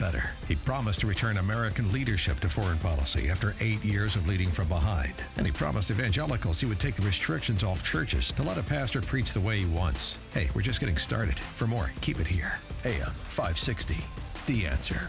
better. He promised to return American leadership to foreign policy after 8 years of leading from behind. And he promised evangelicals he would take the restrictions off churches to let a pastor preach the way he wants. Hey, we're just getting started. For more, keep it here. AM 560, The Answer.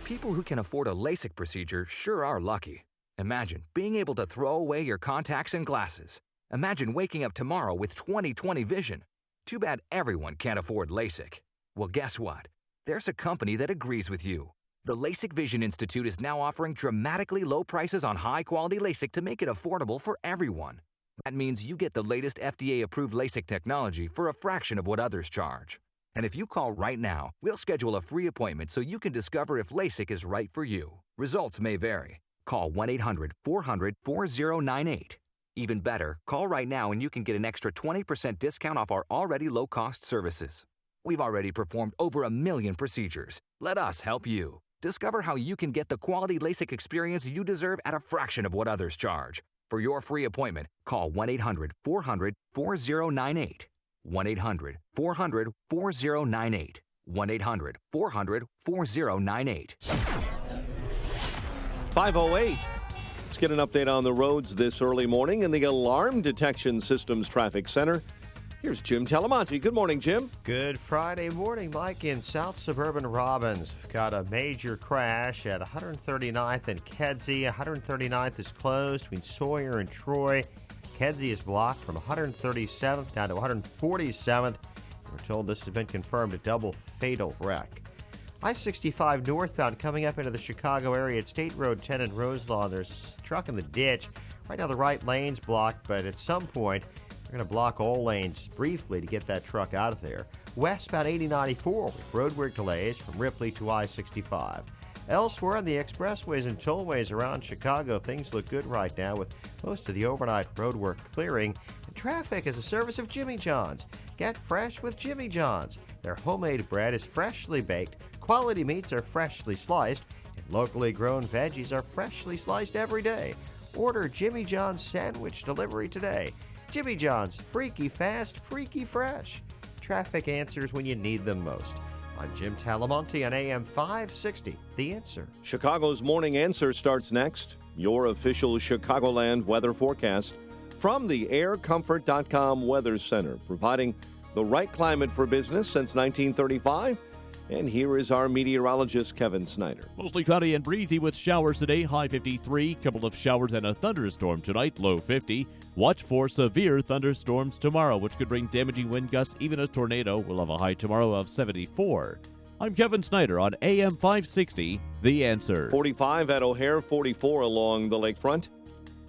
People who can afford a LASIK procedure sure are lucky. Imagine being able to throw away your contacts and glasses. Imagine waking up tomorrow with 20/20 vision. Too bad everyone can't afford LASIK. Well, guess what? There's a company that agrees with you. The LASIK Vision Institute is now offering dramatically low prices on high-quality LASIK to make it affordable for everyone. That means you get the latest FDA-approved LASIK technology for a fraction of what others charge. And if you call right now, we'll schedule a free appointment so you can discover if LASIK is right for you. Results may vary. Call 1-800-400-4098. Even better, call right now and you can get an extra 20% discount off our already low-cost services. We've already performed over 1 million procedures. Let us help you. Discover how you can get the quality LASIK experience you deserve at a fraction of what others charge. For your free appointment, call 1-800-400-4098. 1-800-400-4098. 1-800-400-4098. 5:08. Let's get an update on the roads this early morning in the Alarm Detection Systems Traffic Center. Here's Jim Talamonte. Good morning, Jim. Good Friday morning, Mike. In South Suburban Robbins, we've got a major crash at 139th and Kedzie. 139th is closed between Sawyer and Troy. Kedzie is blocked from 137th down to 147th. We're told this has been confirmed a double fatal wreck. I-65 northbound coming up into the Chicago area at State Road 10 and Roselawn. There's a truck in the ditch. Right now the right lane's blocked, but at some point we're going to block all lanes briefly to get that truck out of there. Westbound 8094 with roadwork delays from Ripley to I-65. Elsewhere on the expressways and tollways around Chicago, things look good right now with most of the overnight roadwork clearing. And traffic is a service of Jimmy John's. Get fresh with Jimmy John's. Their homemade bread is freshly baked, quality meats are freshly sliced, and locally grown veggies are freshly sliced every day. Order Jimmy John's sandwich delivery today. Jimmy John's, freaky fast, freaky fresh. Traffic answers when you need them most. I'm Jim Talamonte on AM 560, The Answer. Chicago's Morning Answer starts next. Your official Chicagoland weather forecast from the aircomfort.com Weather Center, providing the right climate for business since 1935. And here is our meteorologist, Kevin Snyder. Mostly cloudy and breezy with showers today, high 53. Couple of showers and a thunderstorm tonight, low 50. Watch for severe thunderstorms tomorrow, which could bring damaging wind gusts, even a tornado. We'll have a high tomorrow of 74. I'm Kevin Snyder on AM 560, The Answer. 45 at O'Hare, 44 along the lakefront.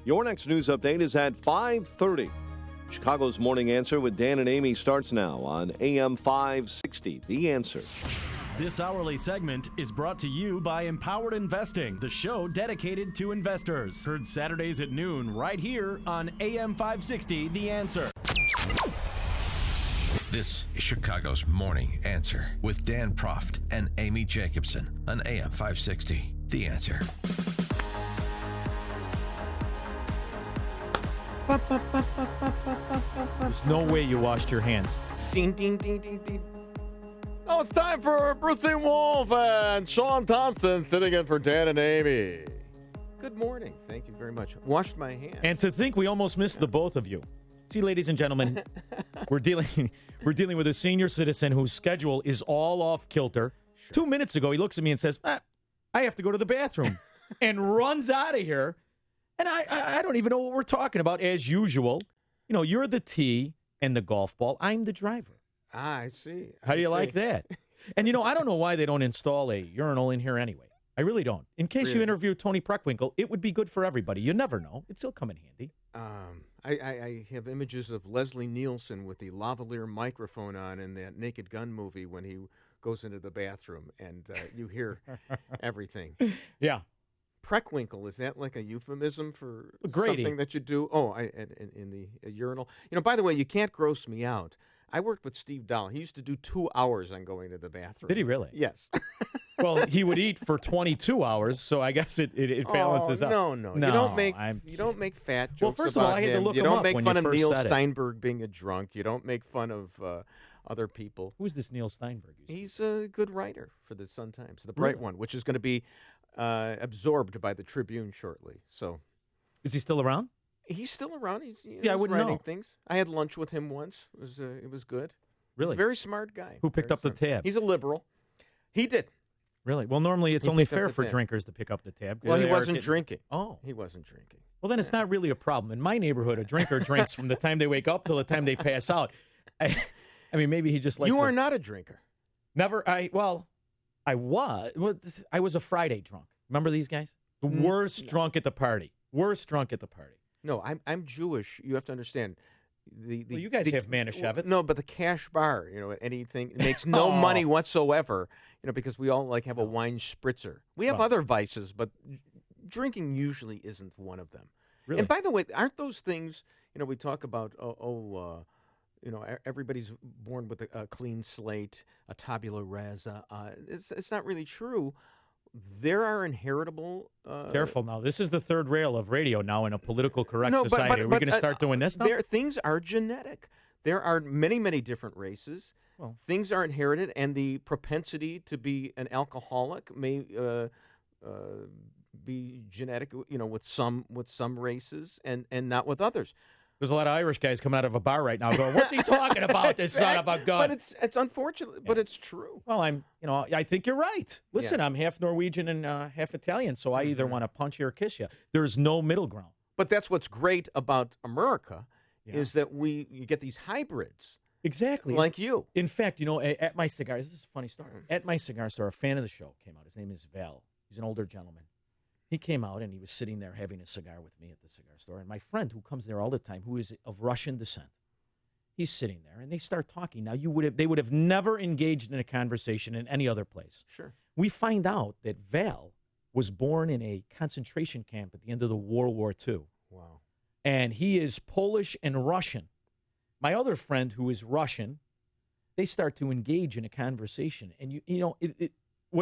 Your next news update is at 5:30. Chicago's Morning Answer with Dan and Amy starts now on AM 560, The Answer. This hourly segment is brought to you by Empowered Investing, the show dedicated to investors. Heard Saturdays at noon right here on AM 560, The Answer. This is Chicago's Morning Answer with Dan Proft and Amy Jacobson on AM 560, The Answer. There's no way you washed your hands. Ding, ding, ding, ding, ding. Oh, it's time for Birthday Wolf and Sean Thompson sitting in for Dan and Amy. Good morning. Thank you very much. Washed my hands. And to think we almost missed the both of you. See, ladies and gentlemen, we're dealing with a senior citizen whose schedule is all off kilter. Sure. 2 minutes ago, he looks at me and says, I have to go to the bathroom, and runs out of here. And I don't even know what we're talking about, as usual. You know, you're the tee and the golf ball. I'm the driver. I see. How do you like that? And, you know, I don't know why they don't install a urinal in here anyway. I really don't. In case you interview Tony Preckwinkle, it would be good for everybody. You never know. It'd still come in handy. I have images of Leslie Nielsen with the lavalier microphone on in that Naked Gun movie when he goes into the bathroom and you hear everything. Yeah. Preckwinkle, is that like a euphemism for Grady. Something that you do? Oh, in the urinal. You know, by the way, you can't gross me out. I worked with Steve Dahl. He used to do 2 hours on going to the bathroom. Did he really? Yes. Well, he would eat for 22 hours, so I guess it balances out. No. You don't make fat jokes. Well, first of all, I had to look You him don't up make when fun you of first Neil said it. Steinberg being a drunk. You don't make fun of other people. Who's this Neil Steinberg? He's a good writer for the Sun-Times, the bright one, which is going to be absorbed by the Tribune shortly. So, is he still around? He's still around. He's I wouldn't writing know. things. I had lunch with him once. It was good. Really? He's a very smart guy. Who picked up the tab? He's a liberal. He did. Really? Well, normally it's He only picked up fair the for tab. drinkers to pick up the tab. Well, he They are wasn't getting- drinking. Oh. He wasn't drinking. Well, then it's not really a problem. In my neighborhood, a drinker drinks from the time they wake up till the time they pass out. I mean, maybe he just likes You are to- not a drinker. Never. I was a Friday drunk. Remember these guys? The worst drunk at the party. Worst drunk at the party. No, I'm Jewish. You have to understand. Well, you guys have Manischewitz. No, but the cash bar, anything it makes no money whatsoever, because we all have a wine spritzer. We have other vices, but drinking usually isn't one of them. Really? And by the way, aren't those things, we talk about, everybody's born with a clean slate, a tabula rasa. It's not really true. There are inheritable. Careful now. This is the third rail of radio now in a political correct No, but- society. Are we but, going to start doing this now? Things are genetic. There are many, many different races. Well. Things are inherited, and the propensity to be an alcoholic may be genetic. With some races, and not with others. There's a lot of Irish guys coming out of a bar right now going, "What's he talking about? This son of a gun!" But it's unfortunate, but it's true. Well, I think you're right. Listen, I'm half Norwegian and half Italian, so I either want to punch you or kiss you. There's no middle ground. But that's what's great about America is that you get these hybrids. Exactly. Like you. In fact, at my cigar, this is a funny story. At my cigar store, a fan of the show came out. His name is Val. He's an older gentleman. He came out and he was sitting there having a cigar with me at the cigar store. And my friend, who comes there all the time, who is of Russian descent, he's sitting there and they start talking. Now, they would have never engaged in a conversation in any other place. Sure. We find out that Val was born in a concentration camp at the end of the World War II. Wow. And he is Polish and Russian. My other friend, who is Russian, they start to engage in a conversation. And,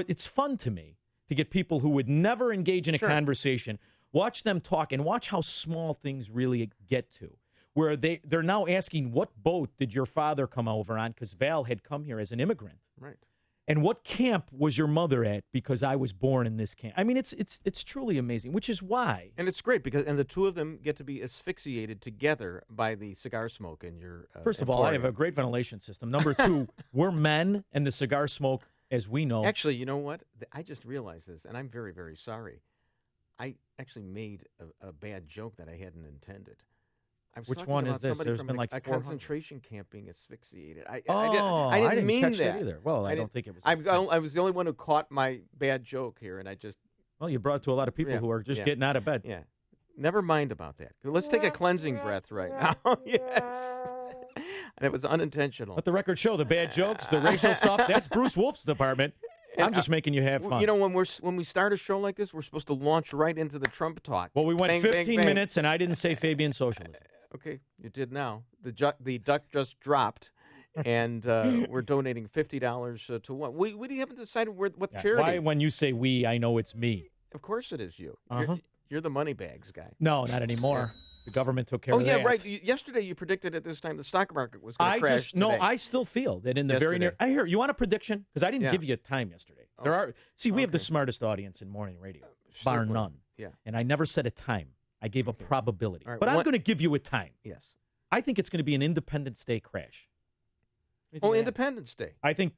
it's fun to me to get people who would never engage in a conversation, watch them talk, and watch how small things really get to, where they're now asking, what boat did your father come over on? Because Val had come here as an immigrant. Right. And what camp was your mother at? Because I was born in this camp. I mean, it's truly amazing, which is why. And it's great because the two of them get to be asphyxiated together by the cigar smoke in your. First of all, I have a great ventilation system. Number two, we're men, and the cigar smoke, as we know. Actually, you know what? I just realized this, and I'm very, very sorry. I actually made a bad joke that I hadn't intended. I was Which talking one about is this? somebody There's from been like a 400. concentration camp being asphyxiated. I didn't mean catch that either. Well, I don't think it was. I was the only one who caught my bad joke here, and I just. Well, you brought it to a lot of people who are just getting out of bed. Yeah. Never mind about that. Let's take a cleansing breath right now. Yes. That was unintentional. Let the record show the bad jokes, the racial stuff. That's Bruce Wolf's department. I'm just making you have fun. When we start a show like this, we're supposed to launch right into the Trump talk. Well, we went Bang, 15 bang, bang. minutes, and I didn't say Fabian socialism. Okay, you did now. The duck just dropped, and we're donating $50 to what? We haven't decided what charity. Why, when you say we, I know it's me. Of course it is you. Uh-huh. You're the money bags guy. No, not anymore. The government took care of that. Oh, yeah, right. Yesterday you predicted at this time the stock market was going to crash today. No, I still feel that in the very near. I hear you want a prediction because I didn't give you a time yesterday. We have the smartest audience in morning radio, bar none. Yeah. And I never said a time. I gave a probability. All right, but I'm going to give you a time. Yes. I think it's going to be an Independence Day crash. Independence Day. I think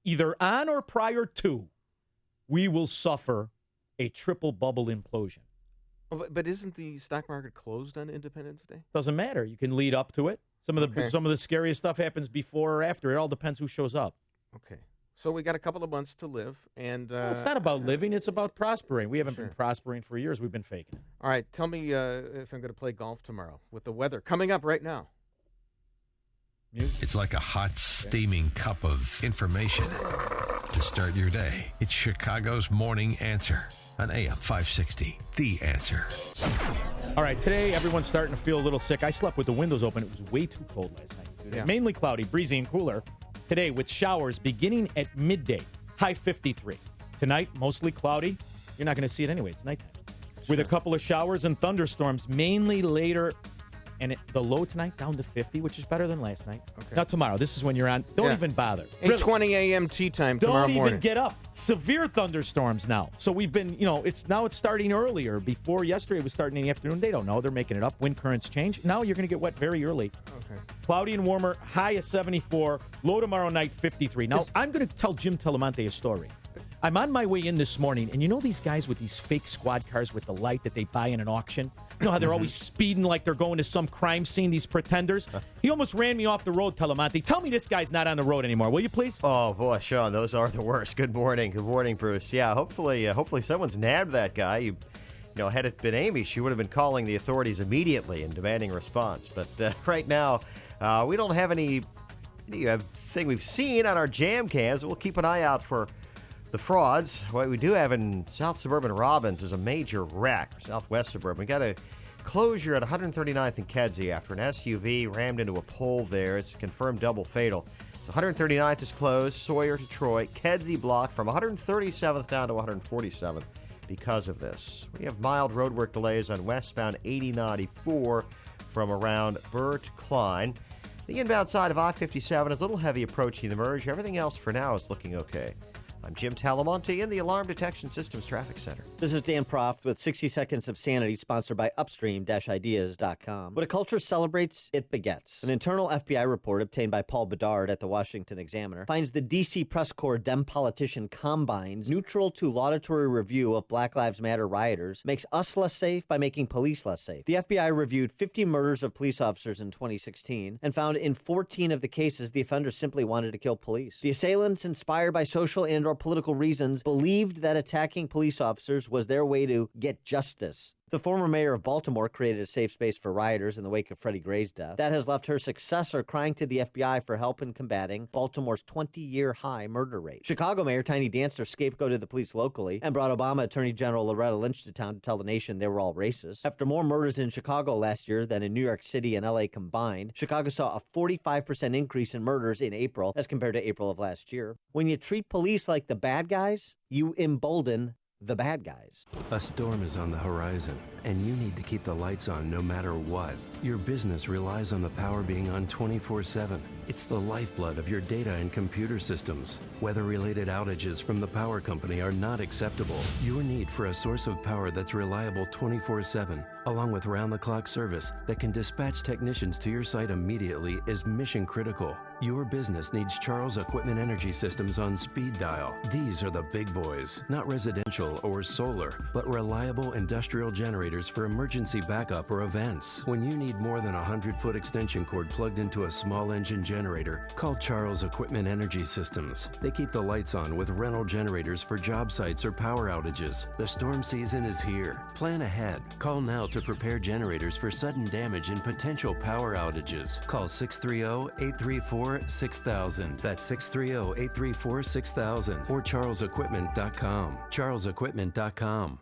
either on or prior to, we will suffer a triple bubble implosion. Oh, but isn't the stock market closed on Independence Day? Doesn't matter. You can lead up to it. Some of the scariest stuff happens before or after. It all depends who shows up. Okay. So we got a couple of months to live, and it's not about living; it's about prospering. We haven't been prospering for years. We've been faking it. All right, tell me if I'm going to play golf tomorrow with the weather coming up right now. It's like a hot, steaming cup of information to start your day. It's Chicago's Morning Answer on AM 560. The Answer. All right, today everyone's starting to feel a little sick. I slept with the windows open. It was way too cold last night. Yeah. Mainly cloudy, breezy, and cooler. Today with showers beginning at midday, high 53. Tonight, mostly cloudy. You're not going to see it anyway. It's nighttime. With a couple of showers and thunderstorms, mainly later and the low tonight down to 50, which is better than last night. Okay. Now tomorrow, this is when you're on. Don't even bother. 8:20 a.m. tea time tomorrow Don't morning. even get up. Severe thunderstorms now. So we've been, it's starting earlier. Before yesterday, it was starting in the afternoon. They don't know. They're making it up. Wind currents change. Now you're going to get wet very early. Okay. Cloudy and warmer. High of 74. Low tomorrow night 53. Now I'm going to tell Jim Telemonte a story. I'm on my way in this morning, and you know these guys with these fake squad cars with the light that they buy in an auction? You know how they're always speeding like they're going to some crime scene, these pretenders? He almost ran me off the road, Telemonte. Tell me this guy's not on the road anymore, will you please? Oh, boy, Sean, those are the worst. Good morning. Good morning, Bruce. Yeah, hopefully someone's nabbed that guy. Had it been Amy, she would have been calling the authorities immediately and demanding a response. But right now, we don't have anything we've seen on our jam cams. We'll keep an eye out for the frauds. What we do have in South Suburban Robbins is a major wreck, Southwest Suburban. We got a closure at 139th and Kedzie after an SUV rammed into a pole there. It's a confirmed double fatal. 139th is closed, Sawyer to Troy. Kedzie blocked from 137th down to 147th because of this. We have mild roadwork delays on westbound 8094 from around Burt Klein. The inbound side of I-57 is a little heavy approaching the merge. Everything else for now is looking okay. I'm Jim Talamonte in the Alarm Detection Systems Traffic Center. This is Dan Proft with 60 Seconds of Sanity, sponsored by Upstream-Ideas.com. When a culture celebrates, it begets. An internal FBI report obtained by Paul Bedard at the Washington Examiner finds the D.C. press corps Dem politician Combine's neutral to laudatory review of Black Lives Matter rioters makes us less safe by making police less safe. The FBI reviewed 50 murders of police officers in 2016 and found in 14 of the cases the offenders simply wanted to kill police. The assailants, inspired by social and or political reasons, believed that attacking police officers was their way to get justice. The former mayor of Baltimore created a safe space for rioters in the wake of Freddie Gray's death. That has left her successor crying to the FBI for help in combating Baltimore's 20-year high murder rate. Chicago Mayor Tiny Dancer scapegoated the police locally and brought Obama Attorney General Loretta Lynch to town to tell the nation they were all racist. After more murders in Chicago last year than in New York City and LA combined, Chicago saw a 45% increase in murders in April as compared to April of last year. When you treat police like the bad guys, you embolden the bad guys. A storm is on the horizon, and you need to keep the lights on no matter what. Your business relies on the power being on 24/7. It's the lifeblood of your data and computer systems. Weather-related outages from the power company are not acceptable. Your need for a source of power that's reliable 24/7, along with round-the-clock service that can dispatch technicians to your site immediately, is mission critical. Your business needs Charles Equipment Energy Systems on speed dial. These are the big boys, not residential or solar, but reliable industrial generators for emergency backup or events. When you need more than a 100-foot extension cord plugged into a small engine generator, call Charles Equipment Energy Systems. They keep the lights on with rental generators for job sites or power outages. The storm season is here. Plan ahead. Call now to prepare generators for sudden damage and potential power outages. Call 630-834-6000. That's 630-834-6000 or charlesequipment.com. charlesequipment.com.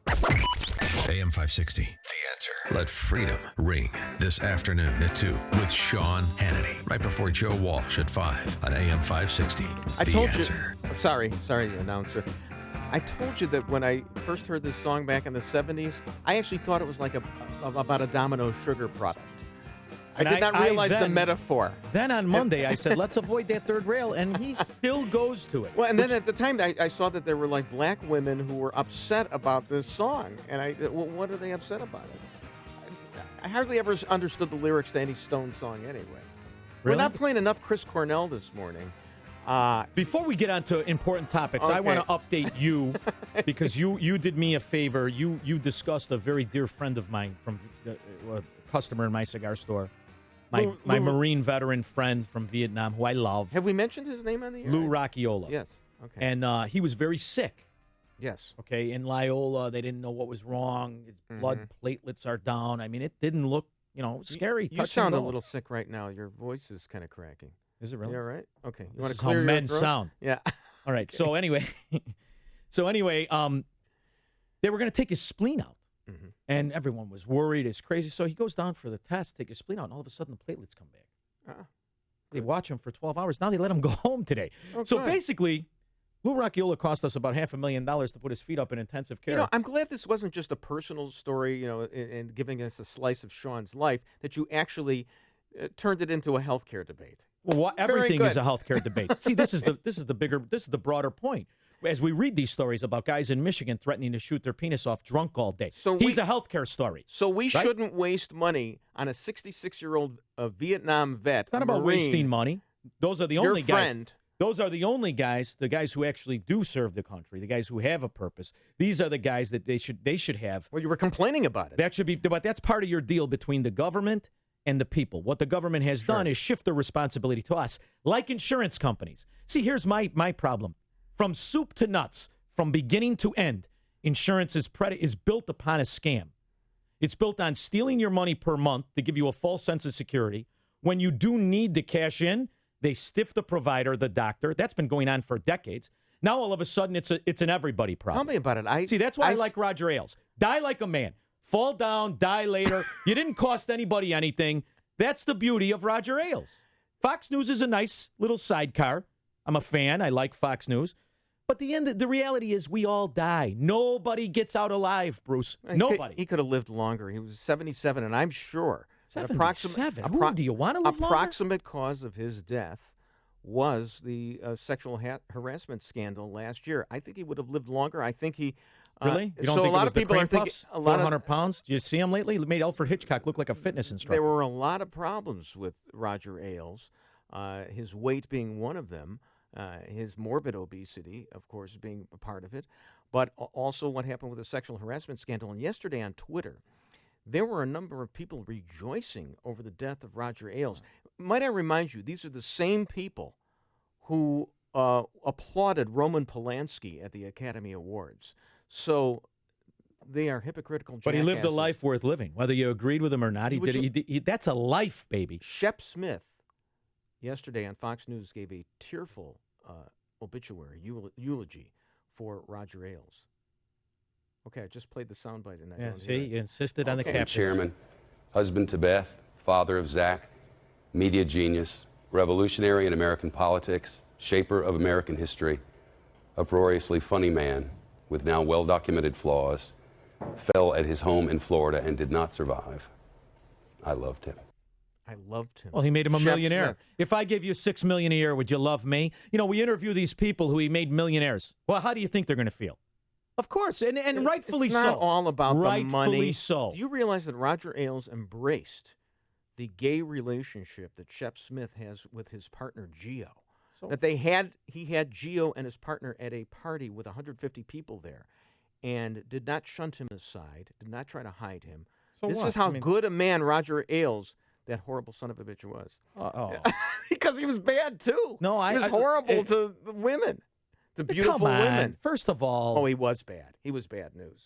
AM 560, The Answer. Let freedom ring this afternoon at 2 with Sean Hannity. Right before Joe Walsh at 5 on AM 560, I The told Answer. you. Sorry, announcer. I told you that when I first heard this song back in the 70s, I actually thought it was like about a Domino sugar product. I did not realize the metaphor. Then on Monday, I said, let's avoid that third rail, and he still goes to it. Well, and then at the time, I saw that there were like black women who were upset about this song. And well, what are they upset about it? I hardly ever understood the lyrics to any Stone song anyway. Really? We're not playing enough Chris Cornell this morning. Before we get on to important topics, I want to update you because you did me a favor. You discussed a very dear friend of mine from a customer in my cigar store. My Marine veteran friend from Vietnam, who I love. Have we mentioned his name on the air? Lou Racciola. Yes. Okay. And he was very sick. Yes. Okay. In Loyola, they didn't know what was wrong. His blood platelets are down. I mean, it didn't look, scary. You sound a little sick right now. Your voice is kind of cracking. Is it really? You all right? Okay. You This want is to clear how your men throat? sound. Yeah. All right. So anyway, they were going to take his spleen out. Mm-hmm. And everyone was worried. It's crazy. So he goes down for the test, take his spleen out, and all of a sudden the platelets come back. They watch him for 12 hours. Now they let him go home today. Oh, so good. basically, Lou Rockiola cost us about $500,000 to put his feet up in intensive care. I'm glad this wasn't just a personal story, and giving us a slice of Sean's life, that you actually turned it into a healthcare debate. Well, everything is a healthcare debate. See, this is the broader point. As we read these stories about guys in Michigan threatening to shoot their penis off drunk all day, he's a healthcare story. So we shouldn't waste money on a 66-year-old Vietnam vet. It's not about wasting money. Those are the only friend. guys. Those are the only guys, the guys who actually do serve the country, the guys who have a purpose. These are the guys that they should have. Well, you were complaining about it. That should be, but that's part of your deal between the government and the people. What the government has done is shift the responsibility to us, like insurance companies. See, here's my problem. From soup to nuts, from beginning to end, insurance is built upon a scam. It's built on stealing your money per month to give you a false sense of security. When you do need to cash in, they stiff the provider, the doctor. That's been going on for decades. Now, all of a sudden, it's an everybody problem. Tell me about it. See, that's why I like Roger Ailes. Die like a man. Fall down, die later. You didn't cost anybody anything. That's the beauty of Roger Ailes. Fox News is a nice little sidecar. I'm a fan. I like Fox News. But the reality is we all die. Nobody gets out alive, Bruce. Nobody. He could have lived longer. He was 77, and I'm sure 77. Do you want to live longer? Approximate cause of his death was the sexual harassment scandal last year. I think he would have lived longer. I think he. Really? You don't think a lot it was of people the are thinking puffs, 400 pounds? Did you see him lately? He made Alfred Hitchcock look like a fitness instructor. There were a lot of problems with Roger Ailes, his weight being one of them. His morbid obesity, of course, being a part of it, but also what happened with the sexual harassment scandal. And yesterday on Twitter, there were a number of people rejoicing over the death of Roger Ailes. Might I remind you, these are the same people who applauded Roman Polanski at the Academy Awards. So they are hypocritical jackasses. But he lived a life worth living, whether you agreed with him or not. That's a life, baby. Shep Smith yesterday on Fox News gave a tearful obituary, eulogy for Roger Ailes. Okay, I just played the soundbite. You insisted on the caption. Chairman, husband to Beth, father of Zach, media genius, revolutionary in American politics, shaper of American history, uproariously funny man with now well-documented flaws, fell at his home in Florida and did not survive. I loved him. I loved him. Well, he made him a Shep millionaire. Smith. If I give you $6 million a year, would you love me? We interview these people who he made millionaires. Well, how do you think they're going to feel? Of course, and rightfully so. It's not all about the money. Rightfully so. Do you realize that Roger Ailes embraced the gay relationship that Shep Smith has with his partner Gio? That he had Gio and his partner at a party with 150 people there, and did not shunt him aside, did not try to hide him. This is how good a man Roger Ailes, that horrible son of a bitch, was. Because he was bad too. No, he was horrible to the women, to beautiful women. First of all, he was bad. He was bad news.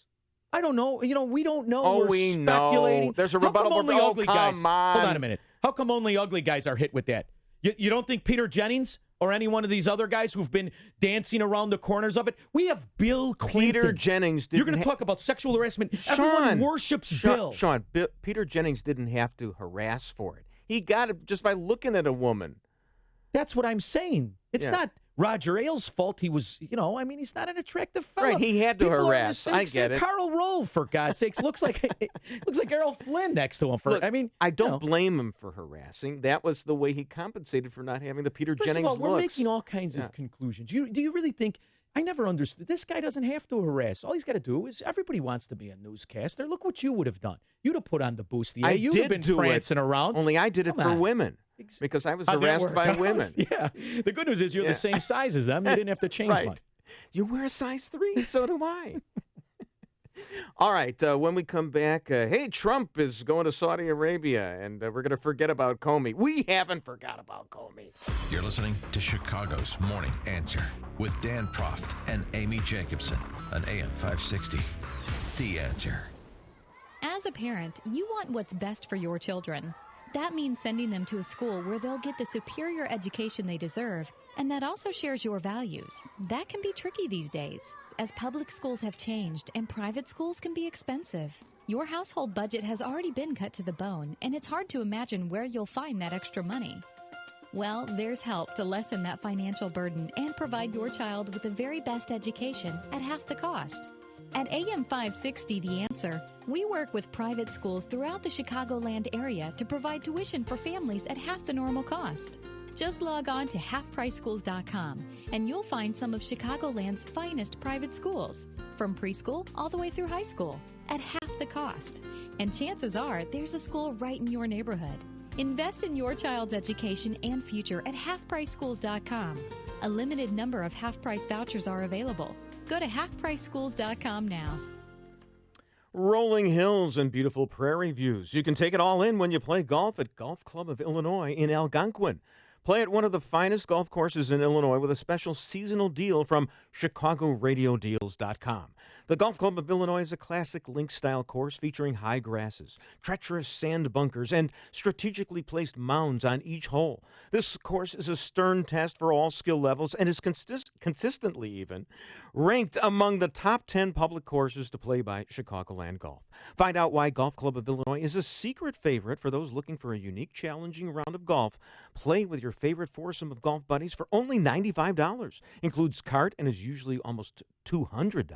I don't know. We don't know. Oh, We're we speculating. know. There's a How rebuttal. come only ugly guys? Come on. Hold on a minute. How come only ugly guys are hit with that? You don't think Peter Jennings or any one of these other guys who've been dancing around the corners of it? We have Bill Clinton. Peter Jennings didn't. You're going to talk about sexual harassment. Everyone worships Bill. Sean, Peter Jennings didn't have to harass for it. He got it just by looking at a woman. That's what I'm saying. It's not Roger Ailes' fault. He was, he's not an attractive fellow. Right, he had to harass. I get it. Carl Rove, for God's sakes, looks like Errol Flynn next to him. I don't blame him for harassing. That was the way he compensated for not having the Peter Jennings First of all, we're looks. making all kinds of conclusions. Do you really think? I never understood. This guy doesn't have to harass. All he's got to do is everybody wants to be a newscaster. Look what you would have done. You'd have put on the bustier. You'd have been prancing around. Only I did it for women. Because I was harassed by women. Yeah. The good news is you're the same size as them. You didn't have to change much. You wear a size 3. So do I. All right. When we come back, hey, Trump is going to Saudi Arabia, and we're going to forget about Comey. We haven't forgot about Comey. You're listening to Chicago's Morning Answer with Dan Proft and Amy Jacobson on AM 560. The Answer. As a parent, you want what's best for your children. That means sending them to a school where they'll get the superior education they deserve, and that also shares your values. That can be tricky these days, as public schools have changed and private schools can be expensive. Your household budget has already been cut to the bone, and it's hard to imagine where you'll find that extra money. Well, there's help to lessen that financial burden and provide your child with the very best education at half the cost. At AM 560 The Answer, we work with private schools throughout the Chicagoland area to provide tuition for families at half the normal cost. Just log on to halfpriceschools.com and you'll find some of Chicagoland's finest private schools, from preschool all the way through high school, at half the cost. And chances are there's a school right in your neighborhood. Invest in your child's education and future at halfpriceschools.com. A limited number of half-price vouchers are available. Go to halfpriceschools.com now. Rolling hills and beautiful prairie views. You can take it all in when you play golf at Golf Club of Illinois in Algonquin. Play at one of the finest golf courses in Illinois with a special seasonal deal from ChicagoRadioDeals.com. The Golf Club of Illinois is a classic link-style course featuring high grasses, treacherous sand bunkers, and strategically placed mounds on each hole. This course is a stern test for all skill levels and is consistently even ranked among the top 10 public courses to play by Chicagoland Golf. Find out why Golf Club of Illinois is a secret favorite for those looking for a unique, challenging round of golf. Play with your favorite foursome of golf buddies for only $95. Includes cart and is usually almost $200.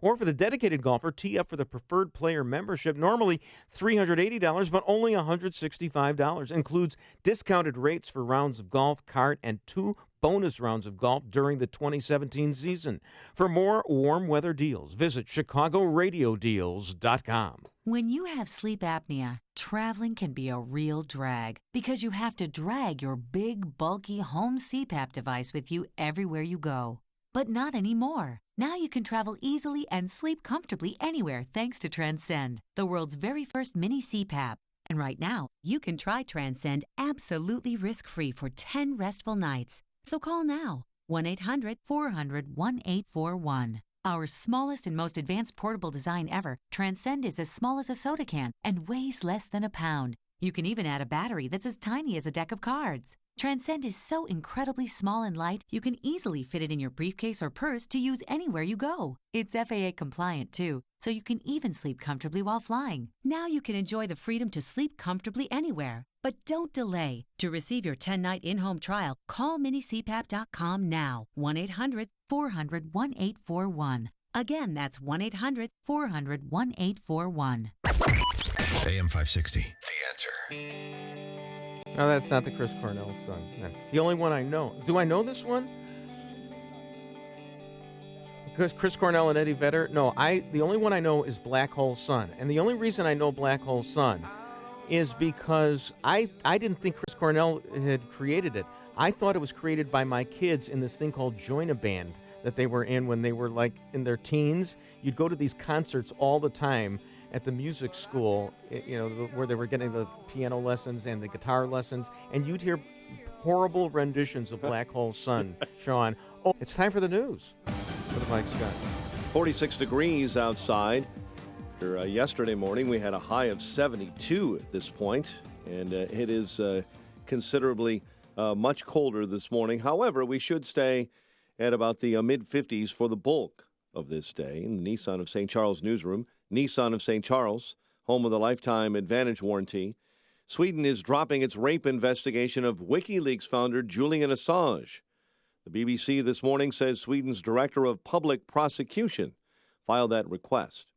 Or for the dedicated golfer, tee up for the preferred player membership, normally $380, but only $165. Includes discounted rates for rounds of golf, cart, and 2 bonus rounds of golf during the 2017 season. For more warm weather deals, visit ChicagoRadioDeals.com. When you have sleep apnea, traveling can be a real drag because you have to drag your big, bulky home CPAP device with you everywhere you go. But not anymore. Now you can travel easily and sleep comfortably anywhere thanks to Transcend, the world's very first mini CPAP. And right now, you can try Transcend absolutely risk-free for 10 restful nights. So call now, 1-800-400-1841. Our smallest and most advanced portable design ever, Transcend is as small as a soda can and weighs less than a pound. You can even add a battery that's as tiny as a deck of cards. Transcend is so incredibly small and light, you can easily fit it in your briefcase or purse to use anywhere you go. It's FAA compliant too, so you can even sleep comfortably while flying. Now you can enjoy the freedom to sleep comfortably anywhere. But don't delay. To receive your 10-night in-home trial, call minicpap.com now. 1-800-400-1841. Again, that's 1-800-400-1841. AM 560, The Answer. No, that's not the Chris Cornell song. The only one I know. Do I know this one? Because Chris Cornell and Eddie Vedder? No, the only one I know is Black Hole Sun. And the only reason I know Black Hole Sun is because I didn't think Chris Cornell had created it. I thought it was created by my kids in this thing called Join a Band that they were in when they were like in their teens. You'd go to these concerts all the time at the music school, where they were getting the piano lessons and the guitar lessons, and you'd hear horrible renditions of Black Hole Sun, Sean. Oh, it's time for the news with Mike Scott. 46 degrees outside. After yesterday morning, we had a high of 72 at this point, and it is considerably much colder this morning. However, we should stay at about the mid-50s for the bulk of this day. In the Nissan of St. Charles newsroom, Nissan of St. Charles, home of the Lifetime Advantage Warranty. Sweden is dropping its rape investigation of WikiLeaks founder Julian Assange. The BBC this morning says Sweden's Director of Public Prosecution filed that request.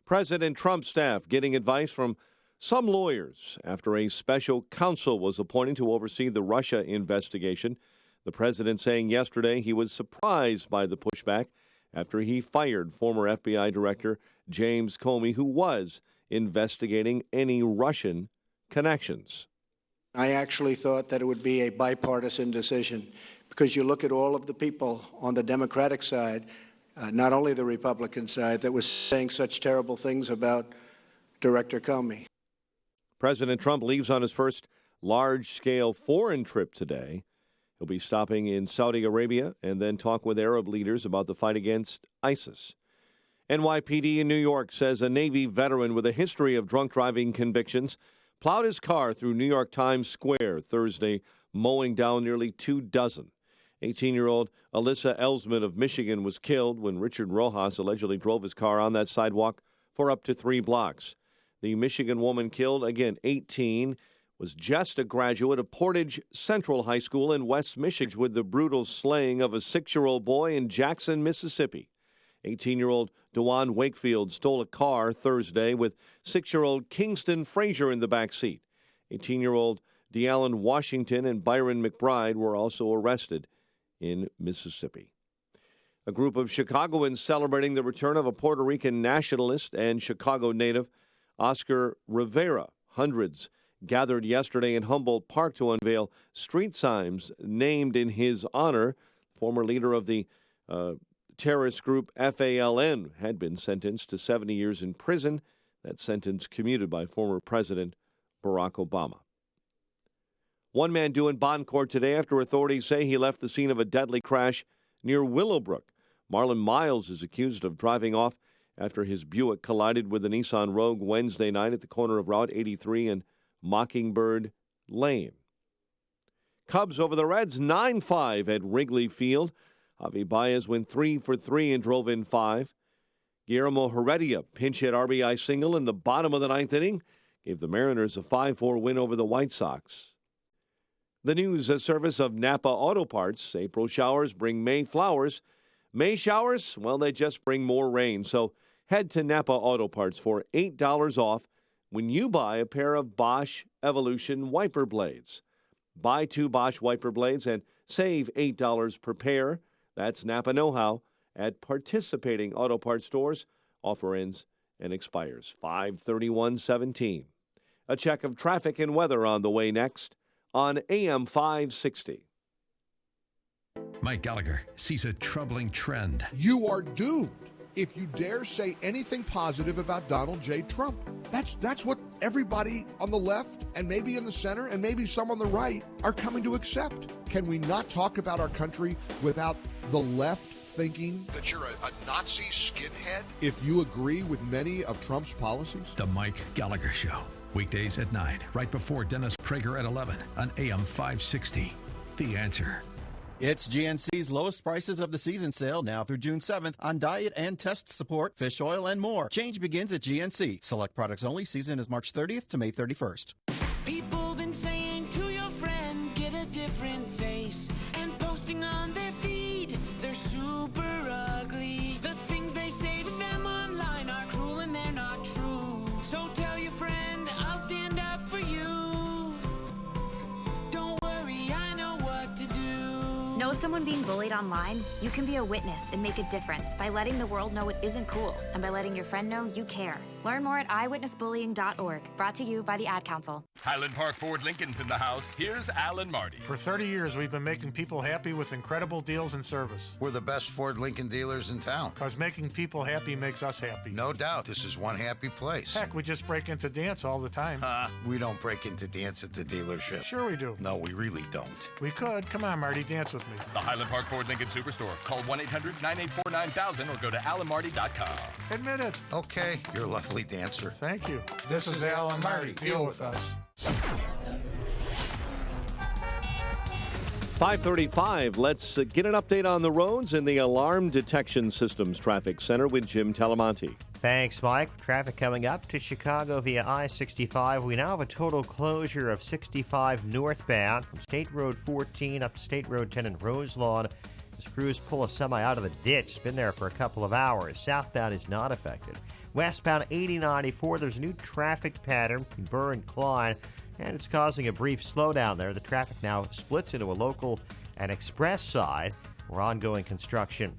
President Trump's staff getting advice from some lawyers after a special counsel was appointed to oversee the Russia investigation. The president saying yesterday he was surprised by the pushback after he fired former FBI Director James Comey, who was investigating any Russian connections. I actually thought that it would be a bipartisan decision because you look at all of the people on the Democratic side, not only the Republican side, that was saying such terrible things about Director Comey. President Trump leaves on his first large-scale foreign trip today. He'll be stopping in Saudi Arabia and then talk with Arab leaders about the fight against ISIS. NYPD in New York says a Navy veteran with a history of drunk driving convictions plowed his car through New York Times Square Thursday, mowing down nearly 2 dozen. 18-year-old Alyssa Ellsman of Michigan was killed when Richard Rojas allegedly drove his car on that sidewalk for up to 3 blocks. The Michigan woman killed, again 18, was just a graduate of Portage Central High School in West Michigan with the brutal slaying of a 6-year-old boy in Jackson, Mississippi. 18-year-old DeJuan Wakefield stole a car Thursday with 6-year-old Kingston Frazier in the back seat. 18-year-old DeAllen Washington and Byron McBride were also arrested in Mississippi. A group of Chicagoans celebrating the return of a Puerto Rican nationalist and Chicago native, Oscar Rivera. Hundreds gathered yesterday in Humboldt Park to unveil street signs named in his honor. Former leader of the terrorist group FALN had been sentenced to 70 years in prison. That sentence commuted by former President Barack Obama. One man due in bond court today after authorities say he left the scene of a deadly crash near Willowbrook. Marlon Miles is accused of driving off after his Buick collided with a Nissan Rogue Wednesday night at the corner of Route 83 and Mockingbird Lane. Cubs over the Reds 9-5 at Wrigley Field. Javi Baez went 3 for 3 and drove in 5. Guillermo Heredia pinch hit RBI single in the bottom of the ninth inning, gave the Mariners a 5-4 win over the White Sox. The news service of Napa Auto Parts. April showers bring May flowers. May showers, well, they just bring more rain. So head to Napa Auto Parts for $8 off when you buy a pair of Bosch Evolution wiper blades. Buy 2 Bosch wiper blades and save $8 per pair. That's Napa know-how at participating auto parts stores. Offer ends and expires 5/31/17. A check of traffic and weather on the way next on AM 560. Mike Gallagher sees a troubling trend. You are doomed if you dare say anything positive about Donald J. Trump. That's what everybody on the left and maybe in the center and maybe some on the right are coming to accept. Can we not talk about our country without the left thinking that you're a Nazi skinhead if you agree with many of Trump's policies? The Mike Gallagher Show. Weekdays at 9, right before Dennis Prager at 11 on AM 560. The Answer. It's GNC's lowest prices of the season sale now through June 7th on diet and test support, fish oil, and more. Change begins at GNC. Select products only. Season is March 30th to May 31st. People been saying to your friend, get a different face, and posting on their feed, they're super ugly. The things they say to them online are cruel and they're not true. So tell your friend, I'll stand up for you. Don't worry, I know what to do. Know someone being bullied online? You can be a witness and make a difference by letting the world know it isn't cool and by letting your friend know you care. Learn more at eyewitnessbullying.org. Brought to you by the Ad Council. Highland Park Ford Lincoln's in the house. Here's Alan Marty. For 30 years, we've been making people happy with incredible deals and service. We're the best Ford Lincoln dealers in town. Because making people happy makes us happy. No doubt. This is one happy place. Heck, we just break into dance all the time. We don't break into dance at the dealership. Sure we do. No, we really don't. We could. Come on, Marty, dance with me. The Highland Park Ford Lincoln Superstore. Call 1-800-984-9000 or go to alanmarty.com. Admit it. Okay, you're a lovely dancer. Thank you. This is Alan Marty. Deal with us. 5:35. Let's get an update on the roads in the Alarm Detection Systems Traffic Center with Jim Talamonte. Thanks, Mike. Traffic coming up to Chicago via I-65. We now have a total closure of 65 northbound from State Road 14 up to State Road 10 in Roselawn. As crews pull a semi out of the ditch. It's been there for a couple of hours. Southbound is not affected. Westbound 80-94, there's a new traffic pattern between Burr and Klein, and it's causing a brief slowdown there. The traffic now splits into a local and express side for ongoing construction.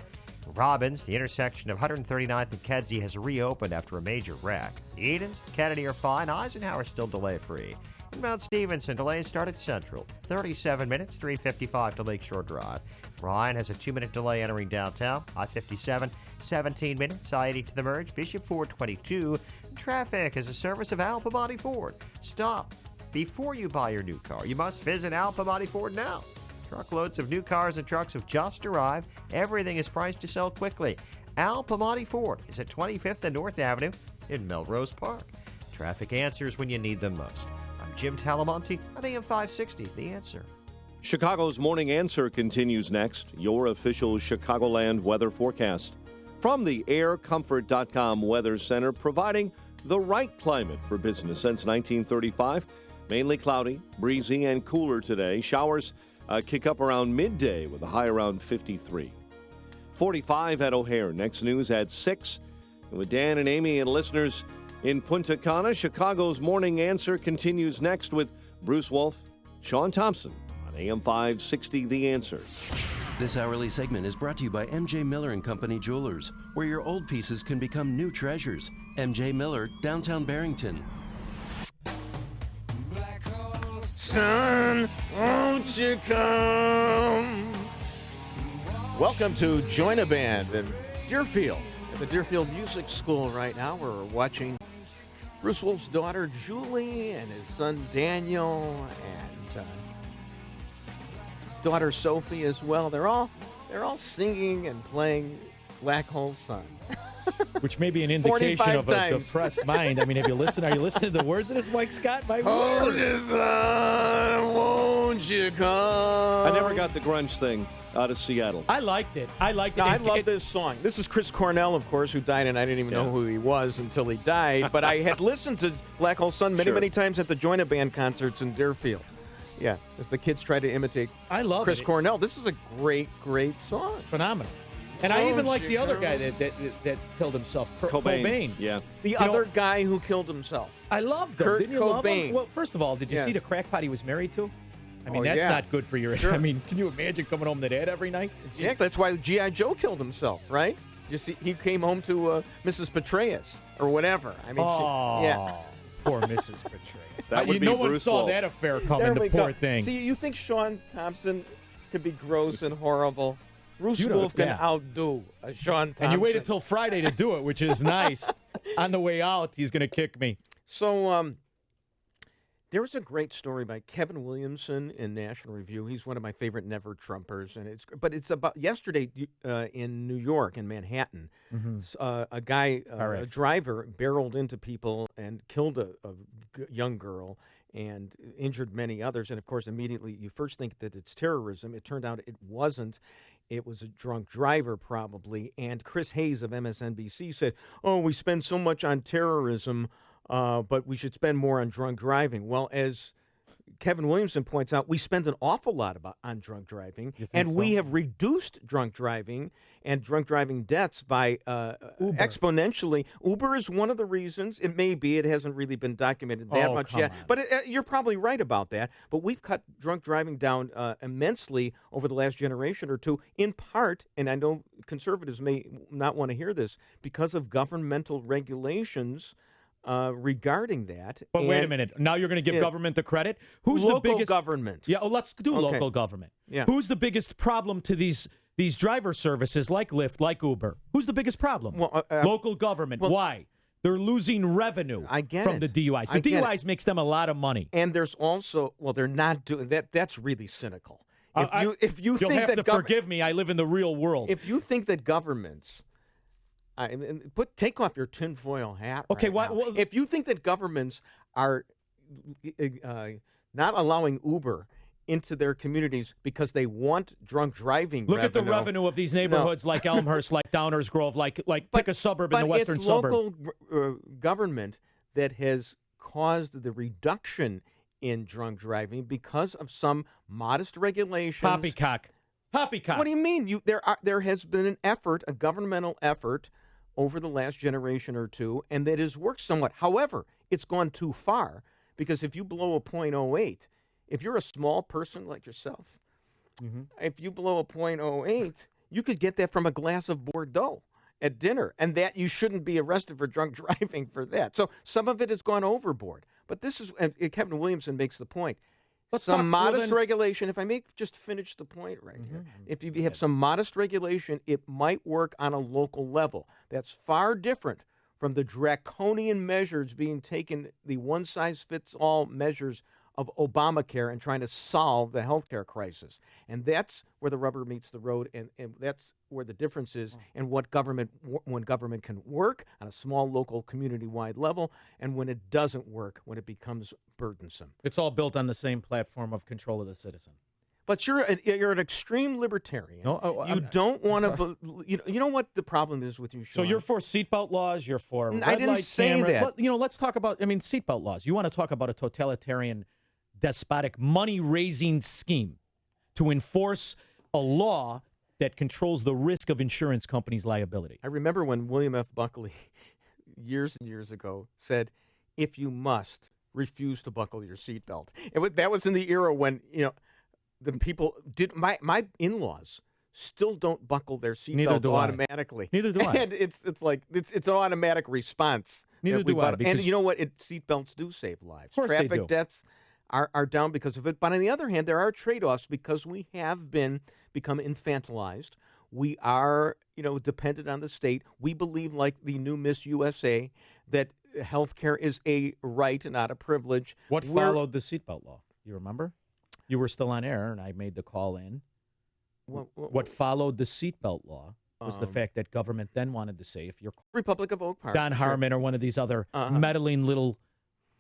Robbins, the intersection of 139th and Kedzie, has reopened after a major wreck. The Edens and Kennedy are fine. Eisenhower still delay-free. In Mount Stevenson, delays start at Central. 37 minutes, 3:55 to Lakeshore Drive. Bryan has a 2-minute delay entering downtown. I-57, 17 minutes. I-80 to the merge. Bishop Ford, 22. Traffic is a service of Al Pamati Ford. Stop. Before you buy your new car, you must visit Al Pamati Ford now. Truckloads of new cars and trucks have just arrived. Everything is priced to sell quickly. Al Pamati Ford is at 25th and North Avenue in Melrose Park. Traffic answers when you need them most. I'm Jim Talamonte on AM 560, The Answer. Chicago's Morning Answer continues next. Your official Chicagoland weather forecast. From the aircomfort.com Weather Center, providing the right climate for business since 1935. Mainly cloudy, breezy, and cooler today. Showers kick up around midday with a high around 53. 45 at O'Hare. Next news at 6. And with Dan and Amy and listeners in Punta Cana, Chicago's Morning Answer continues next with Bruce Wolf, Sean Thompson on AM 560 The Answer. This hourly segment is brought to you by MJ Miller & Company Jewelers, where your old pieces can become new treasures. MJ Miller, downtown Barrington. Son, won't you come? Welcome to Join a Band in Deerfield. At the Deerfield Music School right now, we're watching Bruce Wolf's daughter Julie and his son Daniel and daughter Sophie as well. They're all singing and playing Black Hole Sun. Which may be an indication of a depressed mind. I mean, are you listening to the words of this, Mike Scott? My Hold this line, won't you come? I never got the grunge thing out of Seattle. I liked it. I love this song. This is Chris Cornell, of course, who died, and I didn't even know who he was until he died. But I had listened to Black Hole Sun many times at the Join a Band concerts in Deerfield. Yeah, as the kids try to imitate Chris Cornell. This is a great song. Phenomenal. And I even like the other guy that killed himself, Cobain. Yeah. The other guy who killed himself. I loved him. Kurt Didn't you love Cobain. him? Well, first of all, did you see the crackpot he was married to? I mean, that's not good for your... Sure. I mean, can you imagine coming home to that every night? Exactly. That's why G.I. Joe killed himself, right? You see, he came home to Mrs. Petraeus or whatever. I mean, poor Mrs. Petraeus. That would be no one Bruce saw Wolf. that affair coming, the poor thing. See, you think Sean Thompson could be gross and horrible? Bruce Wolf can outdo Sean Thompson. And you waited till Friday to do it, which is nice. On the way out, he's going to kick me. So there was a great story by Kevin Williamson in National Review. He's one of my favorite never-Trumpers. But it's about yesterday in New York, in Manhattan. A guy, a driver, barreled into people and killed a young girl and injured many others. And, of course, immediately you first think that it's terrorism. It turned out it wasn't. It was a drunk driver, probably. And Chris Hayes of MSNBC said, we spend so much on terrorism, but we should spend more on drunk driving. Well, as Kevin Williamson points out, we spend an awful lot on drunk driving, and we have reduced drunk driving and drunk driving deaths by exponentially. Uber is one of the reasons. It may be. It hasn't really been documented that much yet. But you're probably right about that. But we've cut drunk driving down immensely over the last generation or two, in part, and I know conservatives may not want to hear this, because of governmental regulations regarding that. But wait a minute. Now you're going to give government the credit? Who's local the biggest government? Yeah, let's do local government. Yeah. Who's the biggest problem to these driver services like Lyft, like Uber? Who's the biggest problem? Well, local government. Why? They're losing revenue from the DUIs. The DUIs makes them a lot of money. And there's also, they're not doing that. That's really cynical. If you you'll think have that to forgive me. I live in the real world. If you think that governments take off your tinfoil hat. Okay, now. If you think that governments are not allowing Uber into their communities because they want drunk driving Look at the revenue of these neighborhoods like Elmhurst, like Downers Grove, pick a suburb in the western suburb. But it's local government that has caused the reduction in drunk driving because of some modest regulations. Poppycock. What do you mean? There has been an effort, a governmental effort, over the last generation or two, and that has worked somewhat. However, it's gone too far, because if you blow a .08, if you're a small person like yourself, if you blow a .08, you could get that from a glass of Bordeaux at dinner, and that you shouldn't be arrested for drunk driving for that. So some of it has gone overboard. But this is, Kevin Williamson makes the point, some modest regulation, if I may just finish the point right here, if you have some modest regulation, it might work on a local level. That's far different from the draconian measures being taken, the one-size-fits-all measures of Obamacare and trying to solve the healthcare crisis. And that's where the rubber meets the road, and that's where the difference is in when government can work on a small, local, community-wide level, and when it doesn't work, when it becomes burdensome. It's all built on the same platform of control of the citizen. But you're an extreme libertarian. You don't want to. You know what the problem is with you, Sean? So you're for seatbelt laws. You're for red I didn't light say camera. that. Let's talk about. I mean, seatbelt laws. You want to talk about a totalitarian despotic money-raising scheme to enforce a law that controls the risk of insurance companies' liability. I remember when William F. Buckley, years and years ago, said, if you must, refuse to buckle your seatbelt. That was in the era when, the people did. My in-laws still don't buckle their seatbelt automatically. Neither do I. And it's like it's an automatic response. Neither do I. And you know what? Seatbelts do save lives. Of course they do. Traffic deaths are down because of it. But on the other hand, there are trade-offs because we have become infantilized. We are, dependent on the state. We believe, like the new Miss USA, that health care is a right and not a privilege. What followed the seatbelt law? You remember? You were still on air, and I made the call in. What followed the seatbelt law was the fact that government then wanted to say, if you're Republic of Oak Park, Don Harmon or one of these other meddling little,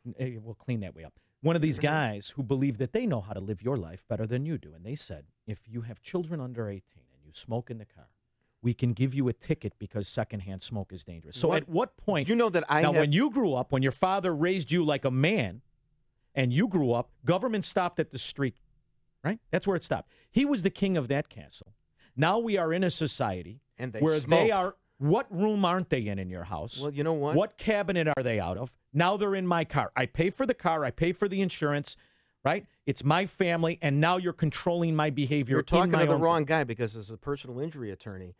we'll clean that way up. One of these guys who believe that they know how to live your life better than you do. And they said, if you have children under 18 and you smoke in the car, we can give you a ticket because secondhand smoke is dangerous. So at what point? You know that when you grew up, when your father raised you like a man and you grew up, government stopped at the street, right? That's where it stopped. He was the king of that castle. Now we are in a society where they are. What room aren't they in your house? Well, you know what? What cabinet are they out of? Now they're in my car. I pay for the car. I pay for the insurance, right? It's my family, and now you're controlling my behavior. You're talking to the wrong guy because as a personal injury attorney,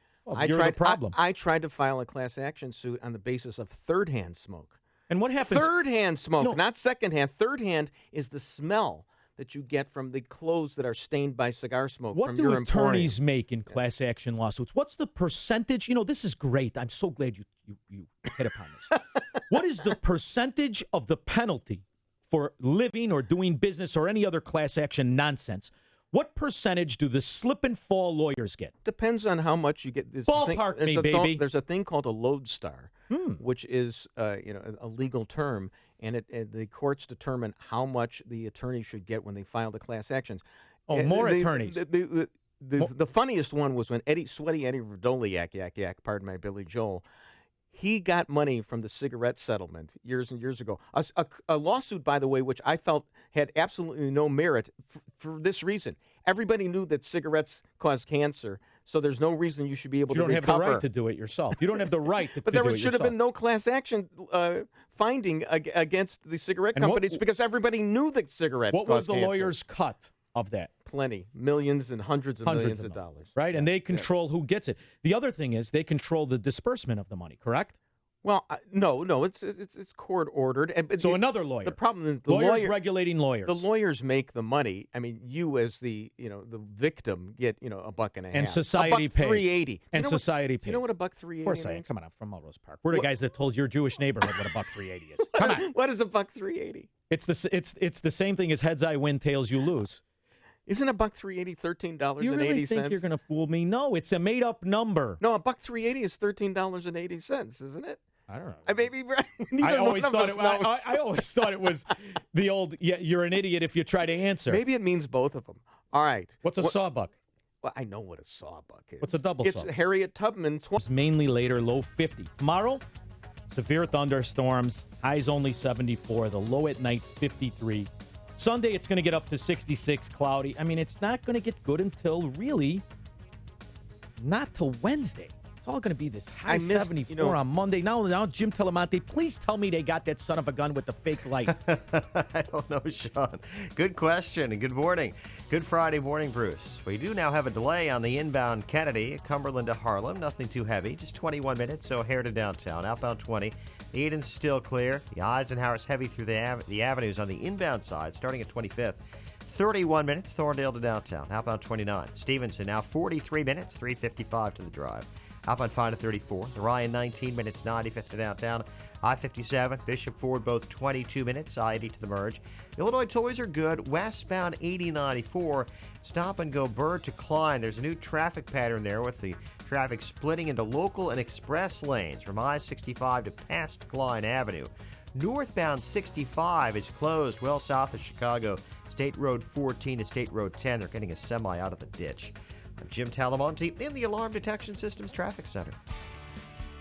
you're the problem. I tried to file a class action suit on the basis of third-hand smoke. And what happens? Third-hand smoke, not second-hand. Third-hand is the smell that you get from the clothes that are stained by cigar smoke from your employer. What do attorneys make in class action lawsuits? What's the percentage? This is great. I'm so glad you hit upon this. What is the percentage of the penalty for living or doing business or any other class action nonsense? What percentage do the slip and fall lawyers get? Depends on how much you get. Ballpark me, baby. There's a thing called a lodestar, which is a legal term, and the courts determine how much the attorney should get when they file the class actions. Oh, more attorneys. The funniest one was when Sweaty Eddie Verdoliak, pardon my Billy Joel, he got money from the cigarette settlement years and years ago. A lawsuit, by the way, which I felt had absolutely no merit for this reason. Everybody knew that cigarettes cause cancer, so there's no reason you should be able to recover. You don't have the right to do it yourself. You don't have the right to do it yourself. But there should have been no class action finding against the cigarette companies because everybody knew that cigarettes caused cancer. What was the lawyer's cut of that? Plenty. Millions and hundreds of millions of dollars. Right? And they control who gets it. The other thing is they control the disbursement of the money, correct? Well, no, it's court ordered. So another lawyer. The problem is lawyers regulating lawyers. The lawyers make the money. I mean, you as the victim get $1.50. And society pays. $3.80. And society pays. Do you know what $1.380 means? Of course I am. Come on, I'm from Melrose Park. We're the guys that told your Jewish neighborhood what $1.380 is. Come on. What is $1.380? It's the same thing as heads I win, tails you lose. Isn't $1.380 $13.80? Do you really think you're going to fool me? No, it's a made-up number. No, $1.380 is $13.80, isn't it? I don't know. I always thought it was the old. Yeah, you're an idiot if you try to answer. Maybe it means both of them. All right. What's a sawbuck? Well, I know what a sawbuck is. What's a double saw? It's Harriet Tubman. It's mainly later, low 50. Tomorrow, severe thunderstorms. Highs only 74. The low at night 53. Sunday, it's going to get up to 66, cloudy. I mean, it's not going to get good until really not till Wednesday. It's all going to be this high 74 on Monday. Now, Jim Telemonte, please tell me they got that son of a gun with the fake light. I don't know, Sean. Good question, and good morning. Good Friday morning, Bruce. We do now have a delay on the inbound Kennedy, Cumberland to Harlem. Nothing too heavy, just 21 minutes, so O'Hare to downtown. Outbound 20. Eden's still clear. The Eisenhower's heavy through the avenues on the inbound side, starting at 25th. 31 minutes, Thorndale to downtown. Outbound 29. Stevenson now 43 minutes, 3:55 to the drive. Outbound 5 to 34. The Ryan 19 minutes, 95th to downtown. I-57, Bishop Ford both 22 minutes, I-80 to the merge. Illinois toys are good. Westbound 80-94. Stop and go Bird to Klein. There's a new traffic pattern there with the traffic splitting into local and express lanes from I-65 to past Klein Avenue. Northbound 65 is closed well south of Chicago. State Road 14 to State Road 10. They're getting a semi out of the ditch. I'm Jim Talamonte in the Alarm Detection Systems Traffic Center.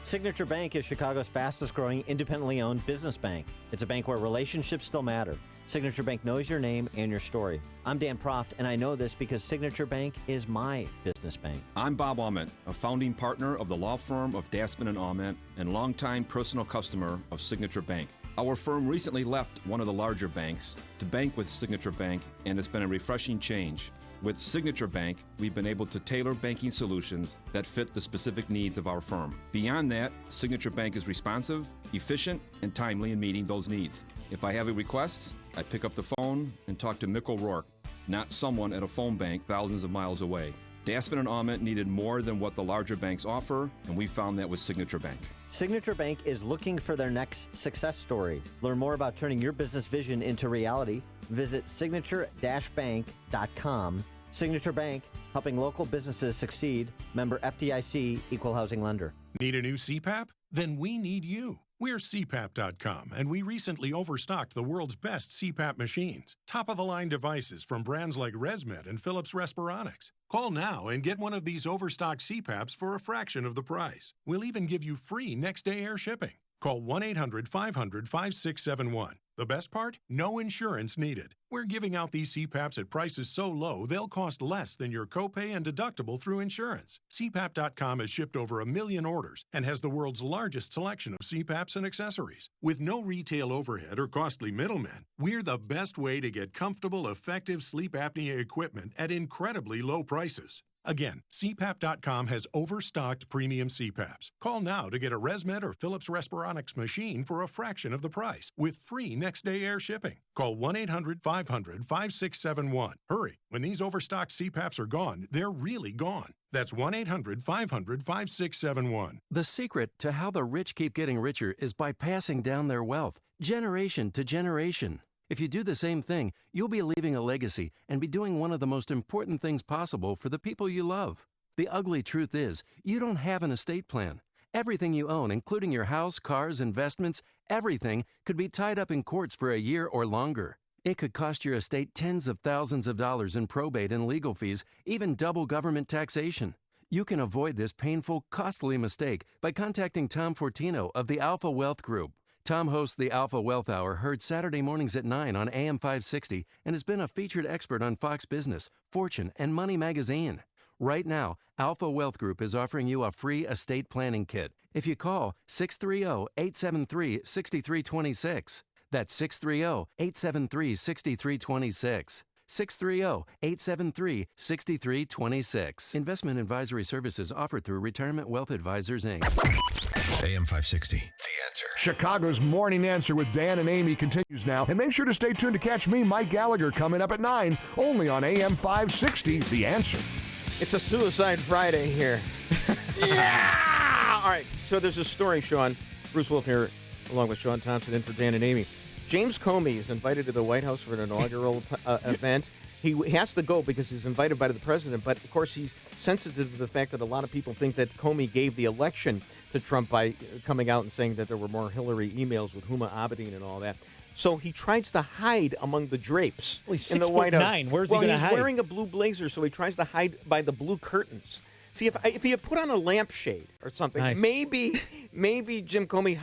Signature Bank is Chicago's fastest growing independently owned business bank. It's a bank where relationships still matter. Signature Bank knows your name and your story. I'm Dan Proft, and I know this because Signature Bank is my business bank. I'm Bob Aument, a founding partner of the law firm of Daspin and Aument and longtime personal customer of Signature Bank. Our firm recently left one of the larger banks to bank with Signature Bank, and it's been a refreshing change. With Signature Bank, we've been able to tailor banking solutions that fit the specific needs of our firm. Beyond that, Signature Bank is responsive, efficient, and timely in meeting those needs. If I have a request, I pick up the phone and talk to Mick O'Rourke, not someone at a phone bank thousands of miles away. Daspin and Aument needed more than what the larger banks offer, and we found that with Signature Bank. Signature Bank is looking for their next success story. Learn more about turning your business vision into reality. Visit signature-bank.com. Signature Bank, helping local businesses succeed. Member FDIC, Equal Housing Lender. Need a new CPAP? Then we need you. We're CPAP.com, and we recently overstocked the world's best CPAP machines. Top-of-the-line devices from brands like ResMed and Philips Respironics. Call now and get one of these overstocked CPAPs for a fraction of the price. We'll even give you free next-day air shipping. Call 1-800-500-5671. The best part? No insurance needed. We're giving out these CPAPs at prices so low, they'll cost less than your copay and deductible through insurance. CPAP.com has shipped over 1 million orders and has the world's largest selection of CPAPs and accessories. With no retail overhead or costly middlemen, we're the best way to get comfortable, effective sleep apnea equipment at incredibly low prices. Again, CPAP.com has overstocked premium CPAPs. Call now to get a ResMed or Philips Respironics machine for a fraction of the price with free next-day air shipping. Call 1-800-500-5671. Hurry. When these overstocked CPAPs are gone, they're really gone. That's 1-800-500-5671. The secret to how the rich keep getting richer is by passing down their wealth, generation to generation. If you do the same thing, you'll be leaving a legacy and be doing one of the most important things possible for the people you love. The ugly truth is, you don't have an estate plan. Everything you own, including your house, cars, investments, everything could be tied up in courts for a year or longer. It could cost your estate tens of thousands of dollars in probate and legal fees, even double government taxation. You can avoid this painful, costly mistake by contacting Tom Fortino of the Alpha Wealth Group. Tom hosts the Alpha Wealth Hour, heard Saturday mornings at 9 on AM 560, and has been a featured expert on Fox Business, Fortune, and Money Magazine. Right now, Alpha Wealth Group is offering you a free estate planning kit if you call 630-873-6326. That's 630-873-6326. 630-873-6326. Investment advisory services offered through Retirement Wealth Advisors, Inc. AM 560, The Answer. Chicago's Morning Answer with Dan and Amy continues now. And make sure to stay tuned to catch me, Mike Gallagher, coming up at 9, only on AM 560, The Answer. It's a Suicide Friday here. Yeah! All right, so there's a story, Sean. Bruce Wolf here, along with Sean Thompson, in for Dan and Amy. James Comey is invited to the White House for an inaugural event. He has to go because he's invited by the president, but of course he's sensitive to the fact that a lot of people think that Comey gave the election to Trump by coming out and saying that there were more Hillary emails with Huma Abedin and all that. So he tries to hide among the drapes in the White House. 6'9". Where's he going to hide? He's wearing a blue blazer, so he tries to hide by the blue curtains. See, if he had put on a lampshade or something, nice. maybe Jim Comey.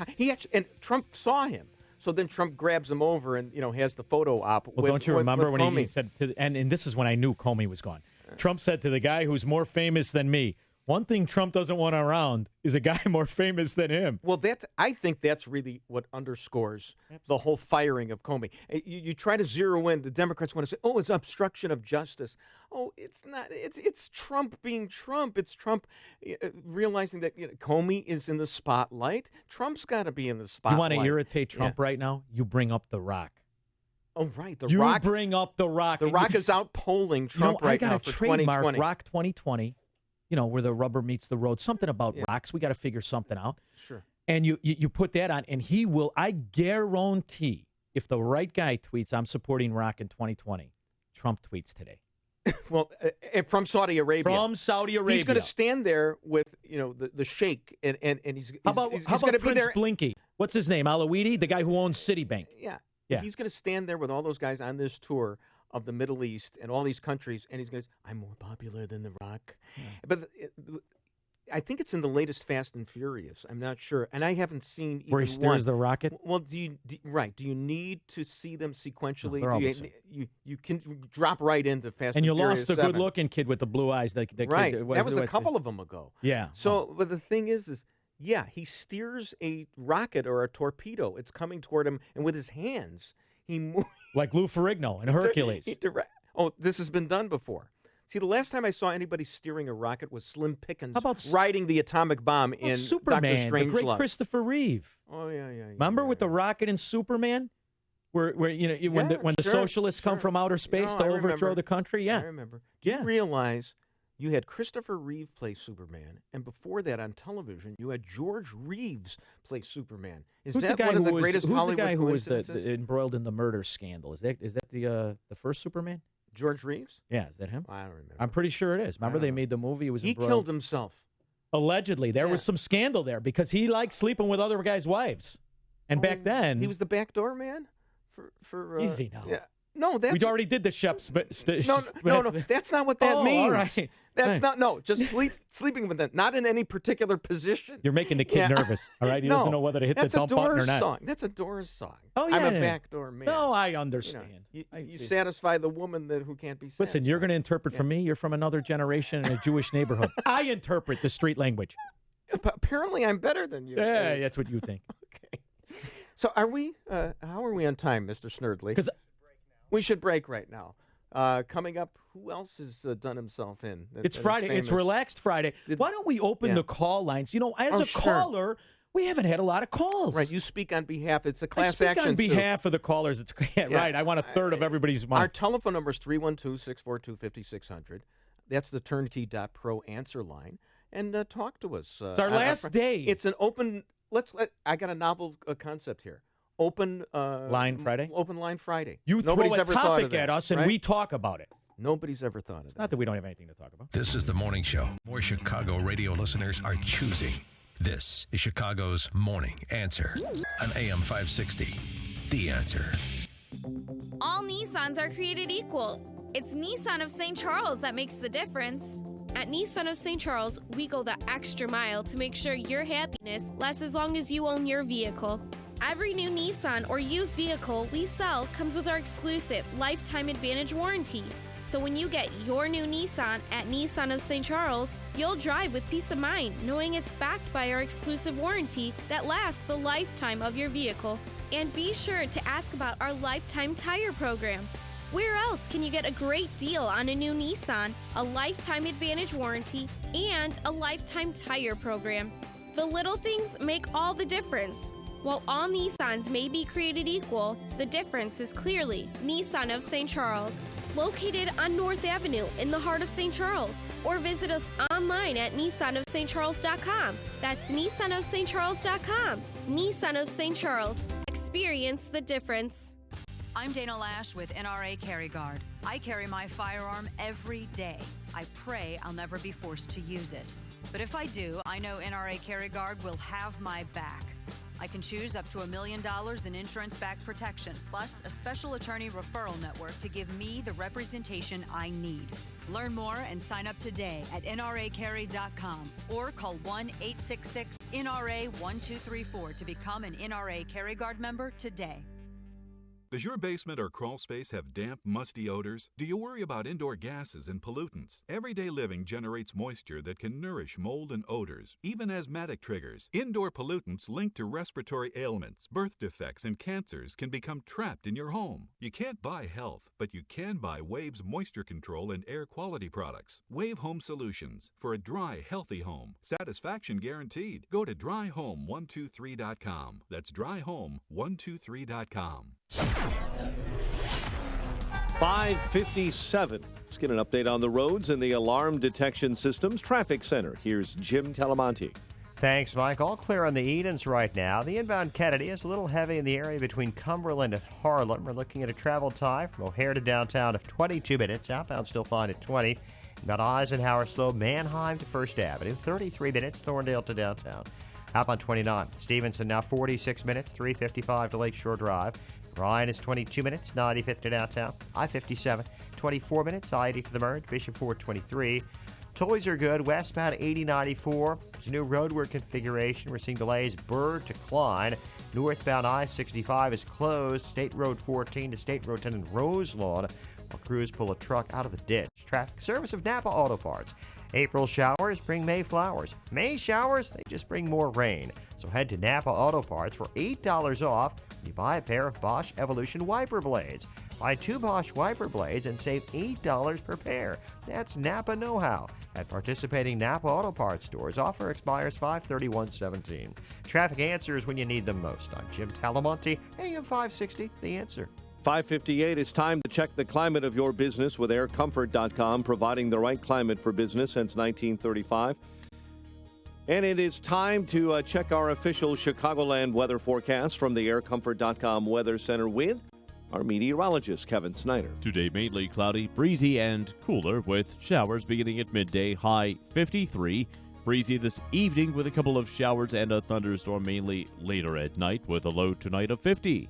And Trump saw him. So then Trump grabs him over and, has the photo op. Well, don't you remember when he said and this is when I knew Comey was gone. Trump said to the guy who's more famous than me, one thing Trump doesn't want around is a guy more famous than him. Well, I think that's really what underscores the whole firing of Comey. You try to zero in, the Democrats want to say, oh, it's obstruction of justice. Oh, it's not. It's Trump being Trump. It's Trump realizing that Comey is in the spotlight. Trump's got to be in the spotlight. You want to irritate Trump right now? You bring up The Rock. Oh, right. You bring up The Rock. The Rock is out polling Trump right now for 2020. I got a trademark, Rock 2020. Where the rubber meets the road. Something about rocks. We got to figure something out. Sure. And you put that on, and he will, I guarantee, if the right guy tweets, I'm supporting Rock in 2020, Trump tweets today. Well, from Saudi Arabia. From Saudi Arabia. He's going to stand there with, the sheikh, and he's How about Prince Blinky? What's his name? Alawidi, the guy who owns Citibank. Yeah. He's going to stand there with all those guys on this tour of the Middle East and all these countries, and he's going to say, I'm more popular than The Rock. Yeah. But I think it's in the latest Fast and Furious. I'm not sure, and I haven't seen even Where he steers one. the rocket? Well, do you need to see them sequentially? they're all Do the you, same. you can drop right into Fast And you Furious lost the 7. good-looking kid with the blue eyes. The Right. Kid, That was a couple of them ago. Yeah. So, but the thing is, yeah, he steers a rocket or a torpedo. It's coming toward him, and with his hands, he moves. Like Lou Ferrigno and Hercules. Oh, this has been done before. See, the last time I saw anybody steering a rocket was Slim Pickens How about riding the atomic bomb in Superman, Doctor the great Strangelove. Christopher Reeve. Oh, yeah. Remember with the rocket in Superman? Where when the socialists come from outer space to overthrow the country? Yeah. I remember. Do you realize you had Christopher Reeve play Superman, and before that on television, you had George Reeves play Superman. Is Who's that the guy one of the who was, greatest who's Hollywood the guy who was coincidences? embroiled in the murder scandal? Is that the first Superman? George Reeves? Yeah, is that him? I don't remember. I'm pretty sure it is. Remember they made the movie? He killed himself. Allegedly. There was some scandal there because he liked sleeping with other guys' wives. And back then... He was the backdoor man? For Easy now. Yeah. No, that's... We already did the Shep's... No, that's not what that means. All right. That's not, just sleeping with them, not in any particular position. You're making the kid nervous, all right? He doesn't know whether to hit the dump button or not. Song. That's a Doors song. Oh, yeah. I'm a backdoor man. No, I understand. You satisfy the woman who can't be satisfied. Listen, you're going to interpret for me. You're from another generation in a Jewish neighborhood. I interpret the street language. Apparently, I'm better than you. Yeah, that's what you think. Okay. So are we, how are we on time, Mr. Snerdley? Because we should break right now. Coming up, who else has done himself in? It's Friday. It's Relaxed Friday. Why don't we open the call lines? As a caller, we haven't had a lot of calls. Right, you speak on behalf. It's a class I speak action on behalf of the callers. It's right. I want a third of everybody's money. Our telephone number is 312-642-5600. That's the turnkey.pro answer line. And talk to us. It's our last day. It's an open. I got a novel concept here. Open line Friday. Open line Friday. You Nobody's throw a ever thought of topic that, at us, and right? we talk about it. Nobody's ever thought of It's that. not that we don't have anything to talk about. This is the morning show. More Chicago radio listeners are choosing. This is Chicago's Morning Answer on AM 560. The Answer. All Nissans are created equal. It's Nissan of St. Charles that makes the difference. At Nissan of St. Charles, we go the extra mile to make sure your happiness lasts as long as you own your vehicle. Every new Nissan or used vehicle we sell comes with our exclusive Lifetime Advantage warranty. So when you get your new Nissan at Nissan of St. Charles, you'll drive with peace of mind knowing it's backed by our exclusive warranty that lasts the lifetime of your vehicle. And be sure to ask about our Lifetime Tire Program. Where else can you get a great deal on a new Nissan, a Lifetime Advantage warranty, and a Lifetime Tire Program? The little things make all the difference. While all Nissans may be created equal, the difference is clearly Nissan of St. Charles. Located on North Avenue in the heart of St. Charles, or visit us online at nissanofstcharles.com. That's nissanofstcharles.com. Nissan of St. Charles. Experience the difference. I'm Dana Lash with NRA Carry Guard. I carry my firearm every day. I pray I'll never be forced to use it. But if I do, I know NRA Carry Guard will have my back. I can choose up to $1 million in insurance-backed protection, plus a special attorney referral network to give me the representation I need. Learn more and sign up today at nracarry.com or call 1-866-NRA-1234 to become an NRA Carry Guard member today. Does your basement or crawl space have damp, musty odors? Do you worry about indoor gases and pollutants? Everyday living generates moisture that can nourish mold and odors, even asthmatic triggers. Indoor pollutants linked to respiratory ailments, birth defects, and cancers can become trapped in your home. You can't buy health, but you can buy Wave's moisture control and air quality products. Wave Home Solutions for a dry, healthy home. Satisfaction guaranteed. Go to dryhome123.com. That's dryhome123.com. 5:57. Let's get an update on the roads and the alarm detection systems. Traffic Center. Here's Jim Talamonte. Thanks, Mike. All clear on the Edens right now. The inbound Kennedy is a little heavy in the area between Cumberland and Harlem. We're looking at a travel time from O'Hare to downtown of 22 minutes. Outbound still fine at 20. About Eisenhower slow, Manheim to First Avenue. 33 minutes, Thorndale to downtown. Outbound 29. Stevenson now 46 minutes, 3:55 to Lakeshore Drive. Ryan is 22 minutes, 95th to downtown. I-57, 24 minutes, I-80 to the merge. Bishop Ford, 23. Toys are good. Westbound 8094. There's a new roadward configuration. We're seeing delays. Bird to Klein. Northbound I-65 is closed. State Road 14 to State Road 10 in Roselawn while crews pull a truck out of a ditch. Traffic service of Napa Auto Parts. April showers bring May flowers. May showers, they just bring more rain. So head to Napa Auto Parts for $8 off when you buy a pair of Bosch Evolution wiper blades. Buy 2 Bosch wiper blades and save $8 per pair. That's Napa know-how. At participating Napa Auto Parts stores, offer expires 5/31/17. Traffic answers when you need them most. I'm Jim Talamonte, AM 560, The Answer. 5:58, it's time to check the climate of your business with aircomfort.com, providing the right climate for business since 1935. And it is time to check our official Chicagoland weather forecast from the aircomfort.com Weather Center with our meteorologist, Kevin Snyder. Today, mainly cloudy, breezy, and cooler with showers beginning at midday, high 53. Breezy this evening with a couple of showers and a thunderstorm mainly later at night with a low tonight of 50.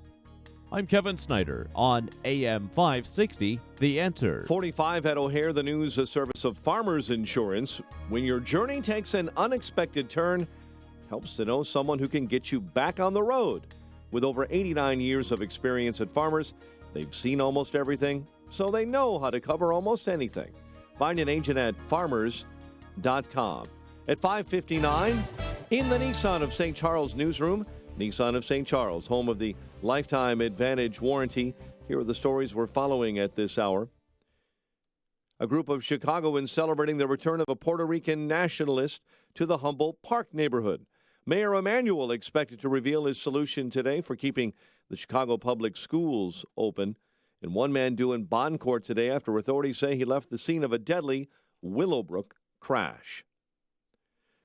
I'm Kevin Snyder on AM 560, The Answer. 45 at O'Hare, the news service of Farmers Insurance. When your journey takes an unexpected turn, helps to know someone who can get you back on the road. With over 89 years of experience at Farmers, they've seen almost everything, so they know how to cover almost anything. Find an agent at farmers.com. At 5:59, in the Nissan of St. Charles newsroom, Nissan of St. Charles, home of the Lifetime Advantage warranty. Here are the stories we're following at this hour. A group of Chicagoans celebrating the return of a Puerto Rican nationalist to the Humboldt Park neighborhood. Mayor Emanuel expected to reveal his solution today for keeping the Chicago public schools open. And one man due in bond court today after authorities say he left the scene of a deadly Willowbrook crash.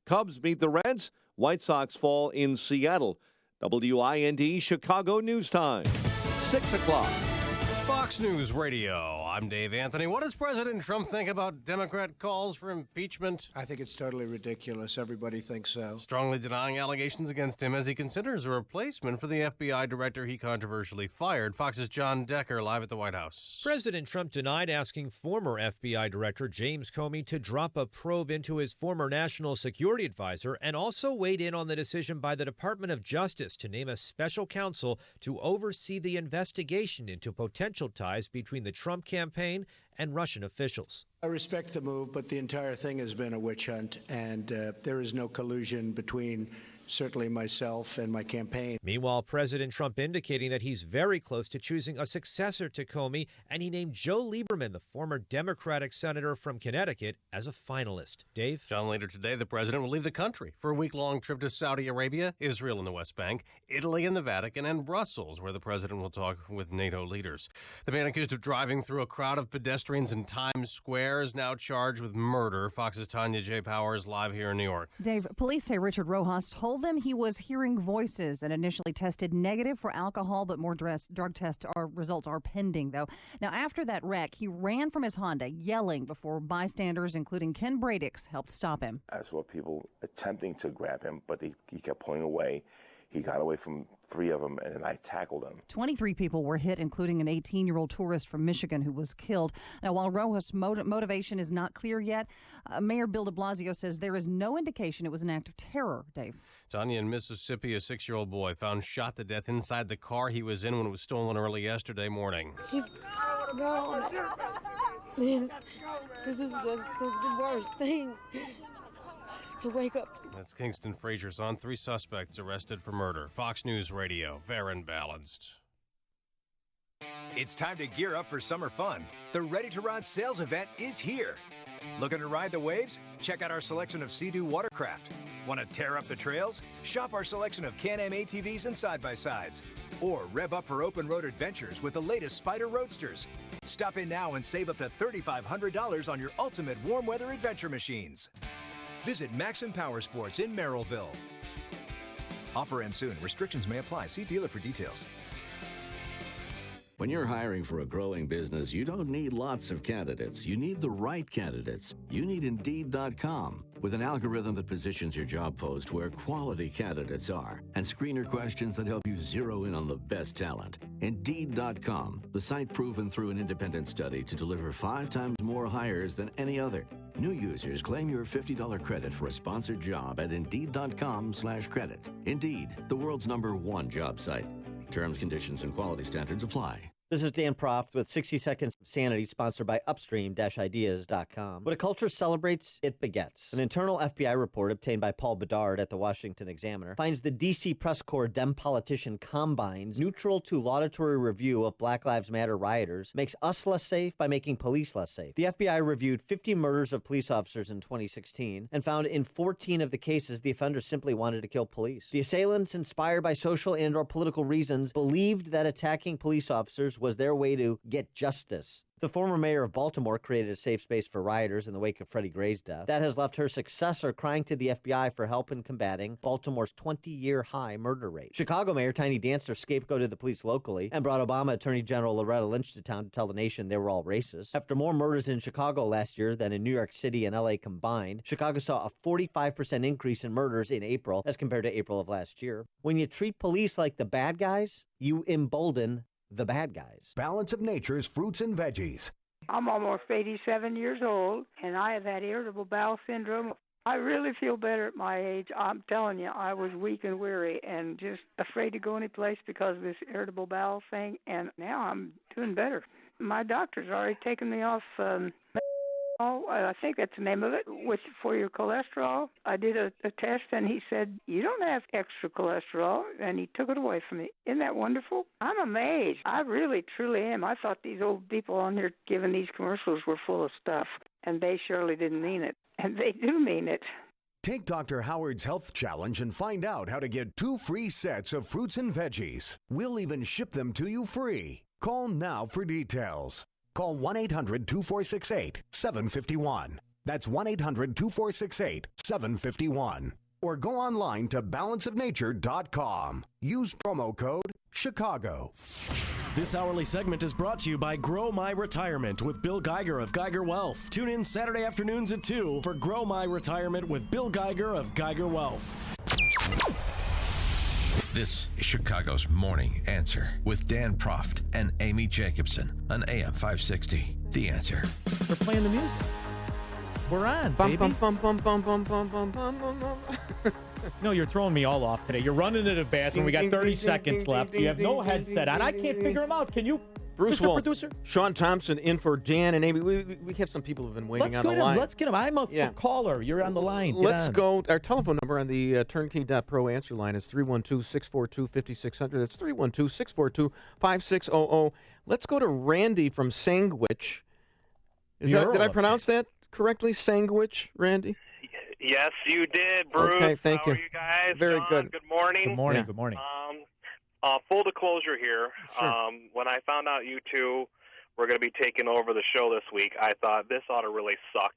Cubs beat the Reds. White Sox fall in Seattle. WIND Chicago News Time, 6 o'clock. Fox News Radio. I'm Dave Anthony. What does President Trump think about Democrat calls for impeachment? I think it's totally ridiculous. Everybody thinks so. Strongly denying allegations against him as he considers a replacement for the FBI director he controversially fired. Fox's John Decker live at the White House. President Trump denied asking former FBI Director James Comey to drop a probe into his former national security advisor and also weighed in on the decision by the Department of Justice to name a special counsel to oversee the investigation into potential ties between the Trump campaign and Russian officials. I respect the move, but the entire thing has been a witch hunt, and there is no collusion between certainly myself and my campaign. Meanwhile, President Trump indicating that he's very close to choosing a successor to Comey, and he named Joe Lieberman, the former Democratic senator from Connecticut, as a finalist. Dave? John, later today, the president will leave the country for a week-long trip to Saudi Arabia, Israel and the West Bank, Italy and the Vatican, and Brussels, where the president will talk with NATO leaders. The man accused of driving through a crowd of pedestrians in Times Square is now charged with murder. Fox's Tanya J. Powers live here in New York. Dave, police say Richard Rojas told them he was hearing voices and initially tested negative for alcohol, but more drug test results are pending, though. Now, after that wreck, he ran from his Honda, yelling before bystanders, including Ken Bradix, helped stop him. I saw people attempting to grab him, but he kept pulling away. He got away from 3 of them, and then I tackled him. 23 people were hit, including an 18-year-old tourist from Michigan who was killed. Now, while Rojas' motivation is not clear yet, Mayor Bill de Blasio says there is no indication it was an act of terror, Dave. Tanya, in Mississippi, a 6-year-old boy found shot to death inside the car he was in when it was stolen early yesterday morning. He's gone. Man, this is the worst thing. To wake up. That's Kingston Frazier's on. 3 suspects arrested for murder. Fox News Radio, fair and balanced. It's time to gear up for summer fun. The Ready to Ride sales event is here. Looking to ride the waves? Check out our selection of Sea-Doo watercraft. Want to tear up the trails? Shop our selection of Can-Am ATVs and side-by-sides. Or rev up for open road adventures with the latest Spyder Roadsters. Stop in now and save up to $3,500 on your ultimate warm weather adventure machines. Visit Maxim Power Sports in Merrillville. Offer ends soon. Restrictions may apply. See dealer for details. When you're hiring for a growing business, you don't need lots of candidates. You need the right candidates. You need Indeed.com. With an algorithm that positions your job post where quality candidates are and screener questions that help you zero in on the best talent. Indeed.com, the site proven through an independent study to deliver 5 times more hires than any other. New users claim your $50 credit for a sponsored job at Indeed.com/credit. Indeed, the world's #1 job site. Terms, conditions, and quality standards apply. This is Dan Proft with 60 Seconds of Sanity, sponsored by Upstream-Ideas.com. When a culture celebrates, it begets. An internal FBI report obtained by Paul Bedard at the Washington Examiner finds the D.C. press corps Dem politician Combine's neutral to laudatory review of Black Lives Matter rioters makes us less safe by making police less safe. The FBI reviewed 50 murders of police officers in 2016 and found in 14 of the cases the offenders simply wanted to kill police. The assailants, inspired by social and/or political reasons, believed that attacking police officers was their way to get justice. The former mayor of Baltimore created a safe space for rioters in the wake of Freddie Gray's death. That has left her successor crying to the FBI for help in combating Baltimore's 20-year high murder rate. Chicago Mayor Tiny Dancer scapegoated the police locally and brought Obama Attorney General Loretta Lynch to town to tell the nation they were all racist. After more murders in Chicago last year than in New York City and LA combined, Chicago saw a 45% increase in murders in April as compared to April of last year. When you treat police like the bad guys, you embolden the bad guys. Balance of Nature's fruits and veggies. I'm almost 87 years old, and I have had irritable bowel syndrome. I really feel better at my age. I'm telling you, I was weak and weary and just afraid to go any place because of this irritable bowel thing, and now I'm doing better. My doctor's already taken me off I think that's the name of it, for your cholesterol. I did a test, and he said, you don't have extra cholesterol, and he took it away from me. Isn't that wonderful? I'm amazed. I really, truly am. I thought these old people on here giving these commercials were full of stuff, and they surely didn't mean it. And they do mean it. Take Dr. Howard's Health Challenge and find out how to get 2 free sets of fruits and veggies. We'll even ship them to you free. Call now for details. Call 1-800-2468-751. That's 1-800-2468-751. Or go online to balanceofnature.com. Use promo code Chicago. This hourly segment is brought to you by Grow My Retirement with Bill Geiger of Geiger Wealth. Tune in Saturday afternoons at 2 for Grow My Retirement with Bill Geiger of Geiger Wealth. This is Chicago's Morning Answer with Dan Proft and Amy Jacobson on AM 560. The Answer. We're playing the music. We're on, baby. No, you're throwing me all off today. You're running to the bathroom. We got 30 seconds left. You have no headset on. I can't figure them out. Can you, Bruce Mr. Wolf, Producer? Sean Thompson in for Dan and Amy. We have some people who have been waiting on the line. Let's get him. I'm a caller. You're on the line. Let's go. Our telephone number on the turnkey.pro answer line is 312-642-5600. That's 312-642-5600. Let's go to Randy from Sandwich. Did I pronounce that correctly? Sandwich, Randy? Yes, you did, Bruce. Okay, thank How you. are you guys? Very John, good. Good morning. Good morning. Yeah. Good morning. Full disclosure here. Sure. When I found out you two were going to be taking over the show this week, I thought this ought to really suck.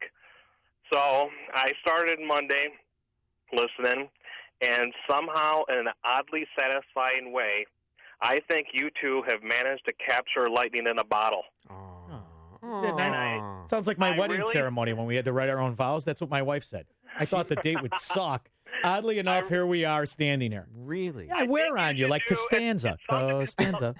So I started Monday listening, and somehow, in an oddly satisfying way, I think you two have managed to capture lightning in a bottle. Isn't that nice? Sounds like my wedding ceremony when we had to write our own vows. That's what my wife said. I thought the date would suck. Oddly enough, here we are standing here. Really? Yeah, I wear on you like Costanza. Costanza.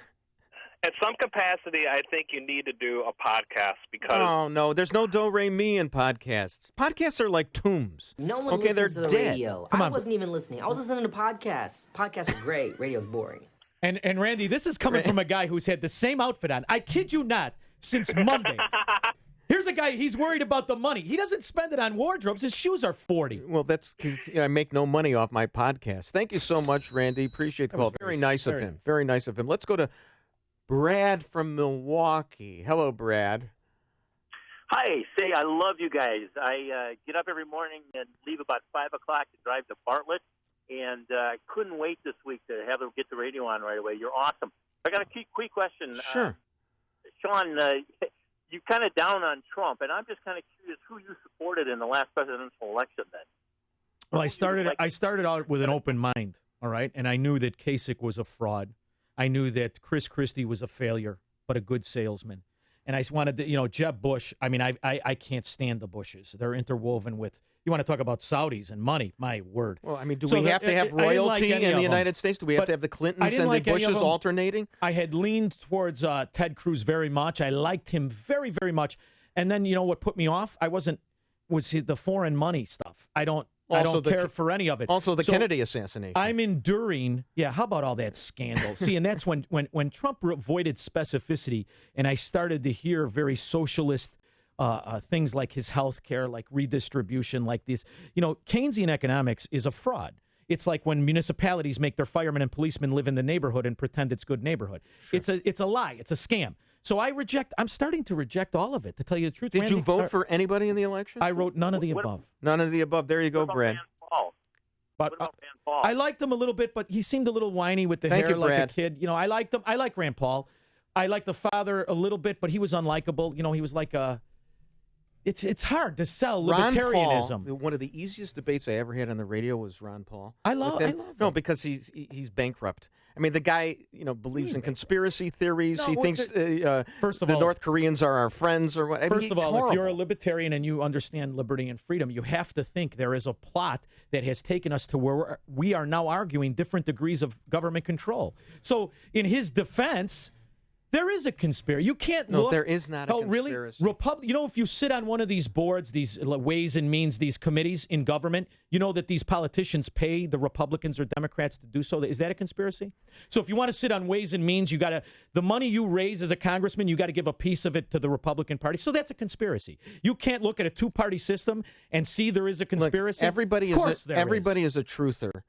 At some capacity, I think you need to do a podcast because... Oh, no. There's no do-re-mi in podcasts. Podcasts are like tombs. No one okay, listens they're to the dead. radio. Come I on. wasn't even listening. I was listening to podcasts. Podcasts are great. Radio's boring. And Randy, this is coming from a guy who's had the same outfit on. I kid you not, since Monday. Here's a guy, he's worried about the money. He doesn't spend it on wardrobes. His shoes are $40. Well, that's because I make no money off my podcast. Thank you so much, Randy. Appreciate the call. Very nice of him. Very nice of him. Let's go to Brad from Milwaukee. Hello, Brad. Hi. Say, I love you guys. I get up every morning and leave about 5 o'clock to drive to Bartlett, and I couldn't wait this week to get the radio on right away. You're awesome. I got a quick question. Sure. Sean, you kind of down on Trump, and I'm just kind of curious who you supported in the last presidential election then. Well, I started out with an open mind, all right? And I knew that Kasich was a fraud. I knew that Chris Christie was a failure, but a good salesman. And I wanted to, Jeb Bush, I mean, I can't stand the Bushes. They're interwoven with, you want to talk about Saudis and money, my word. Well, I mean, do we have to have royalty in the United States? Do we have to have the Clintons and the Bushes alternating? I had leaned towards Ted Cruz very much. I liked him very, very much. And then, you know what put me off? I wasn't was the foreign money stuff. I don't Also care for any of it. Also, the So Kennedy assassination. I'm enduring. Yeah, how about all that scandal? See, and that's when Trump avoided specificity, and I started to hear very socialist things like his health care, like redistribution, like this. Keynesian economics is a fraud. It's like when municipalities make their firemen and policemen live in the neighborhood and pretend it's good neighborhood. Sure. It's a lie. It's a scam. So I'm starting to reject all of it, to tell you the truth. Did you vote for anybody in the election? I wrote none of the above. None of the above. There you go, Brad. But I liked him a little bit, but he seemed a little whiny with the hair like a kid. I liked him. I like Rand Paul. I like the father a little bit, but he was unlikable. He was like a... It's hard to sell libertarianism. Ron Paul, one of the easiest debates I ever had on the radio was Ron Paul. I love him. No, because he's bankrupt. I mean, the guy, believes in conspiracy theories. He thinks first of the all, North Koreans are our friends or what. First of all, horrible. if you're a libertarian and you understand liberty and freedom, you have to think there is a plot that has taken us to where we are now arguing different degrees of government control. So in his defense, there is a conspiracy. You can't look. No, there is not a conspiracy. Really? If you sit on one of these boards, these Ways and Means, these committees in government, you know that these politicians pay the Republicans or Democrats to do so. Is that a conspiracy? So if you want to sit on Ways and Means, the money you raise as a congressman, you got to give a piece of it to the Republican Party. So that's a conspiracy. You can't look at a two-party system and see there is a conspiracy. Look, everybody is a truther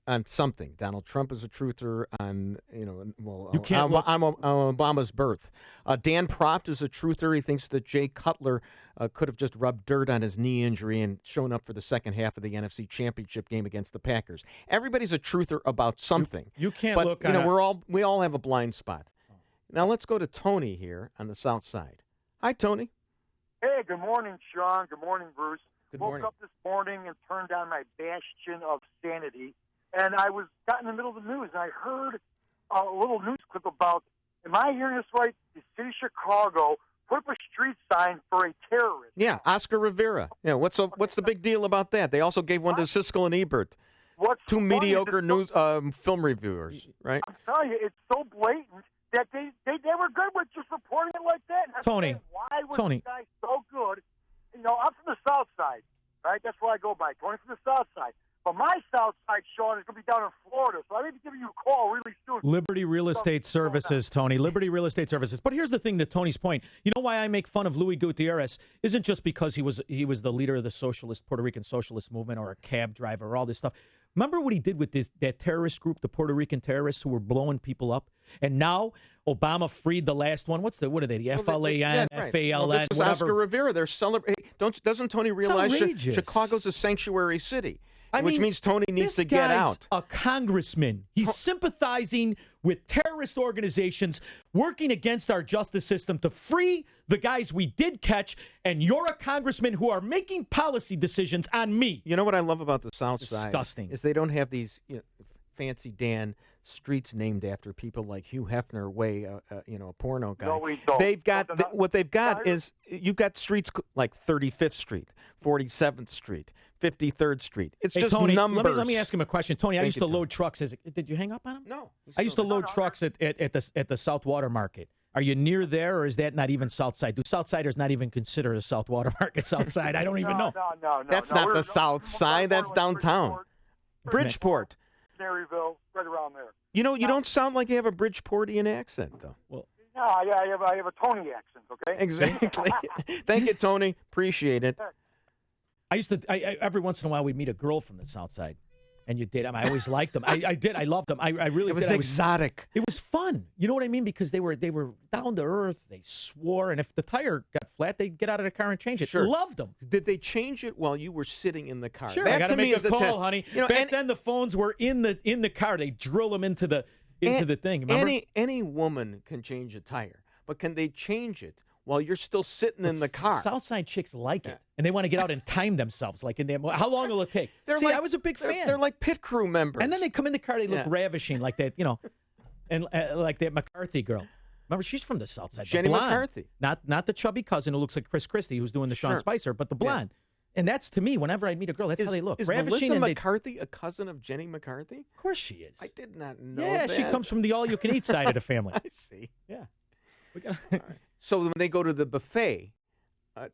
on something. Donald Trump is a truther on, you can't on Obama's birth. Dan Proft is a truther. He thinks that Jay Cutler could have just rubbed dirt on his knee injury and shown up for the second half of the NFC Championship game against the Packers. Everybody's a truther about something. You can't but, look. We all have a blind spot. Now let's go to Tony here on the South Side. Hi, Tony. Hey, good morning, Sean. Good morning, Bruce. Woke up this morning and turned on my bastion of sanity. And I got in the middle of the news, and I heard a little news clip about, am I hearing this right? The city of Chicago put up a street sign for a terrorist. Yeah, Oscar Rivera. Yeah, what's the big deal about that? They also gave one to Siskel and Ebert. Two mediocre news film reviewers, right? I'm telling you, it's so blatant that they were good with just reporting it like that. And Tony, why was this guy so good? I'm from the South Side, right? That's what I go by. Tony from the South Side. But my South Side, Sean, is going to be down in Florida, so I may be giving you a call really soon. Liberty Real Estate Services, Tony. Liberty Real Estate Services. But here's the thing, to Tony's point. You know why I make fun of Luis Gutierrez? Isn't just because he was the leader of the Puerto Rican socialist movement, or a cab driver, or all this stuff. Remember what he did with that terrorist group, the Puerto Rican terrorists who were blowing people up? And now Obama freed the last one. What are they? The FLAN, FALN, this is whatever. Oscar Rivera. They're celebrating. Doesn't Tony realize Chicago's a sanctuary city? Which means Tony needs to get out. A congressman. He's sympathizing with terrorist organizations, working against our justice system to free the guys we did catch, and you're a congressman who are making policy decisions on me. You know what I love about the South Side? Disgusting. Is they don't have these fancy Dan streets named after people like Hugh Hefner, a porno guy. No, we don't. They've got what they've got is you've got streets like 35th Street, 47th Street, 53rd Street. It's just Tony, numbers. Let me ask him a question. Tony, I used to load trucks. Did you hang up on him? No. I used to load trucks at the South Water Market. Are you near there, or is that not even South Side? Do Southsiders not even consider the South Water Market South Side? I don't even know. No. That's not the South Side. That's downtown. Bridgeport. Maryville, right around there. You don't sound like you have a Bridgeportian accent, though. No, I have a Tony accent, okay? Exactly. Thank you, Tony. Appreciate it. I every once in a while we'd meet a girl from the South Side, and you did. I always liked them. I did. I loved them. I really did. It was exotic. It was fun. You know what I mean? Because they were down to earth. They swore, and if the tire got flat, they'd get out of the car and change it. Sure. Loved them. Did they change it while you were sitting in the car? Sure. That I got to me make is a the call, test. honey. Back then the phones were in the car. They drill them into the thing. Remember? Any woman can change a tire, but can they change it while you're still sitting in the car? Southside chicks like it, and they want to get out and time themselves. Like how long will it take? I was a big fan. They're like pit crew members. And then they come in the car. They look ravishing, like that, and like that McCarthy girl. Remember, she's from the South Side. Jenny McCarthy, not the chubby cousin who looks like Chris Christie, who's doing the Sean Spicer, but the blonde. Yeah. And that's, to me, whenever I meet a girl, that's how they look. Is ravishing. Melissa McCarthy a cousin of Jenny McCarthy? Of course she is. I did not know that. Yeah, she comes from the all-you-can-eat side of the family. I see. Yeah. So when they go to the buffet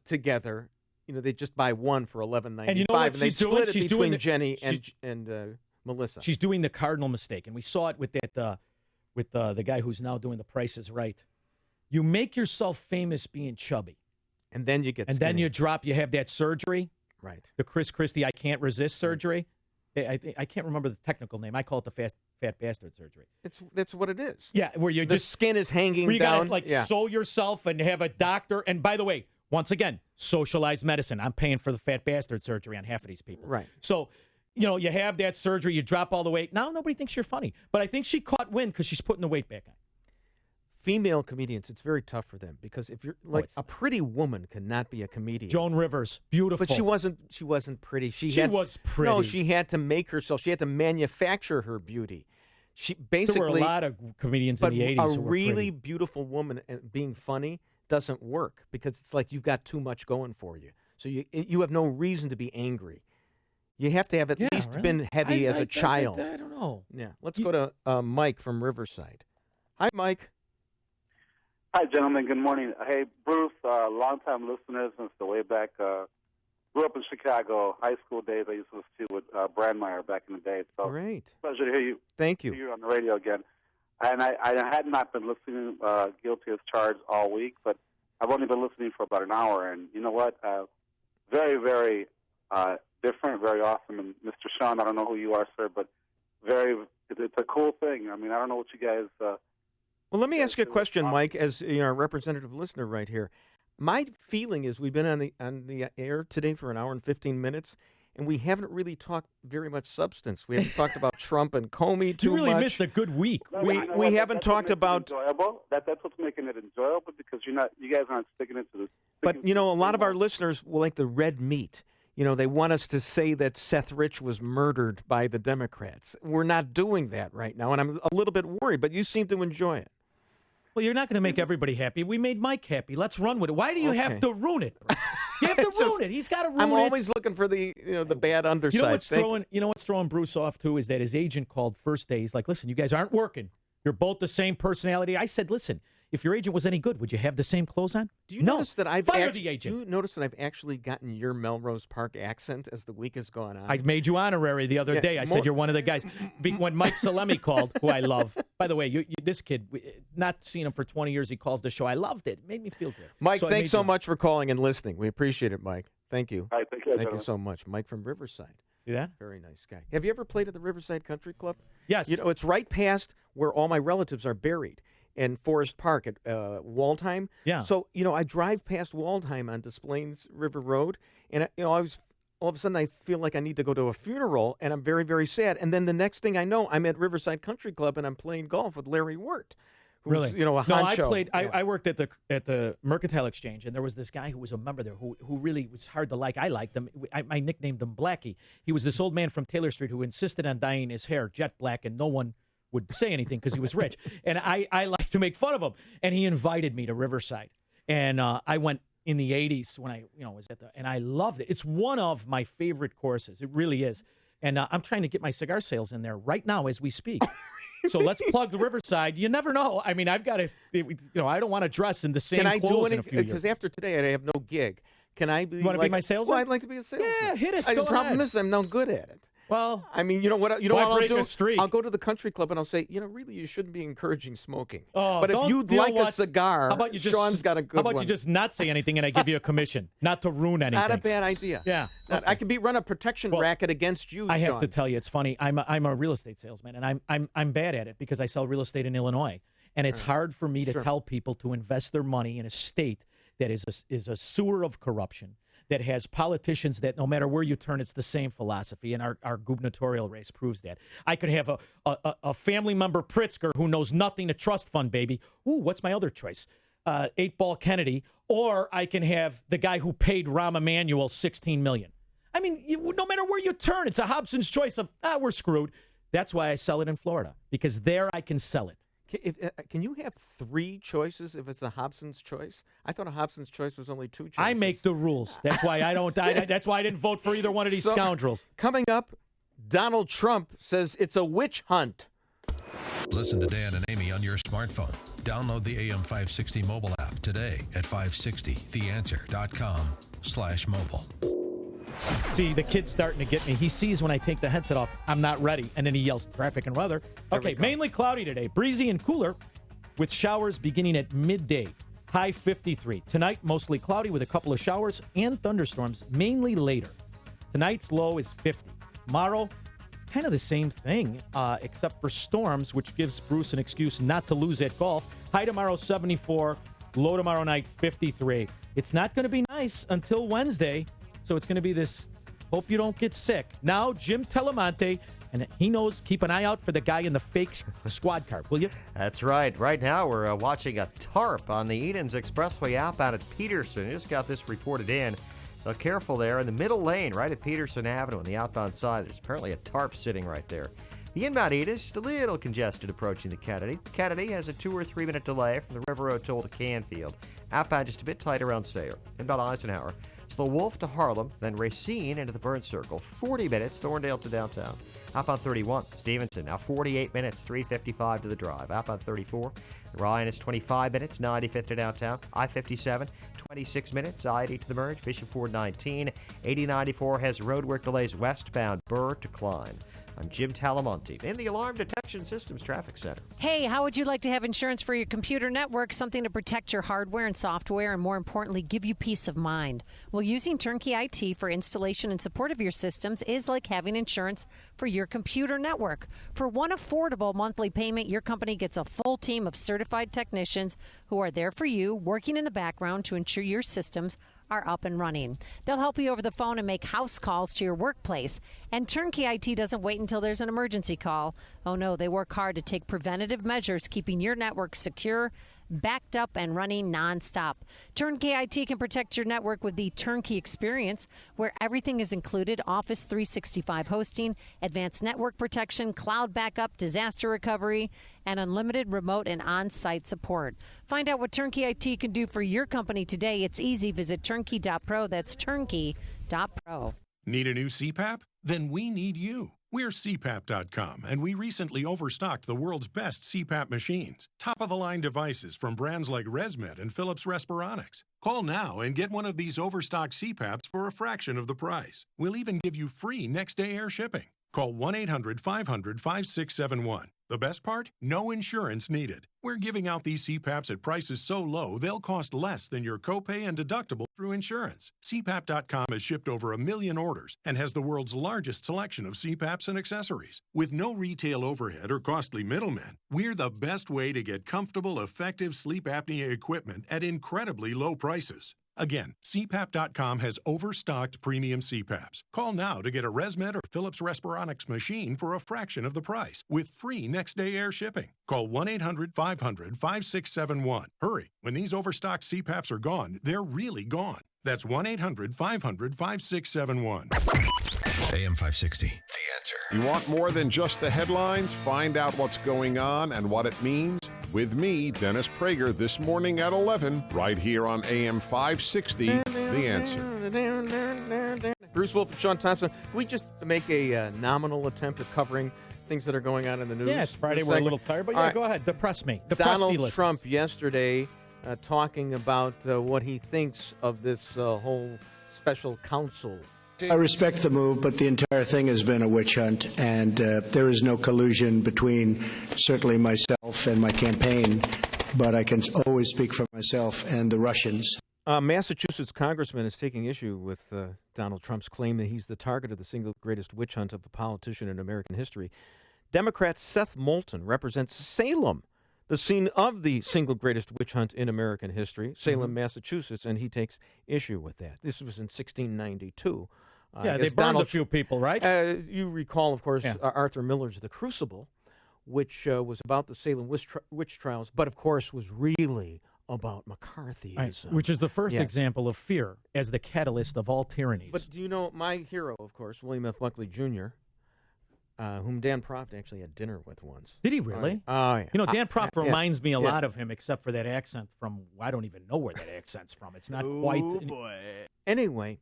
together, they just buy one for $11.95, And you know what and they she's doing? split it She's between doing the- Jenny and Melissa. She's doing the cardinal mistake, and we saw it with that with the guy who's now doing The Price is Right. You make yourself famous being chubby, and then you get and then you drop. You have that surgery, right? The Chris Christie I can't resist surgery. I can't remember the technical name. I call it the fat bastard surgery. That's what it is. Yeah, where you the just skin is hanging where you down. gotta sew yourself and have a doctor. And by the way, once again, socialized medicine. I'm paying for the fat bastard surgery on half of these people. Right. So, you have that surgery, you drop all the weight. Now nobody thinks you're funny. But I think she caught wind because she's putting the weight back on. Female comedians, it's very tough for them because if you're a pretty woman cannot be a comedian. Joan Rivers, beautiful. But she wasn't pretty. She was pretty. No, she had to make herself. She had to manufacture her beauty. She basically there were a lot of comedians in the 80s a who were really pretty. beautiful woman being funny doesn't work because it's like you've got too much going for you. So you have no reason to be angry. You have to have at least been heavy as a child. I don't know. Yeah. Let's go to Mike from Riverside. Hi, Mike. Hi, gentlemen. Good morning. Hey, Bruce, longtime listeners since the way back. Grew up in Chicago, high school days. I used to listen to with Brandmeier back in the day. So Great. Pleasure to hear you. Thank you. Hear you on the radio again. And I had not been listening guilty as charged all week, but I've only been listening for about an hour. And you know what? Very, very different, very awesome. And Mr. Sean, I don't know who you are, sir, but it's a cool thing. I mean, I don't know what you guys... Well, let me ask you a question, Mike, as a representative listener right here. My feeling is we've been on the air today for an hour and 15 minutes, and we haven't really talked very much substance. We haven't talked about Trump and Comey too much. You really missed a good week. We haven't talked about. That's what's making it enjoyable because you guys aren't sticking into this. But a lot of our listeners will like the red meat. They want us to say that Seth Rich was murdered by the Democrats. We're not doing that right now, and I'm a little bit worried. But you seem to enjoy it. Well, you're not going to make everybody happy. We made Mike happy. Let's run with it. Why do you have to ruin it, Bruce? You have to ruin it. He's got to ruin it. I'm always looking for the bad underside. You know what's throwing Bruce off too is that his agent called first day. He's like, "Listen, you guys aren't working. You're both the same personality." I said, "Listen, if your agent was any good, would you have the same clothes on?" Do you notice that I've fire the agent? Do you notice that I've actually gotten your Melrose Park accent as the week has gone on? I made you honorary the other day. I said you're one of the guys. When Mike Salemi called, who I love. By the way, this kid, not seen him for 20 years, he calls the show. I loved it. It made me feel good. Mike, thanks so much for calling and listening. We appreciate it, Mike. Thank you. All right, thank you. Thank you so much. Mike from Riverside. See that? Very nice guy. Have you ever played at the Riverside Country Club? Yes. It's right past where all my relatives are buried. In Forest Park at Waldheim. Yeah. So, I drive past Waldheim on Des Plaines River Road, and, all of a sudden I feel like I need to go to a funeral, and I'm very, very sad. And then the next thing I know, I'm at Riverside Country Club, and I'm playing golf with Larry Wirt. Who's, Really? A honcho. I played. I worked at the Mercantile Exchange, and there was this guy who was a member there who really was hard to like. I liked him. I nicknamed him Blackie. He was this old man from Taylor Street who insisted on dyeing his hair jet black, and no one would say anything because he was rich. And I like to make fun of him. And he invited me to Riverside. And I went in the 80s when I was and I loved it. It's one of my favorite courses. It really is. And I'm trying to get my cigar sales in there right now as we speak. So let's plug the Riverside. You never know. I mean, I've got to, I don't want to dress in the same clothes in a few years. Because after today, I have no gig. Can I be? You want to be my salesman? Well, I'd like to be a salesman. Yeah, hit it. The problem is I'm no good at it. Well, I mean, you know what? why I'll break do? a streak? I'll go to the country club and I'll say, really, you shouldn't be encouraging smoking. Oh, but if you'd like a cigar, how about you just, Sean's got a good one. How about you just not say anything and I give you a commission, not to ruin anything? Not a bad idea. Yeah, okay. I could run a protection racket against you. I have Sean. to tell you, it's funny. I'm a real estate salesman, and I'm bad at it because I sell real estate in Illinois, and it's hard for me to tell people to invest their money in a state that is a sewer of corruption, that has politicians that no matter where you turn, it's the same philosophy, and our gubernatorial race proves that. I could have a family member, Pritzker, who knows nothing to trust fund, baby. Ooh, what's my other choice? 8-Ball Kennedy, or I can have the guy who paid Rahm Emanuel $16 million. I mean, no matter where you turn, it's a Hobson's choice of, we're screwed. That's why I sell it in Florida, because there I can sell it. Can you have 3 choices if it's a Hobson's choice? I thought a Hobson's choice was only 2 choices. I make the rules. That's why I don't. That's why I didn't vote for either one of these scoundrels. Coming up, Donald Trump says it's a witch hunt. Listen to Dan and Amy on your smartphone. Download the AM 560 mobile app today at 560theanswer.com. Ailes.com/mobile. See, the kid's starting to get me. He sees when I take the headset off, I'm not ready, and then he yells traffic and weather. Okay, mainly cloudy today, breezy and cooler with showers beginning at midday. High 53. Tonight, mostly cloudy with a couple of showers and thunderstorms, mainly later. Tonight's low is 50. Tomorrow, it's kind of the same thing, except for storms, which gives Bruce an excuse not to lose at golf. High tomorrow, 74. Low tomorrow night, 53. It's not going to be nice until Wednesday, so it's going to be this hope you don't get sick. Now, Jim Telemonte, and he knows, keep an eye out for the guy in the fake squad car, will you? That's right. Right now, we're watching a tarp on the Edens Expressway outbound at Peterson. Just got this reported in. So careful there in the middle lane, right at Peterson Avenue on the outbound side. There's apparently a tarp sitting right there. The inbound Edens just a little congested approaching the Kennedy. Kennedy has a 2 or 3 minute delay from the River Road toll to Canfield. Outbound just a bit tight around Sayre. Inbound Eisenhower. It's the Wolf to Harlem, then Racine into the Burn Circle. 40 minutes, Thorndale to downtown. Outbound 31, Stevenson, now 48 minutes, 3:55 to the drive. Outbound 34, Ryan is 25 minutes, 95th to downtown. I-57, 26 minutes, I-80 to the merge. Bishop Ford 19, 80-94 has roadwork delays westbound, Burr to Klein. I'm Jim Talamonte in the Alarm Detection Systems Traffic Center. Hey, how would you like to have insurance for your computer network? Something to protect your hardware and software and, more importantly, give you peace of mind. Well, using Turnkey IT for installation and support of your systems is like having insurance for your computer network. For one affordable monthly payment, your company gets a full team of certified technicians who are there for you, working in the background to ensure your systems are up and running. They'll help you over the phone and make house calls to your workplace. And Turnkey IT doesn't wait until there's an emergency call. Oh no, they work hard to take preventative measures, keeping your network secure, backed up, and running nonstop. Turnkey IT can protect your network with the Turnkey experience, where everything is included: Office 365 hosting, advanced network protection, cloud backup, disaster recovery, and unlimited remote and on-site support. Find out what Turnkey IT can do for your company today. It's easy. Visit turnkey.pro. That's turnkey.pro. Need a new CPAP? Then we need you. We're CPAP.com, and we recently overstocked the world's best CPAP machines. Top-of-the-line devices from brands like ResMed and Philips Respironics. Call now and get one of these overstocked CPAPs for a fraction of the price. We'll even give you free next-day air shipping. Call 1-800-500-5671. The best part? No insurance needed. We're giving out these CPAPs at prices so low, they'll cost less than your copay and deductible through insurance. CPAP.com has shipped over 1 million orders and has the world's largest selection of CPAPs and accessories. With no retail overhead or costly middlemen, we're the best way to get comfortable, effective sleep apnea equipment at incredibly low prices. Again, CPAP.com has overstocked premium CPAPs. Call now to get a ResMed or Philips Respironics machine for a fraction of the price with free next-day air shipping. Call 1-800-500-5671. Hurry. When these overstocked CPAPs are gone, they're really gone. That's 1-800-500-5671. AM 560, The Answer. You want more than just the headlines? Find out what's going on and what it means with me, Dennis Prager, this morning at 11, right here on AM 560, The Answer. Bruce Wolf and Sean Thompson. Can we just make a nominal attempt at covering things that are going on in the news? Yeah, it's Friday. We're a little tired, but yeah, go ahead. Depress me. Donald Trump yesterday talking about what he thinks of this whole special counsel. I respect the move, but the entire thing has been a witch hunt, and there is no collusion between certainly myself and my campaign, but I can always speak for myself and the Russians. Massachusetts congressman is taking issue with Donald Trump's claim that he's the target of the single greatest witch hunt of a politician in American history. Democrat Seth Moulton represents Salem, the scene of the single greatest witch hunt in American history, Salem, Massachusetts, and he takes issue with that. This was in 1692. Yeah, they burned a few people, right? You recall, of course, Arthur Miller's The Crucible, which was about the Salem witch trials, but, of course, was really about McCarthyism. Right, which is the first example of fear as the catalyst of all tyrannies. But do you know my hero, of course, William F. Buckley, Jr., whom Dan Proft actually had dinner with once. Did he really? Oh, yeah. You know, Dan Proft reminds me a lot of him, except for that accent from, I don't even know where that accent's from. It's not quite. Oh, boy. Anyway,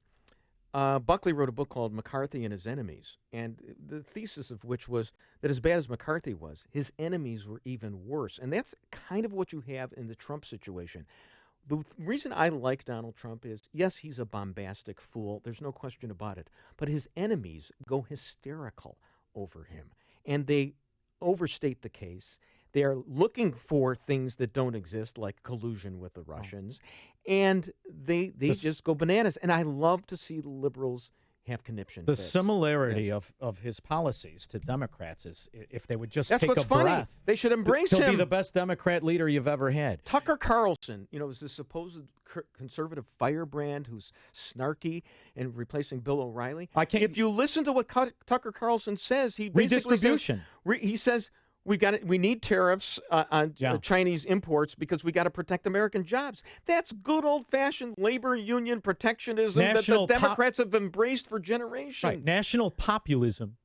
Buckley wrote a book called McCarthy and His Enemies, and the thesis of which was that as bad as McCarthy was, his enemies were even worse. And that's kind of what you have in the Trump situation. The reason I like Donald Trump is, yes, he's a bombastic fool. There's no question about it. But his enemies go hysterical over him, and they overstate the case. They're looking for things that don't exist, like collusion with the Russians, and they just go bananas. And I love to see the liberals have conniption. The fits. similarity Yes. of his policies to Democrats is, if they would just That's take what's a funny. breath. They should embrace he'll him. be the best Democrat leader you've ever had. Tucker Carlson, is this supposed conservative firebrand who's snarky and replacing Bill O'Reilly. If you listen to what Tucker Carlson says, he basically Redistribution. he says we need tariffs on Chinese imports because we got to protect American jobs. That's good old-fashioned labor union protectionism that the Democrats have embraced for generations. Right. National populism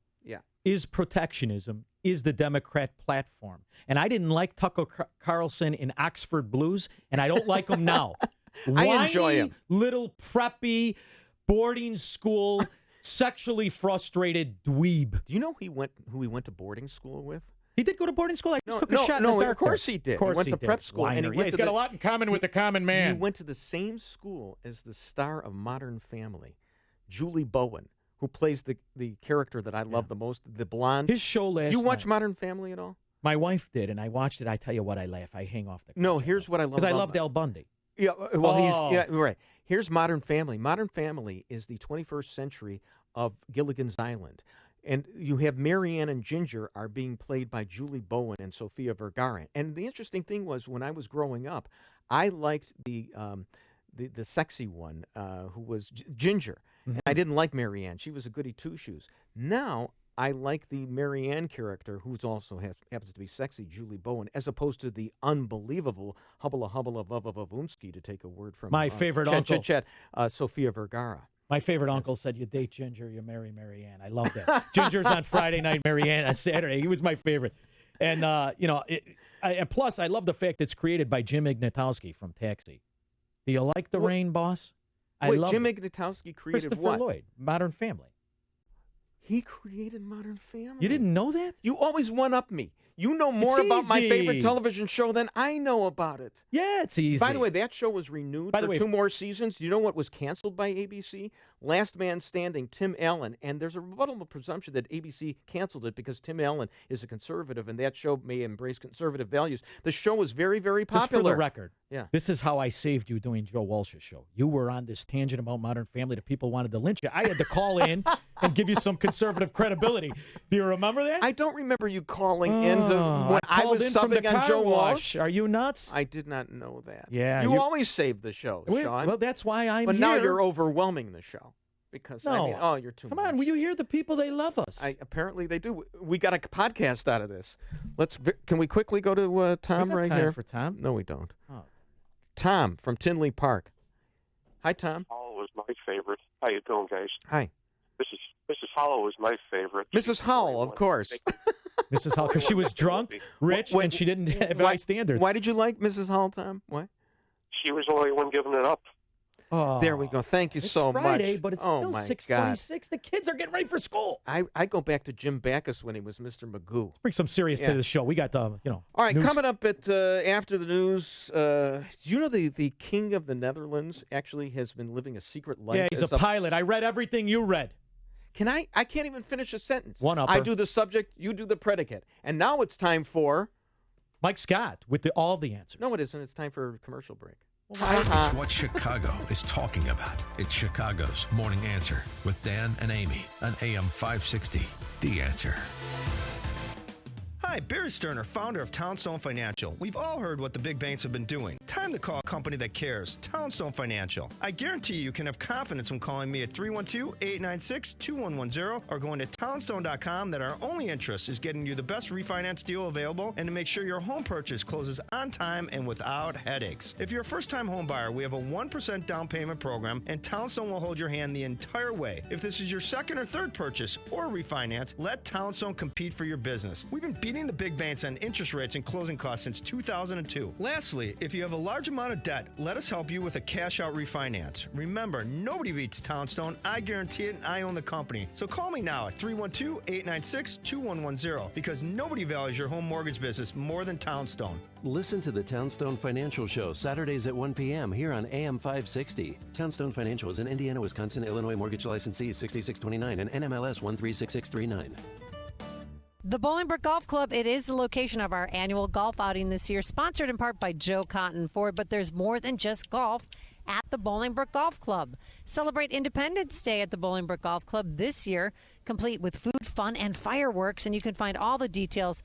is protectionism, is the Democrat platform. And I didn't like Tucker Carlson in Oxford Blues, and I don't like him now. I enjoy him. Little preppy, boarding school, sexually frustrated dweeb. Do you know who he went to boarding school with? He did go to boarding school. I just took a shot in the No, dark of course there. he did. Of course he went to prep school. And he's got a lot in common with the common man. He went to the same school as the star of Modern Family, Julie Bowen, who plays the character that I love the most, the blonde. His show last night. Do you watch night. Modern Family at all? My wife did, and I watched it. I tell you what, I laugh. I hang off the couch. No, here's what I love. Because I loved Al Bundy. Yeah, well, he's right. Here's Modern Family. Modern Family is the 21st century of Gilligan's Island. And you have Marianne and Ginger are being played by Julie Bowen and Sofia Vergara. And the interesting thing was, when I was growing up, I liked the sexy one who was Ginger. And I didn't like Marianne. She was a goody two-shoes. Now I like the Marianne character, who's also happens to be sexy, Julie Bowen, as opposed to the unbelievable Hubbla Vavumsky, to take a word from my favorite uncle, Sofia Vergara. My favorite uncle said, "You date Ginger, you marry Marianne." I love that. Ginger's on Friday night, Marianne on Saturday. He was my favorite. And, and plus, I love the fact it's created by Jim Ignatowski from Taxi. Do you like The Rain, boss? Wait, Jim Ignatowski created Christopher what? Lloyd, Modern Family. He created Modern Family. You didn't know that? You always one-up me. You know more about my favorite television show than I know about it. Yeah, it's easy. By the way, that show was renewed for 2 more seasons. Do you know what was canceled by ABC? Last Man Standing, Tim Allen. And there's a rebuttable presumption that ABC canceled it because Tim Allen is a conservative, and that show may embrace conservative values. The show was very, very popular. Just for the record, this is how I saved you doing Joe Walsh's show. You were on this tangent about Modern Family that people wanted to lynch you. I had to call in and give you some conservative credibility. Do you remember that? I don't remember you calling in when I was in from subbing the on car Joe wash. Walsh. Are you nuts? I did not know that. Yeah, you always save the show, Sean. Well, that's why I'm but here. now you're overwhelming the show because you're too. Come on, will you hear the people? They love us. Apparently they do. We got a podcast out of this. Can we quickly go to Tom We got right time here? for Tom? No, we don't. Oh. Tom from Tinley Park. Hi, Tom. Hollow was my favorite. How you doing, guys? Hi. Mrs. Hollow was my favorite. Mrs. Howell, of course. Mrs. Hall, because she was drunk, rich, and she didn't have high standards. Why did you like Mrs. Hall, Tom? Why? She was the only one giving it up. Oh, there we go. Thank you so Friday, much. But it's oh still my 6:46. The kids are getting ready for school. I go back to Jim Backus when he was Mr. Magoo. Let's bring some serious to the show. We got All right, news. coming up at after the news. Do you know the King of the Netherlands actually has been living a secret life? Yeah, he's a pilot. I read everything you read. Can I can't even finish a sentence. One upper. I do the subject, you do the predicate. And now it's time for Mike Scott with all the answers. No, it isn't. It's time for a commercial break. It's what Chicago is talking about. It's Chicago's Morning Answer with Dan and Amy on AM 560. The Answer. Hi, Barry Sterner, founder of Townstone Financial. We've all heard what the big banks have been doing. Time to call a company that cares, Townstone Financial. I guarantee you can have confidence when calling me at 312-896-2110 or going to townstone.com that our only interest is getting you the best refinance deal available and to make sure your home purchase closes on time and without headaches. If you're a first-time home buyer, we have a 1% down payment program and Townstone will hold your hand the entire way. If this is your second or third purchase or refinance, let Townstone compete for your business. We've been beating the big banks on interest rates and closing costs since 2002. Lastly, if you have a large amount of debt, let us help you with a cash-out refinance. Remember, nobody beats Townstone. I guarantee it, and I own the company. So call me now at 312-896-2110 because nobody values your home mortgage business more than Townstone. Listen to the Townstone Financial Show Saturdays at 1 p.m. here on AM 560. Townstone Financial is an Indiana, Wisconsin, Illinois mortgage licensee 6629 and NMLS 136639. The Bolingbrook Golf Club, it is the location of our annual golf outing this year, sponsored in part by Joe Cotton Ford, but there's more than just golf at the Bolingbrook Golf Club. Celebrate Independence Day at the Bolingbrook Golf Club this year, complete with food, fun, and fireworks, and you can find all the details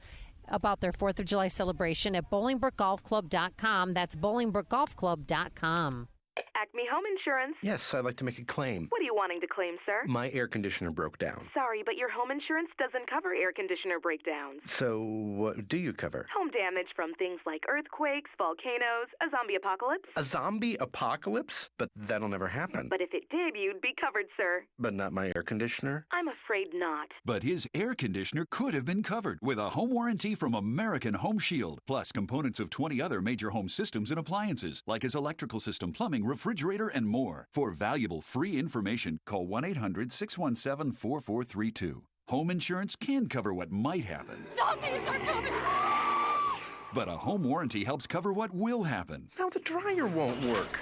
about their 4th of July celebration at BolingbrookGolfClub.com. That's BolingbrookGolfClub.com. Acme Home Insurance. Yes, I'd like to make a claim. What are you wanting to claim, sir? My air conditioner broke down. Sorry, but your home insurance doesn't cover air conditioner breakdowns. So, what do you cover? Home damage from things like earthquakes, volcanoes, a zombie apocalypse. A zombie apocalypse? But that'll never happen. But if it did, you'd be covered, sir. But not my air conditioner? I'm afraid not. But his air conditioner could have been covered with a home warranty from American Home Shield, plus components of 20 other major home systems and appliances, like his electrical system, plumbing, refrigerator, and more. For valuable free information, call 1-800-617-4432. Home insurance can cover what might happen. Zombies are coming! But a home warranty helps cover what will happen. Now the dryer won't work.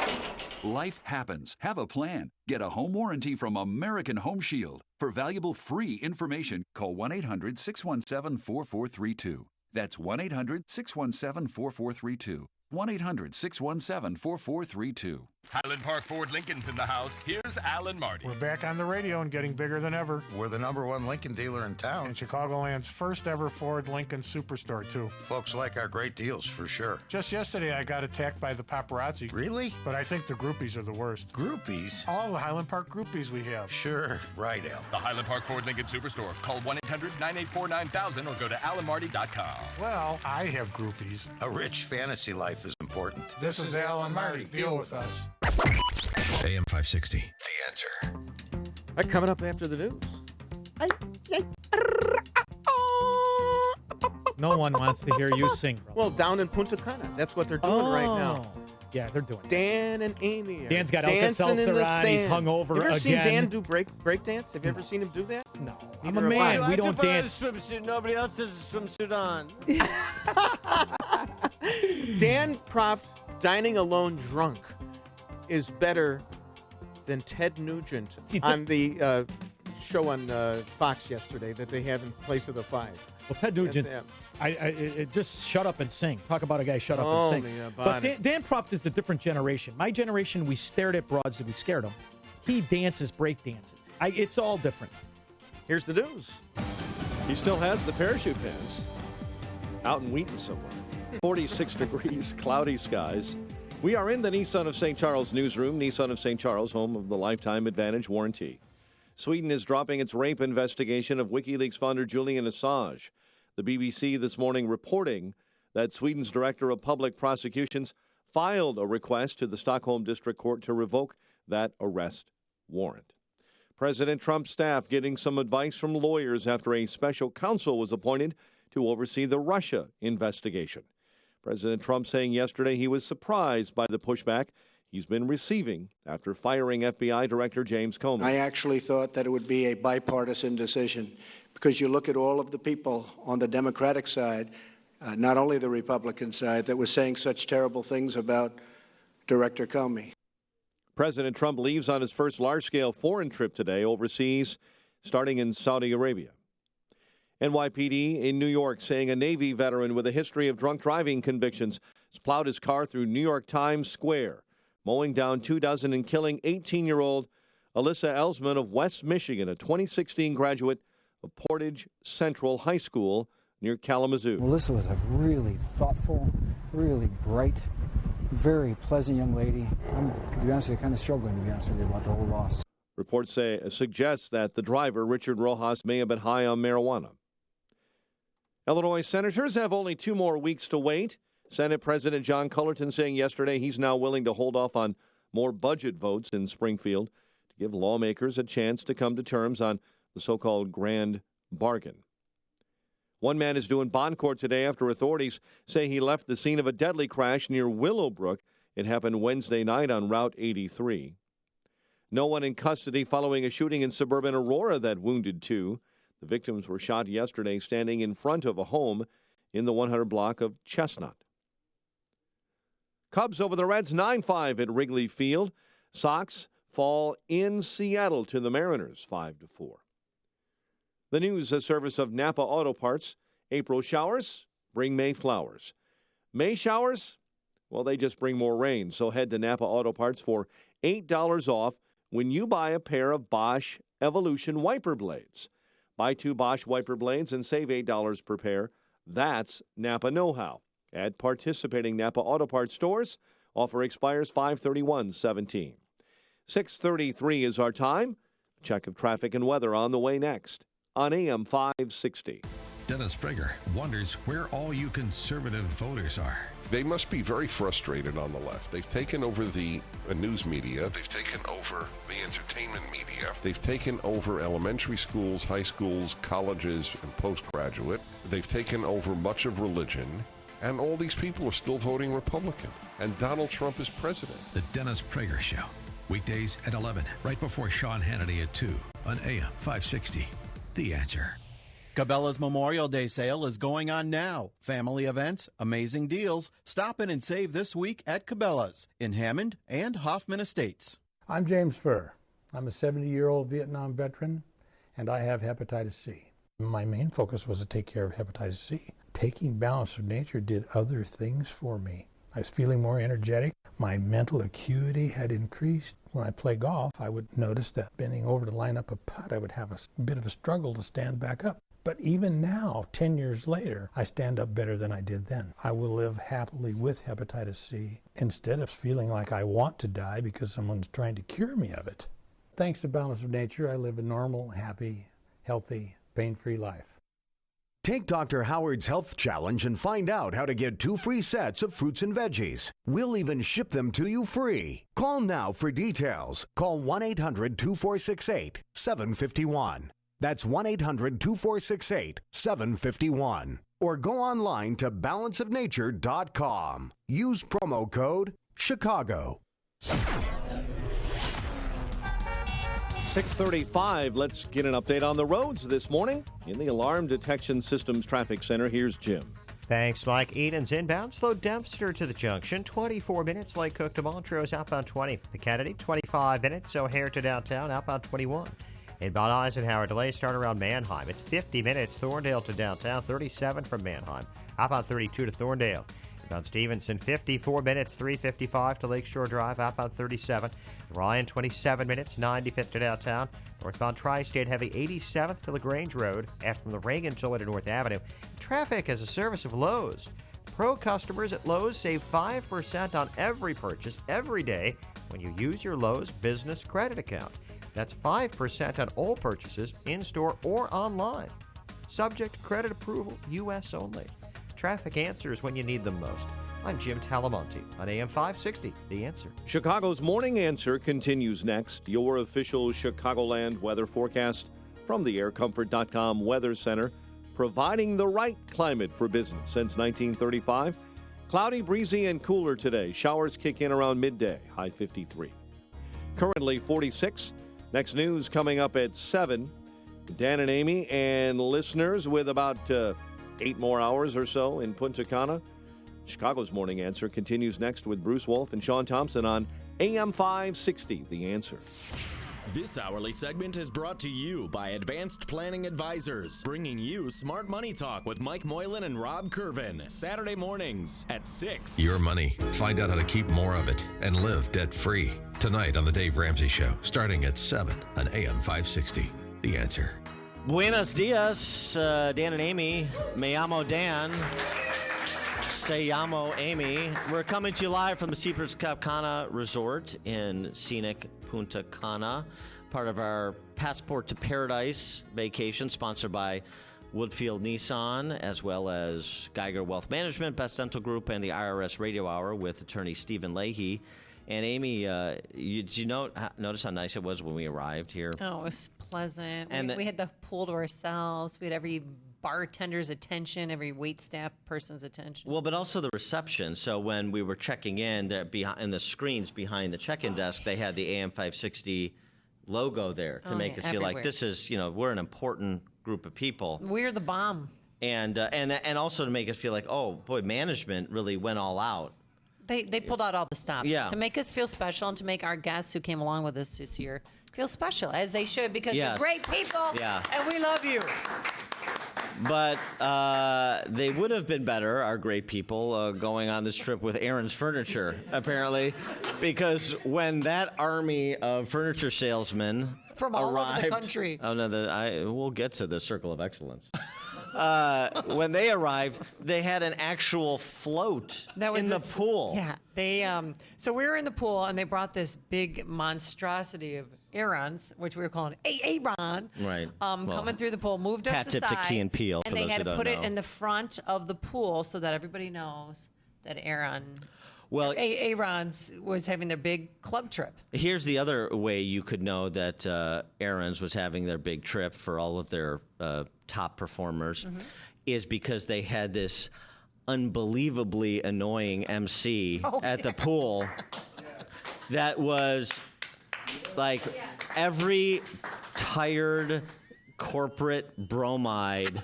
Life happens. Have a plan. Get a home warranty from American Home Shield. For valuable free information, call 1-800-617-4432. That's 1-800-617-4432. 1-800-617-4432. Highland Park Ford Lincoln's in the house. Here's Alan Marty. We're back on the radio and getting bigger than ever. We're the #1 Lincoln dealer in town. And Chicagoland's first ever Ford Lincoln Superstore, too. Folks like our great deals, for sure. Just yesterday, I got attacked by the paparazzi. Really? But I think the groupies are the worst. Groupies? All the Highland Park groupies we have. Sure. Right, Al. The Highland Park Ford Lincoln Superstore. Call 1-800-984-9000 or go to alanmarty.com. Well, I have groupies. A rich fantasy life is important. This is Alan Marty. Deal with us. AM 560, The Answer. All right, coming up after the news. No one wants to hear you sing, bro. Well, down in Punta Cana, that's what they're doing right now. Yeah, they're doing it. Dan and Amy are Dan's got dancing in Alka-Seltzer the on. sand. He's hungover Have you ever seen again. Dan do break dance? Have you ever seen him do that? No. Neither I'm a have I. man. We don't dance. Swimsuit. Nobody else does a swimsuit on. Dan Proft dining alone drunk is better than Ted Nugent on the show on Fox yesterday that they have in place of the 5. Well, Ted Nugent, just shut up and sing. Talk about a guy shut up and sing. But Dan Proft is a different generation. My generation, we stared at broads and we scared them. He dances break dances. It's all different. Here's the news. He still has the parachute pants out in Wheaton somewhere. 46 degrees, cloudy skies. We are in the Nissan of St. Charles newsroom. Nissan of St. Charles, home of the Lifetime Advantage warranty. Sweden is dropping its rape investigation of WikiLeaks founder Julian Assange. The BBC this morning reporting that Sweden's Director of Public Prosecutions filed a request to the Stockholm District Court to revoke that arrest warrant. President Trump's staff getting some advice from lawyers after a special counsel was appointed to oversee the Russia investigation. President Trump saying yesterday he was surprised by the pushback he's been receiving after firing FBI Director James Comey. I actually thought that it would be a bipartisan decision because you look at all of the people on the Democratic side, not only the Republican side, that was saying such terrible things about Director Comey. President Trump leaves on his first large-scale foreign trip today overseas, starting in Saudi Arabia. NYPD in New York saying a Navy veteran with a history of drunk driving convictions has plowed his car through New York Times Square, mowing down 24 and killing 18-year-old Alyssa Elsman of West Michigan, a 2016 graduate of Portage Central High School near Kalamazoo. Alyssa was a really thoughtful, really bright, very pleasant young lady. I'm, to be honest with you, kind of struggling, to be honest with you, about the whole loss. Reports suggest that the driver, Richard Rojas, may have been high on marijuana. Illinois senators have only 2 more weeks to wait. Senate President John Cullerton saying yesterday he's now willing to hold off on more budget votes in Springfield to give lawmakers a chance to come to terms on the so-called grand bargain. One man is due in bond court today after authorities say he left the scene of a deadly crash near Willowbrook. It happened Wednesday night on Route 83. No one in custody following a shooting in suburban Aurora that wounded 2. The victims were shot yesterday standing in front of a home in the 100 block of Chestnut. Cubs over the Reds 9-5 at Wrigley Field. Sox fall in Seattle to the Mariners 5-4. The news, a service of Napa Auto Parts. April showers bring May flowers. May showers, well, they just bring more rain. So head to Napa Auto Parts for $8 off when you buy a pair of Bosch Evolution wiper blades. Buy 2 Bosch wiper blades and save $8 per pair. That's Napa know-how. At participating Napa Auto Parts stores. Offer expires 5/31/17. 6:33 is our time. Check of traffic and weather on the way next on AM 560. Dennis Prager wonders where all you conservative voters are. They must be very frustrated on the left. They've taken over the news media. They've taken over the entertainment media. They've taken over elementary schools, high schools, colleges, and postgraduate. They've taken over much of religion. And all these people are still voting Republican. And Donald Trump is president. The Dennis Prager Show. Weekdays at 11, right before Sean Hannity at 2 on AM 560. The Answer. Cabela's Memorial Day sale is going on now. Family events, amazing deals. Stop in and save this week at Cabela's in Hammond and Hoffman Estates. I'm James Furr. I'm a 70-year-old Vietnam veteran, and I have hepatitis C. My main focus was to take care of hepatitis C. Taking Balance of Nature did other things for me. I was feeling more energetic. My mental acuity had increased. When I play golf, I would notice that bending over to line up a putt, I would have a bit of a struggle to stand back up. But even now, 10 years later, I stand up better than I did then. I will live happily with hepatitis C instead of feeling like I want to die because someone's trying to cure me of it. Thanks to Balance of Nature, I live a normal, happy, healthy, pain-free life. Take Dr. Howard's Health Challenge and find out how to get 2 free sets of fruits and veggies. We'll even ship them to you free. Call now for details. Call 1-800-2468-751. That's 1-800-2468-751. Or go online to balanceofnature.com. Use promo code Chicago. 6:35. Let's get an update on the roads this morning. In the Alarm Detection Systems Traffic Center, here's Jim. Thanks, Mike. Eden's inbound. Slow Dempster to the junction. 24 minutes. Lake Cook to Montrose. Outbound 20. The Kennedy. 25 minutes. O'Hare to downtown. Outbound 21. Inbound Eisenhower. Delay start around Manheim. It's 50 minutes. Thorndale to downtown. 37 from Manheim. Outbound 32 to Thorndale. Inbound Stevenson. 54 minutes. 3:55 to Lakeshore Drive. Outbound 37. Ryan. 27 minutes. 95th to downtown. Northbound Tri-State Heavy 87th to LaGrange Road. After from the Reagan toll to North Avenue. Traffic as a service of Lowe's. Pro customers at Lowe's save 5% on every purchase every day when you use your Lowe's business credit account. That's 5% on all purchases in-store or online. Subject to credit approval, U.S. only. Traffic answers when you need them most. I'm Jim Talamonte on AM 560, The Answer. Chicago's Morning Answer continues next. Your official Chicagoland weather forecast from the aircomfort.com Weather Center, providing the right climate for business since 1935. Cloudy, breezy, and cooler today. Showers kick in around midday, high 53. Currently 46. Next news coming up at 7. Dan and Amy and listeners with about 8 more hours or so in Punta Cana. Chicago's Morning Answer continues next with Bruce Wolf and Sean Thompson on AM 560, The Answer. This hourly segment is brought to you by Advanced Planning Advisors, bringing you Smart Money Talk with Mike Moylan and Rob Curvin, Saturday mornings at 6. Your money. Find out how to keep more of it and live debt-free. Tonight on The Dave Ramsey Show, starting at 7 on AM 560, The Answer. Buenos dias, Dan and Amy. Me llamo Dan. Se llamo Amy. We're coming to you live from the Seaports Cap Cana Resort in scenic Punta Cana, part of our Passport to Paradise vacation, sponsored by Woodfield Nissan, as well as Geiger Wealth Management, Best Dental Group, and the IRS Radio Hour with attorney Stephen Leahy. And Amy, did you notice how nice it was when we arrived here? Oh, it was pleasant. And we had the pool to ourselves. We had every bartender's attention, every wait staff person's attention. Well, but also the reception. So when we were checking in, in the screens behind the check-in desk, they had the AM 560 logo there to make us feel like this is, we're an important group of people. We're the bomb. And also to make us feel like, oh boy, management really went all out. They pulled out all the stops to make us feel special and to make our guests who came along with us this year feel special, as they should, because they're great people and we love you. But they would have been better, our great people, going on this trip with Aaron's Furniture, apparently, because when that army of furniture salesmen from all over the country. Oh, no, we'll get to the Circle of Excellence. When they arrived, they had an actual float in the pool. Yeah, so we were in the pool, and they brought this big monstrosity of Aarons, which we were calling Aaron. Right. Coming through the pool, moved us Pat aside. tip to Key and Peele, and they had to put it in the front of the pool so that everybody knows that Aaron's was having their big club trip. Here's the other way you could know that Aaron's was having their big trip for all of their top performers is because they had this unbelievably annoying MC at the pool that was like every tired corporate bromide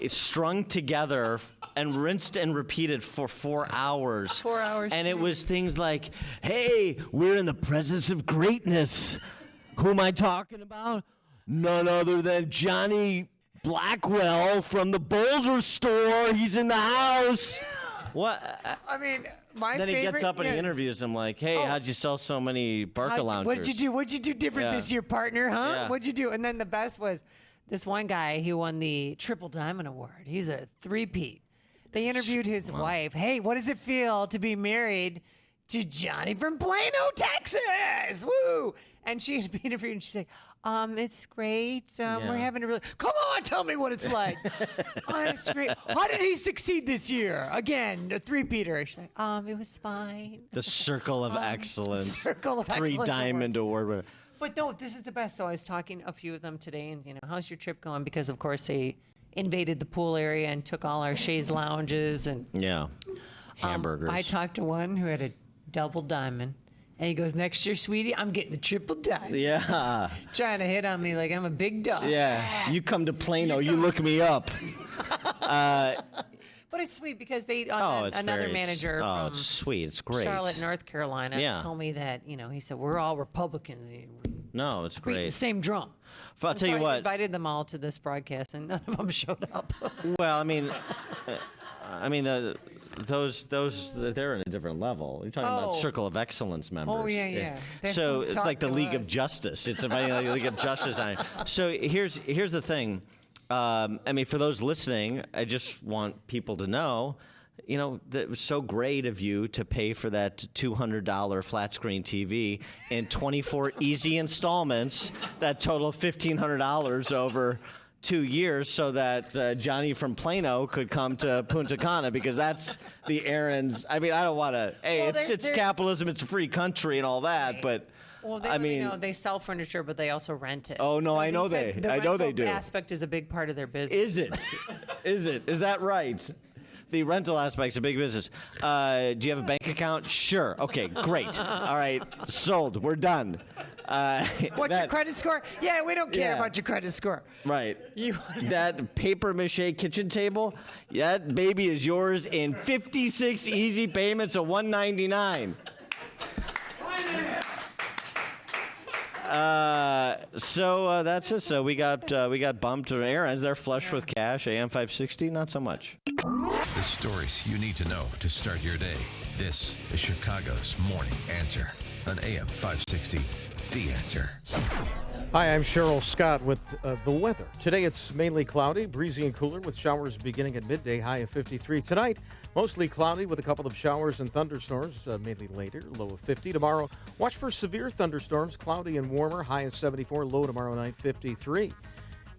strung together and rinsed and repeated for 4 hours. 4 hours. And it was things like, hey, we're in the presence of greatness. Who am I talking about? None other than Johnny Blackwell from the Boulder store. He's in the house. What? I mean, then he gets up and he interviews him like, hey, how'd you sell so many Barca loungers? What'd you do different this year, partner, huh? Yeah. What'd you do? And then the best was this one guy who won the Triple Diamond Award. He's a three-peat. They interviewed his wife. Hey, what does it feel to be married to Johnny from Plano, Texas? Woo! And she had been interviewed, and she's like, it's great. We're having a really... Come on, tell me what it's like. It's great. How did he succeed this year? Again, a three-peater. She's like, it was fine. The Circle of Excellence. Circle of Excellence. 3 Diamond Award. But no, this is the best. So I was talking to a few of them today, and, how's your trip going? Because, of course, they invaded the pool area and took all our chaise lounges. And hamburgers. I talked to one who had a double diamond. And he goes, next year, sweetie, I'm getting the triple diamond. Yeah. Trying to hit on me like I'm a big dog. Yeah. You come to Plano, you look me up. But it's sweet because another manager from it's sweet. It's great. Charlotte, North Carolina, told me that, he said, we're all Republicans. No, it's great. The same drum. I'll tell you what. I invited them all to this broadcast, and none of them showed up. Well, those they're in a different level. You're talking about Circle of Excellence members. Oh yeah. So it's like the League of Justice. It's about the League of Justice. So here's the thing. For those listening, I just want people to know, that it was so great of you to pay for that $200 flat screen TV in 24 easy installments that total $1,500 over 2 years so that Johnny from Plano could come to Punta Cana, because that's the Aaron's. I don't want to. Hey, it's capitalism. It's a free country and all that, but. Well, they sell furniture, but they also rent it. Oh no, so I know they do. The aspect is a big part of their business. Is it? Is that right? The rental aspect's a big business. Do you have a bank account? Sure. Okay, great. All right, sold. We're done. What's your credit score? Yeah, we don't care about your credit score. Right. That paper mache kitchen table, that baby is yours in 56 easy payments of $199. So that's it. So we got bumped to Aaron's. They're flush with cash. AM 560, not so much. The stories you need to know to start your day. This is Chicago's Morning Answer on AM 560. The Answer. Hi, I'm Cheryl Scott with the weather. Today it's mainly cloudy, breezy and cooler with showers beginning at midday, high of 53. Tonight, mostly cloudy with a couple of showers and thunderstorms, mainly later, low of 50. Tomorrow, watch for severe thunderstorms, cloudy and warmer, high of 74, low tomorrow night, 53.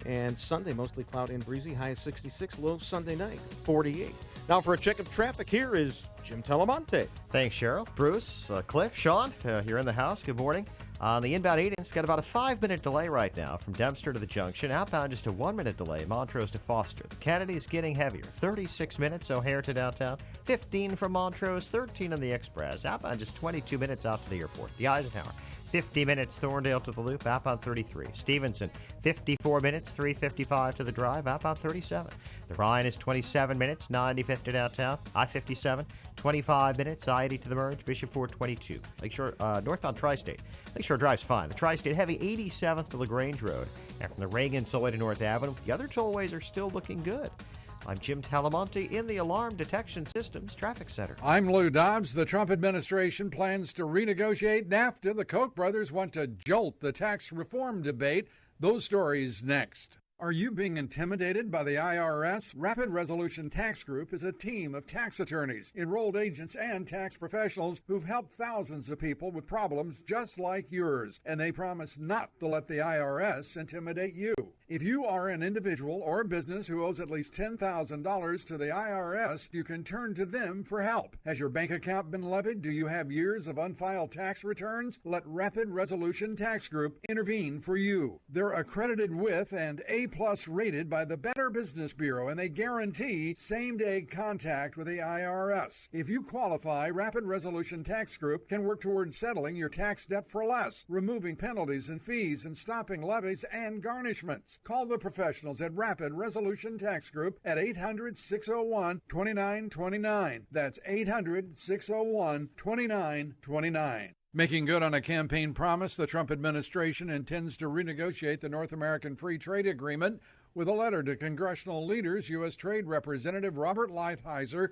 And Sunday, mostly cloudy and breezy, high of 66, low Sunday night, 48. Now for a check of traffic, here is Jim Telemonte. Thanks, Cheryl. Bruce, Cliff, Sean, you're in the house. Good morning. On the inbound Edens, we've got about a 5-minute delay right now from Dempster to the junction. Outbound, just a 1-minute delay, Montrose to Foster. The Kennedy is getting heavier. 36 minutes, O'Hare to downtown. 15 from Montrose, 13 on the Express. Outbound, just 22 minutes out to the airport. The Eisenhower, 50 minutes, Thorndale to the Loop, outbound 33. Stevenson, 54 minutes, 3:55 to the Drive, outbound 37. The Ryan is 27 minutes, 95th to downtown. I-57, 25 minutes, I-80 to the Merge. Bishop Ford, 22. Lakeshore, northbound Tri-State. Lakeshore Drive's fine. The Tri-State Heavy, 87th to LaGrange Road. And from the Reagan tollway to North Avenue, the other tollways are still looking good. I'm Jim Talamonte in the Alarm Detection Systems Traffic Center. I'm Lou Dobbs. The Trump administration plans to renegotiate NAFTA. The Koch brothers want to jolt the tax reform debate. Those stories next. Are you being intimidated by the IRS? Rapid Resolution Tax Group is a team of tax attorneys, enrolled agents, and tax professionals who've helped thousands of people with problems just like yours, and they promise not to let the IRS intimidate you. If you are an individual or business who owes at least $10,000 to the IRS, you can turn to them for help. Has your bank account been levied? Do you have years of unfiled tax returns? Let Rapid Resolution Tax Group intervene for you. They're accredited with and A+ rated by the Better Business Bureau, and they guarantee same-day contact with the IRS. If you qualify, Rapid Resolution Tax Group can work towards settling your tax debt for less, removing penalties and fees, and stopping levies and garnishments. Call the professionals at Rapid Resolution Tax Group at 800-601-2929. That's 800-601-2929. Making good on a campaign promise, the Trump administration intends to renegotiate the North American Free Trade Agreement with a letter to congressional leaders. U.S. Trade Representative Robert Lighthizer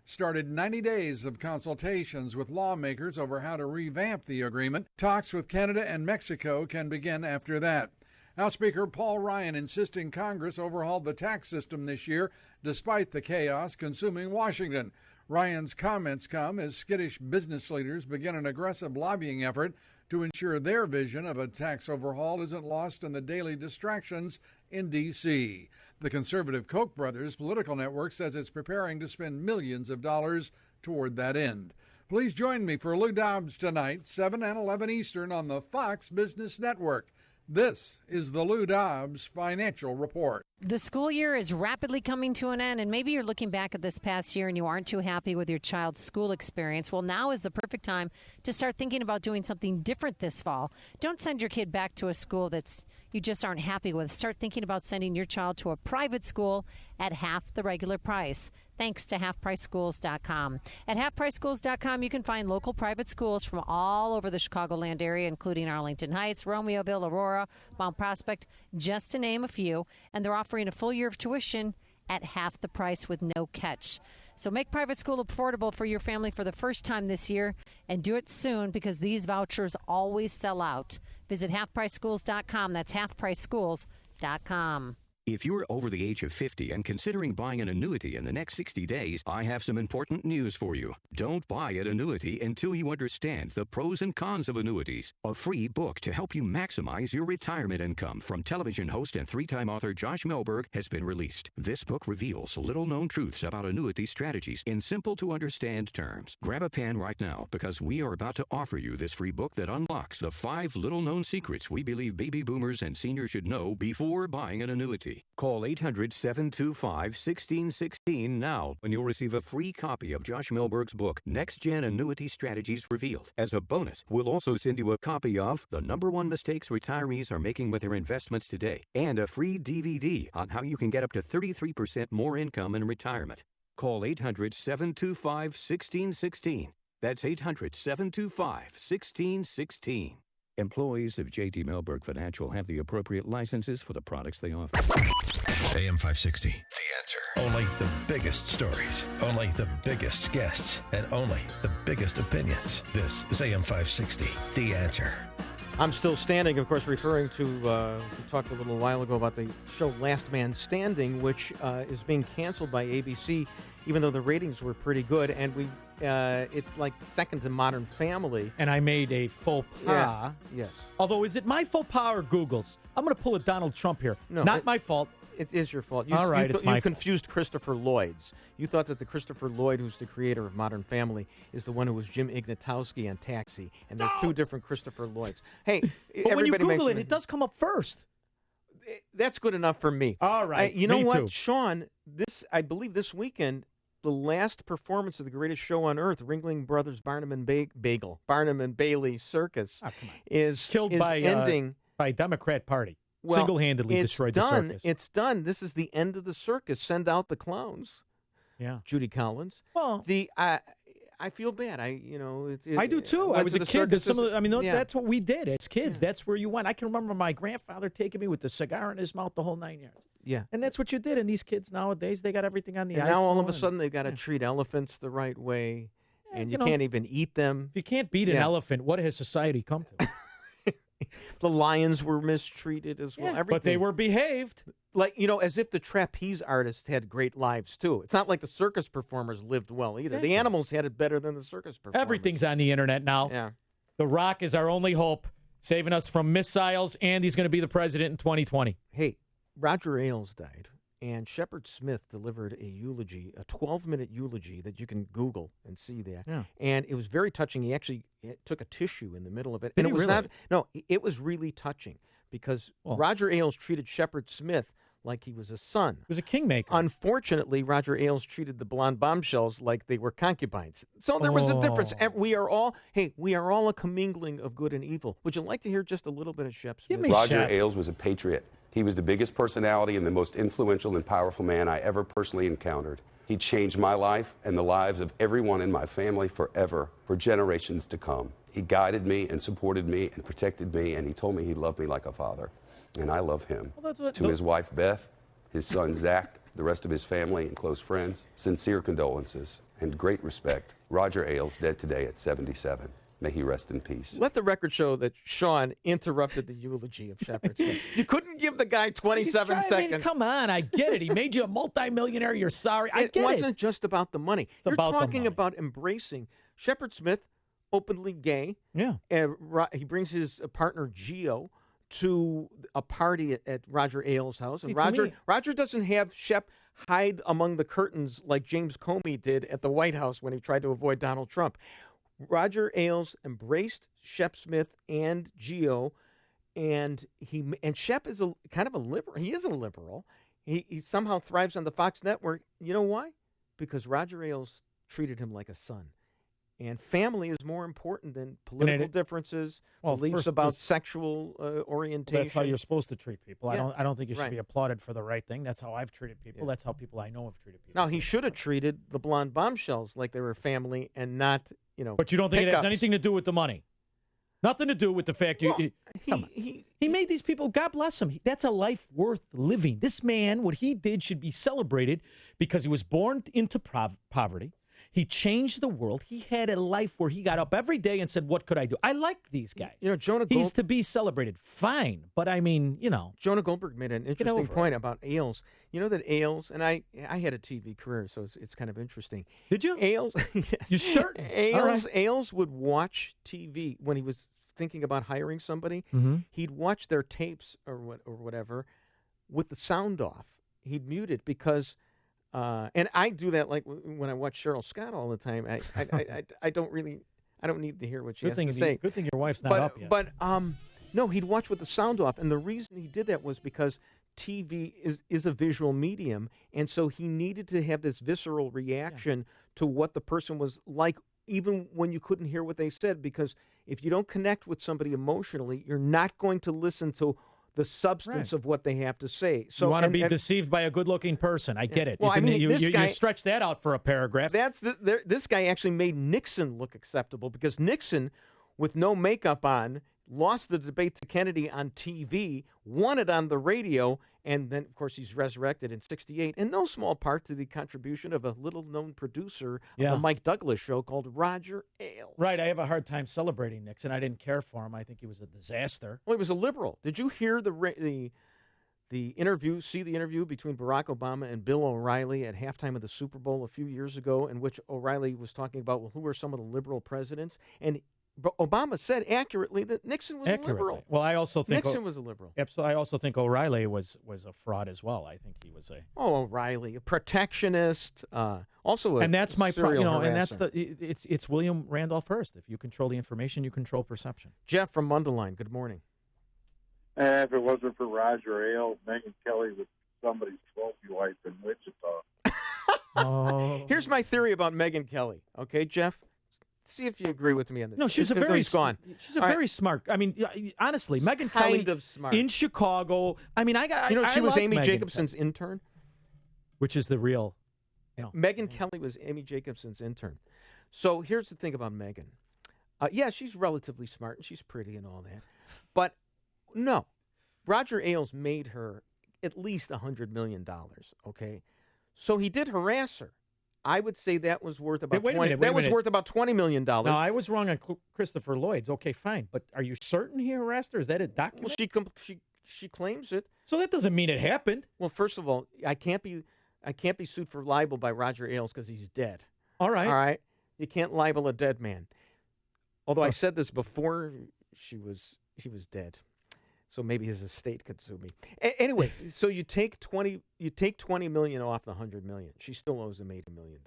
started 90 days of consultations with lawmakers over how to revamp the agreement. Talks with Canada and Mexico can begin after that. House Speaker Paul Ryan insisting Congress overhaul the tax system this year, despite the chaos consuming Washington. Ryan's comments come as skittish business leaders begin an aggressive lobbying effort to ensure their vision of a tax overhaul isn't lost in the daily distractions in D.C. The conservative Koch brothers political network says it's preparing to spend millions of dollars toward that end. Please join me for Lou Dobbs tonight, 7 and 11 Eastern on the Fox Business Network. This is the Lou Dobbs Financial Report. The school year is rapidly coming to an end, and maybe you're looking back at this past year and you aren't too happy with your child's school experience. Well, now is the perfect time to start thinking about doing something different this fall. Don't send your kid back to a school that's you just aren't happy with. Start thinking about sending your child to a private school at half the regular price, thanks to halfpriceschools.com. At halfpriceschools.com, you can find local private schools from all over the Chicagoland area, including Arlington Heights, Romeoville, Aurora, Mount Prospect, just to name a few. And they're offering a full year of tuition at half the price with no catch. So make private school affordable for your family for the first time this year, and do it soon because these vouchers always sell out. Visit halfpriceschools.com. That's halfpriceschools.com. If you're over the age of 50 and considering buying an annuity in the next 60 days, I have some important news for you. Don't buy an annuity until you understand the pros and cons of annuities. A free book to help you maximize your retirement income from television host and 3-time author Josh Melberg has been released. This book reveals little-known truths about annuity strategies in simple-to-understand terms. Grab a pen right now because we are about to offer you this free book that unlocks the 5 little-known secrets we believe baby boomers and seniors should know before buying an annuity. Call 800-725-1616 now and you'll receive a free copy of Josh Melberg's book, Next Gen Annuity Strategies Revealed. As a bonus, we'll also send you a copy of The #1 Mistakes Retirees Are Making with Their Investments Today and a free DVD on how you can get up to 33% more income in retirement. Call 800-725-1616. That's 800-725-1616. Employees of J.D. Melberg Financial have the appropriate licenses for the products they offer. AM 560, The Answer. Only the biggest stories, only the biggest guests, and only the biggest opinions. This is AM 560, The Answer. I'm still standing, of course, referring to, we talked a little while ago about the show Last Man Standing, which is being canceled by ABC, even though the ratings were pretty good. And it's like second to Modern Family. And I made a faux pas. Yeah. Yes. Although, is it my faux pas or Google's? I'm going to pull a Donald Trump here. No, Not my fault. It is your fault. All right, it's my you confused Christopher Lloyd's. You thought that the Christopher Lloyd, who's the creator of Modern Family, is the one who was Jim Ignatowski on Taxi, and they're two different Christopher Lloyds. Hey, But when you everybody Google makes it does come up first. That's good enough for me. All right, you know me what, too. Sean? I believe this weekend, the last performance of the greatest show on earth, Ringling Brothers Barnum and Bailey Circus, is ending by Democrat Party. Well, Single-handedly destroyed the circus. It's done. This is the end of the circus. Send out the clowns. Yeah, Judy Collins. Well, I feel bad. I do too. I was a kid. Yeah. That's what we did as kids. That's where you went. I can remember my grandfather taking me with the cigar in his mouth, the whole 9 yards. Yeah, and that's what you did. And these kids nowadays, they got everything on the iPhone. Now all of a sudden they've got to treat elephants the right way, and you can't even eat them. If you can't beat an elephant, what has society come to? The lions were mistreated as well. Yeah, Everything. but they were behaved. Like, as if the trapeze artists had great lives, too. It's not like the circus performers lived well, either. Exactly. The animals had it better than the circus performers. Everything's on the internet now. Yeah. The Rock is our only hope, saving us from missiles, and he's going to be the president in 2020. Hey, Roger Ailes died, and Shepard Smith delivered a eulogy, a 12-minute eulogy that you can Google and see there. Yeah. And it was very touching. He actually took a tissue in the middle of it. Did and he it was really? it was really touching because Roger Ailes treated Shepard Smith like he was a son. He was a kingmaker. Unfortunately, Roger Ailes treated the blonde bombshells like they were concubines. So there was a difference. We are all a commingling of good and evil. Would you like to hear just a little bit of Shep Smith? Roger Ailes was a patriot. He was the biggest personality and the most influential and powerful man I ever personally encountered. He changed my life and the lives of everyone in my family forever, for generations to come. He guided me and supported me and protected me, and he told me he loved me like a father. And I love him. To his wife, Beth, his son, Zach, the rest of his family and close friends, sincere condolences and great respect. Roger Ailes, dead today at 77. May he rest in peace. Let the record show that Sean interrupted the eulogy of Shepard Smith. You couldn't give the guy 27 seconds. Come on, I get it. He made you a multimillionaire. You're sorry. I get it. It wasn't just about the money. You're talking about embracing. Shepard Smith, openly gay. Yeah. He brings his partner, Gio, to a party at Roger Ailes' house. And Roger doesn't have Shep hide among the curtains like James Comey did at the White House when he tried to avoid Donald Trump. Roger Ailes embraced Shep Smith and Gio, and Shep is kind of a liberal. He is a liberal. He somehow thrives on the Fox network. You know why? Because Roger Ailes treated him like a son. And family is more important than political differences, beliefs about sexual orientation. Well, that's how you're supposed to treat people. Yeah. I don't think you should be applauded for the right thing. That's how I've treated people. That's how people I know have treated people. Now, he should have treated the blonde bombshells like they were family and not, But you don't think it has pickups. anything to do with the money? Nothing to do with the fact he made these people. God bless him. That's a life worth living. This man, what he did, should be celebrated because he was born into poverty. He changed the world. He had a life where he got up every day and said, "What could I do?" I like these guys. He's to be celebrated. Fine, but I mean, Jonah Goldberg made an interesting point about Ailes. You know that Ailes, and I had a TV career, so it's kind of interesting. Did you? Ailes, yes. You certain? Ailes would watch TV when he was thinking about hiring somebody. Mm-hmm. He'd watch their tapes or whatever with the sound off. He'd mute it because. And I do that like when I watch Cheryl Scott all the time. I don't need to hear what she has to say. Good thing your wife's not up yet. But no, he'd watch with the sound off, and the reason he did that was because TV is a visual medium, and so he needed to have this visceral reaction to what the person was like, even when you couldn't hear what they said. Because if you don't connect with somebody emotionally, you're not going to listen to the substance of what they have to say. So you want to be deceived by a good-looking person. I get it. Well, you stretch that out for a paragraph. This guy actually made Nixon look acceptable because Nixon, with no makeup on, lost the debate to Kennedy on TV, won it on the radio, and then, of course, he's resurrected in '68, in no small part to the contribution of a little-known producer of the Mike Douglas show called Roger Ailes. Right, I have a hard time celebrating Nixon. I didn't care for him. I think he was a disaster. Well, he was a liberal. Did you hear the interview, see the interview between Barack Obama and Bill O'Reilly at halftime of the Super Bowl a few years ago, in which O'Reilly was talking about, who are some of the liberal presidents? And Obama said accurately that Nixon was a liberal. Well, I also think Nixon was a liberal. Absolutely. I also think O'Reilly was a fraud as well. I think he was a O'Reilly, a protectionist, also a and that's my serial and harasser. that's it's William Randolph Hearst. If you control the information, you control perception. Jeff from Mundelein, good morning. If it wasn't for Roger Ailes, Megyn Kelly was somebody's trophy wife in Wichita. Here's my theory about Megyn Kelly. Okay, Jeff? See if you agree with me on this. No, she's a He's very gone. She's a very smart. I mean, honestly, Megyn Kelly of smart. in Chicago. I mean, she was like Amy Megyn Jacobson's Kelly, intern. which is the real. Megyn Kelly was Amy Jacobson's intern. So here's the thing about Megyn. Yeah, she's relatively smart and she's pretty and all that. But no, Roger Ailes made her at least $100 million, okay? So he did harass her. I would say that was worth about Wait a minute. worth about $20 million. No, I was wrong on Christopher Lloyd's. Okay, fine, but are you certain he harassed her? Is that a document? Well, she claims it. So that doesn't mean it happened. Well, first of all, I can't be sued for libel by Roger Ailes because he's dead. All right. You can't libel a dead man. Although I said this before he was dead. So maybe his estate could sue me. Anyway, so you take $20 million off the $100 million. She still owes him $80 million.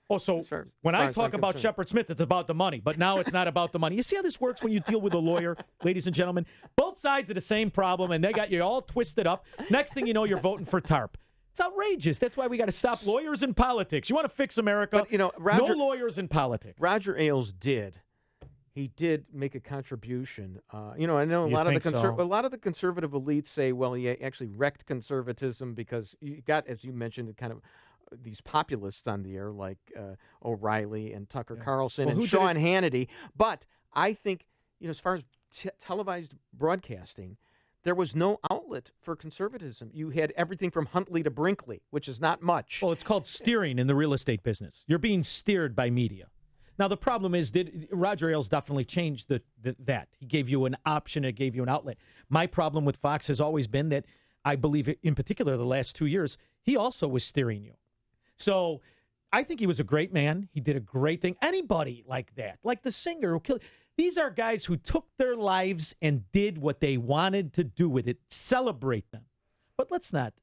Oh, so when I talk about Shepard Smith, it's about the money, but now it's not about the money. You see how this works when you deal with a lawyer, ladies and gentlemen? Both sides of the same problem, and they got you all twisted up. Next thing you know, you're voting for TARP. It's outrageous. That's why we got to stop lawyers in politics. You want to fix America? But, no lawyers in politics. Roger Ailes did. He did make a contribution. I know a lot of the conservative elites say, well, he actually wrecked conservatism because you got, as you mentioned, kind of these populists on the air like O'Reilly and Tucker Carlson and Sean Hannity. But I think, as far as televised broadcasting, there was no outlet for conservatism. You had everything from Huntley to Brinkley, which is not much. Well, it's called steering in the real estate business. You're being steered by media. Now, the problem is Roger Ailes definitely changed that. He gave you an option. It gave you an outlet. My problem with Fox has always been that I believe, in particular, the last 2 years, he also was steering you. So I think he was a great man. He did a great thing. Anybody like that, like the singer who killed. These are guys who took their lives and did what they wanted to do with it. Celebrate them. But let's not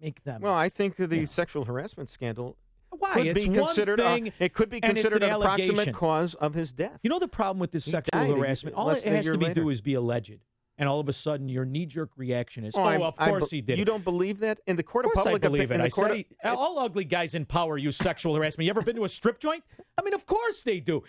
make them. Well, I think the sexual harassment scandal. Why? Could it's be considered one thing, it could be considered an approximate cause of his death. You know the problem with this sexual harassment? All it has to do is be alleged. And all of a sudden, your knee-jerk reaction is, of course he did it. You don't believe that? In the court of public opinion? I believe it. All ugly guys in power use sexual harassment. You ever been to a strip joint? I mean, of course they do.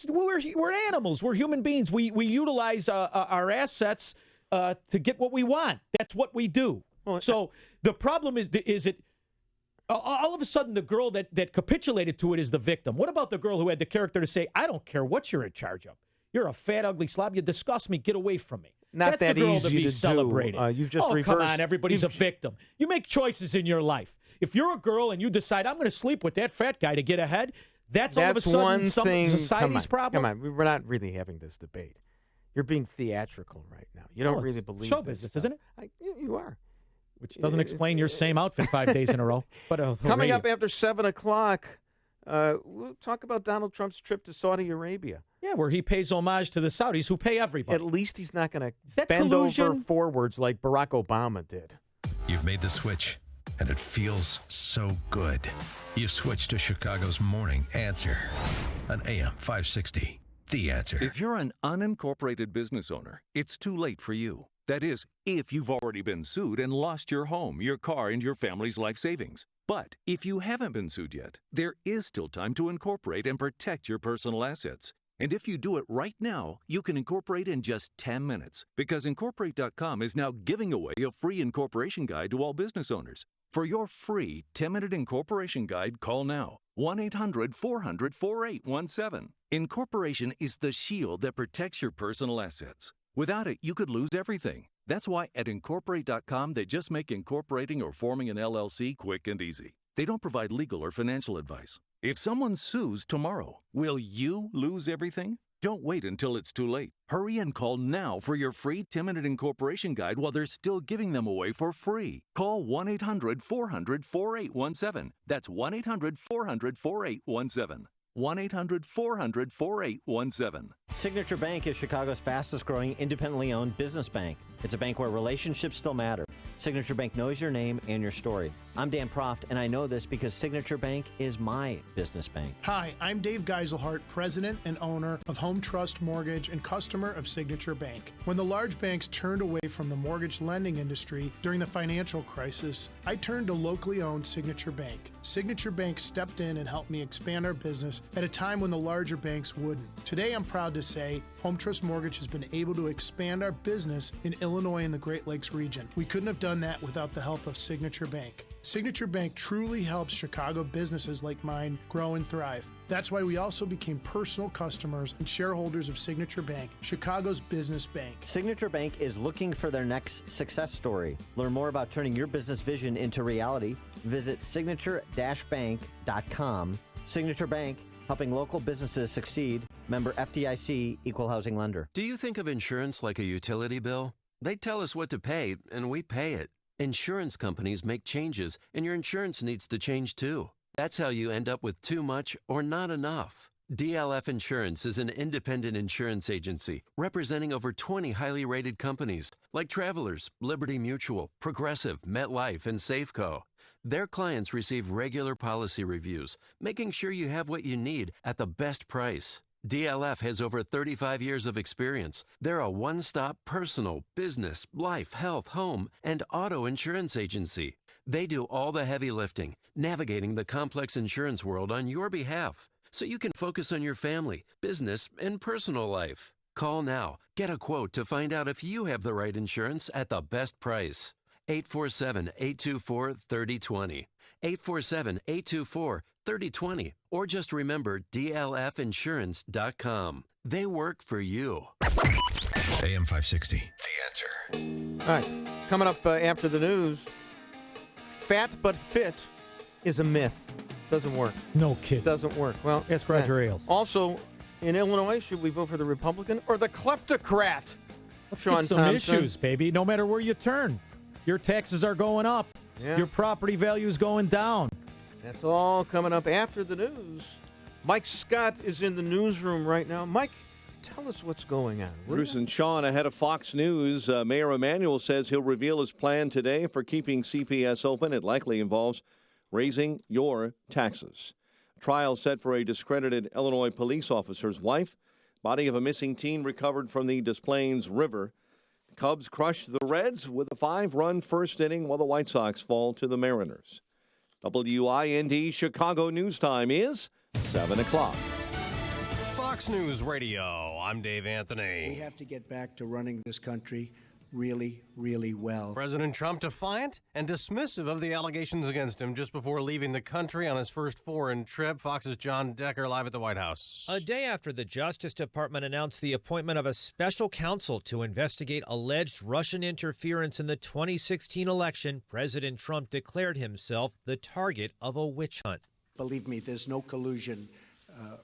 We're animals. We're human beings. We utilize our assets to get what we want. That's what we do. So the problem is it... all of a sudden, the girl that capitulated to it is the victim. What about the girl who had the character to say, I don't care what you're in charge of. You're a fat, ugly slob. You disgust me. Get away from me. That's the girl easy to be to celebrated. Do. You've just reversed. Come on, everybody's a victim. You make choices in your life. If you're a girl and you decide, I'm going to sleep with that fat guy to get ahead, that's all of a sudden society's problem. Come on, we're not really having this debate. You're being theatrical right now. You don't really believe show business, isn't it? You are. Which doesn't explain your same outfit 5 days in a row. But coming up after 7 o'clock, we'll talk about Donald Trump's trip to Saudi Arabia. Yeah, where he pays homage to the Saudis who pay everybody. At least he's not going to bend over forwards like Barack Obama did. You've made the switch, and it feels so good. You switched to Chicago's Morning Answer on AM 560. The Answer. If you're an unincorporated business owner, it's too late for you. That is, if you've already been sued and lost your home, your car, and your family's life savings. But if you haven't been sued yet, there is still time to incorporate and protect your personal assets. And if you do it right now, you can incorporate in just 10 minutes, because Incorporate.com is now giving away a free incorporation guide to all business owners. For your free 10-minute incorporation guide, call now. 1-800-400-4817. Incorporation is the shield that protects your personal assets. Without it, you could lose everything. That's why at Incorporate.com, they just make incorporating or forming an LLC quick and easy. They don't provide legal or financial advice. If someone sues tomorrow, will you lose everything? Don't wait until it's too late. Hurry and call now for your free 10-minute incorporation guide while they're still giving them away for free. Call 1-800-400-4817. That's 1-800-400-4817. 1-800-400-4817. Signature Bank is Chicago's fastest growing independently owned business bank. It's a bank where relationships still matter. Signature Bank knows your name and your story. I'm Dan Proft, and I know this because Signature Bank is my business bank. Hi, I'm Dave Geiselhart, president and owner of Home Trust Mortgage and customer of Signature Bank. When the large banks turned away from the mortgage lending industry during the financial crisis, I turned to locally owned Signature Bank. Signature Bank stepped in and helped me expand our business at a time when the larger banks wouldn't. Today, I'm proud to say Home Trust Mortgage has been able to expand our business in Illinois and the Great Lakes region. We couldn't have done that without the help of Signature Bank. Signature Bank truly helps Chicago businesses like mine grow and thrive. That's why we also became personal customers and shareholders of Signature Bank, Chicago's business bank. Signature Bank is looking for their next success story. Learn more about turning your business vision into reality. Visit signature-bank.com. Signature Bank, helping local businesses succeed. Member FDIC, Equal Housing Lender. Do you think of insurance like a utility bill? They tell us what to pay, and we pay it. Insurance companies make changes, and your insurance needs to change too. That's how you end up with too much or not enough. DLF Insurance is an independent insurance agency representing over 20 highly rated companies like Travelers, Liberty Mutual, Progressive, MetLife, and Safeco. Their clients receive regular policy reviews, making sure you have what you need at the best price. DLF has over 35 years of experience. They're a one-stop personal, business, life, health, home, and auto insurance agency. They do all the heavy lifting, navigating the complex insurance world on your behalf, so you can focus on your family, business, and personal life. Call now. Get a quote to find out if you have the right insurance at the best price. 847-824-3020. 847-824-3020. Or just remember dlfinsurance.com. They work for you. AM 560, The Answer. All right, coming up after the news, fat but fit is a myth. Doesn't work. No kid. Doesn't work. Well, ask Roger Ailes. Also, in Illinois, should we vote for the Republican or the kleptocrat? Sean Some Thompson. issues, baby. No matter where you turn, your taxes are going up. Yeah. Your property value is going down. That's all coming up after the news. Mike Scott is in the newsroom right now. Mike, tell us what's going on. Bruce and Sean ahead of Fox News. Mayor Emanuel says he'll reveal his plan today for keeping CPS open. It likely involves raising your taxes. Trial set for a discredited Illinois police officer's wife. Body of a missing teen recovered from the Des Plaines River. Cubs crush the Reds with a 5-run first inning while the White Sox fall to the Mariners. WIND Chicago News Time is 7 o'clock. Fox News Radio. I'm Dave Anthony. We have to get back to running this country really, really well. President Trump defiant and dismissive of the allegations against him just before leaving the country on his first foreign trip. Fox's John Decker live at the White House. A day after the Justice Department announced the appointment of a special counsel to investigate alleged Russian interference in the 2016 election, President Trump declared himself the target of a witch hunt. Believe me, there's no collusion.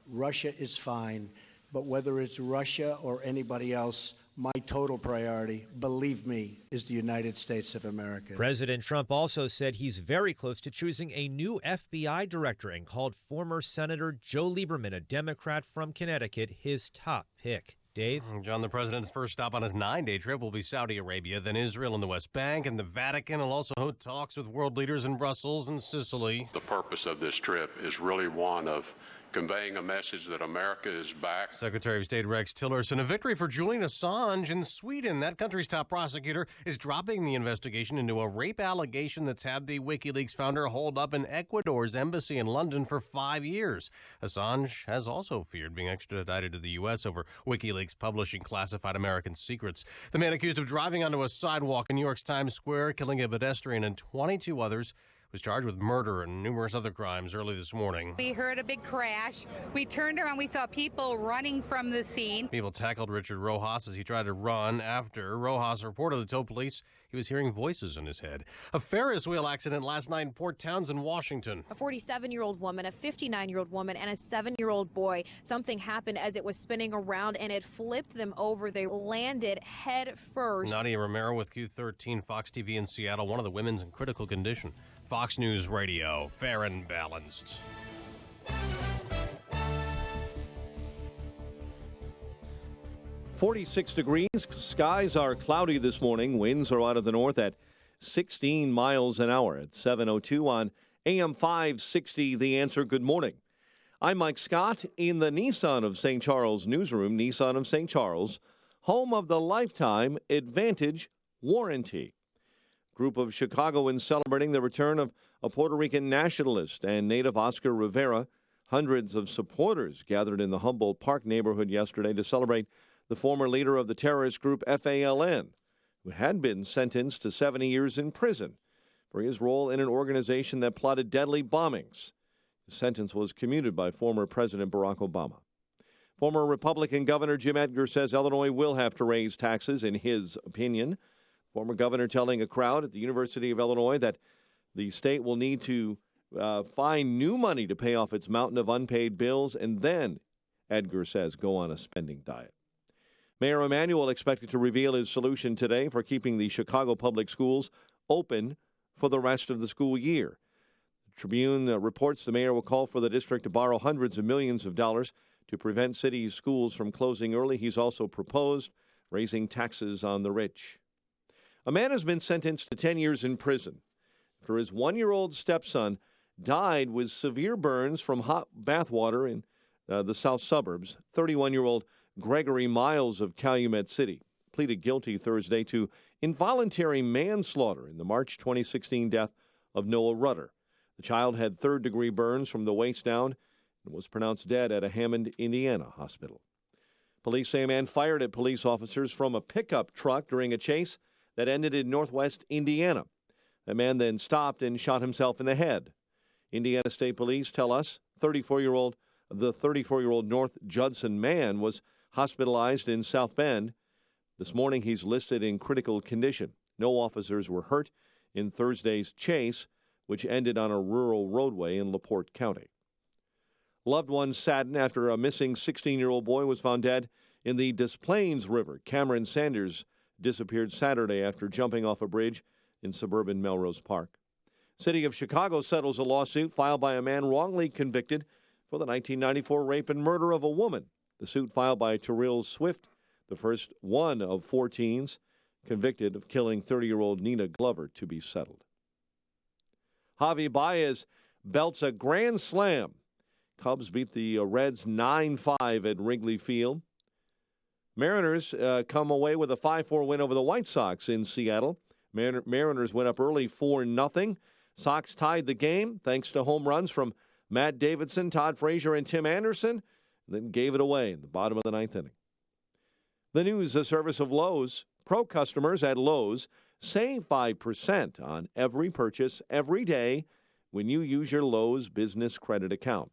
Russia is fine, but whether it's Russia or anybody else, my total priority, believe me, is the United States of America. President Trump also said he's very close to choosing a new FBI director and called former Senator Joe Lieberman, a Democrat from Connecticut, his top pick. Dave? John, the president's first stop on his 9-day trip will be Saudi Arabia, then Israel and the West Bank, and the Vatican will also hold talks with world leaders in Brussels and Sicily. The purpose of this trip is really one of conveying a message that America is back. Secretary of State Rex Tillerson, a victory for Julian Assange in Sweden. That country's top prosecutor is dropping the investigation into a rape allegation that's had the WikiLeaks founder holed up in Ecuador's embassy in London for 5 years. Assange has also feared being extradited to the U.S. over WikiLeaks publishing classified American secrets. The man accused of driving onto a sidewalk in New York's Times Square, killing a pedestrian and 22 others, was charged with murder and numerous other crimes early this morning. We heard a big crash. We turned around. We saw people running from the scene. People tackled Richard Rojas as he tried to run after Rojas reportedly told police he was hearing voices in his head. A Ferris wheel accident last night in Port Townsend, Washington. A 47-year-old woman, a 59-year-old woman, and a 7-year-old boy. Something happened as it was spinning around and it flipped them over. They landed head first. Nadia Romero with Q13 Fox TV in Seattle. One of the women's in critical condition. Fox News Radio, fair and balanced. 46 degrees. Skies are cloudy this morning. Winds are out of the north at 16 miles an hour at 7:02 on AM 560. The Answer. Good morning. I'm Mike Scott in the Nissan of St. Charles newsroom. Nissan of St. Charles, home of the Lifetime Advantage Warranty. Group of Chicagoans celebrating the return of a Puerto Rican nationalist and native Oscar Rivera. Hundreds of supporters gathered in the Humboldt Park neighborhood yesterday to celebrate the former leader of the terrorist group FALN, who had been sentenced to 70 years in prison for his role in an organization that plotted deadly bombings. The sentence was commuted by former President Barack Obama. Former Republican Governor Jim Edgar says Illinois will have to raise taxes, in his opinion. Former governor telling a crowd at the University of Illinois that the state will need to find new money to pay off its mountain of unpaid bills, and then, Edgar says, go on a spending diet. Mayor Emanuel expected to reveal his solution today for keeping the Chicago public schools open for the rest of the school year. The Tribune reports the mayor will call for the district to borrow hundreds of millions of dollars to prevent city schools from closing early. He's also proposed raising taxes on the rich. A man has been sentenced to 10 years in prison after his 1-year-old stepson died with severe burns from hot bath water in the south suburbs. 31-year-old Gregory Miles of Calumet City pleaded guilty Thursday to involuntary manslaughter in the March 2016 death of Noah Rutter. The child had third-degree burns from the waist down and was pronounced dead at a Hammond, Indiana hospital. Police say a man fired at police officers from a pickup truck during a chase that ended in northwest Indiana. The man then stopped and shot himself in the head. Indiana State Police tell us the 34-year-old North Judson man was hospitalized in South Bend. This morning he's listed in critical condition. No officers were hurt in Thursday's chase, which ended on a rural roadway in LaPorte County. Loved ones saddened after a missing 16-year-old boy was found dead in the Des Plaines River. Cameron Sanders disappeared Saturday after jumping off a bridge in suburban Melrose Park. City of Chicago settles a lawsuit filed by a man wrongly convicted for the 1994 rape and murder of a woman. The suit filed by Terrell Swift, the first one of 4 teens convicted of killing 30-year-old Nina Glover, to be settled. Javi Baez belts a grand slam. Cubs beat the Reds 9-5 at Wrigley Field. Mariners come away with a 5-4 win over the White Sox in Seattle. Mariners went up early 4-0. Sox tied the game thanks to home runs from Matt Davidson, Todd Frazier, and Tim Anderson, and then gave it away in the bottom of the 9th inning. The news, a service of Lowe's. Pro customers at Lowe's save 5% on every purchase every day when you use your Lowe's business credit account.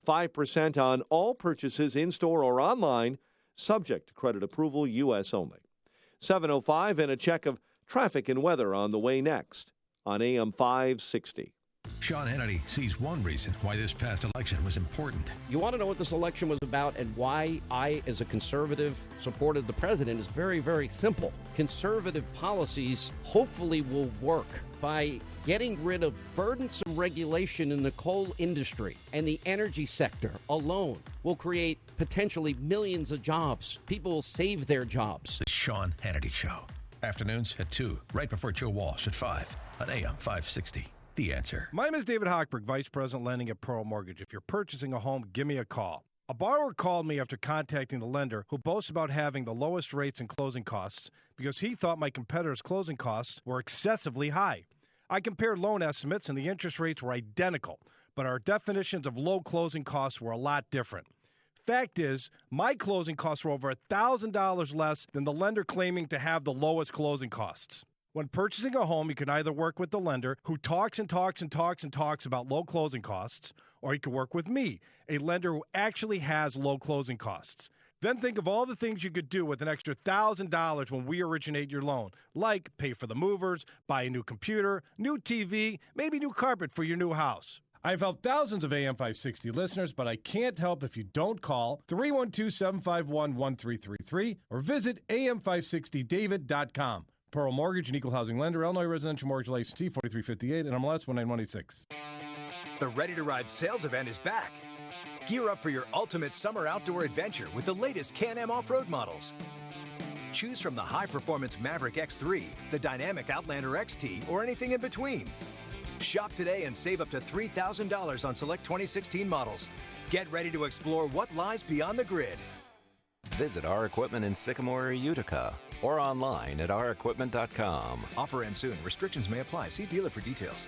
5% on all purchases in-store or online, subject to credit approval, U.S. only. 7:05 and a check of traffic and weather on the way next on AM 560. Sean Hannity sees one reason why this past election was important. You want to know what this election was about and why I, as a conservative, supported the president is very, very simple. Conservative policies hopefully will work by getting rid of burdensome regulation in the coal industry, and the energy sector alone will create potentially millions of jobs. People will save their jobs. The Sean Hannity Show. Afternoons at 2, right before Joe Walsh at 5 on AM 560. The Answer. My name is David Hochberg, Vice President Lending at Pearl Mortgage. If you're purchasing a home, give me a call. A borrower called me after contacting the lender, who boasts about having the lowest rates and closing costs because he thought my competitors' closing costs were excessively high. I compared loan estimates and the interest rates were identical, but our definitions of low closing costs were a lot different. Fact is, my closing costs were over $1,000 less than the lender claiming to have the lowest closing costs. When purchasing a home, you can either work with the lender, who talks and talks and talks and talks about low closing costs, or you can work with me, a lender who actually has low closing costs. Then think of all the things you could do with an extra $1,000 when we originate your loan, like pay for the movers, buy a new computer, new TV, maybe new carpet for your new house. I've helped thousands of AM 560 listeners, but I can't help if you don't call 312-751-1333 or visit am560david.com. Pearl Mortgage, an equal housing lender, Illinois Residential Mortgage Licensee 4358, and MLS 19186. The Ready to Ride sales event is back. Gear up for your ultimate summer outdoor adventure with the latest Can-Am off-road models. Choose from the high-performance Maverick X3, the dynamic Outlander XT, or anything in between. Shop today and save up to $3,000 on select 2016 models. Get ready to explore what lies beyond the grid. Visit our equipment in Sycamore or Utica or online at ourequipment.com. Offer ends soon. Restrictions may apply. See dealer for details.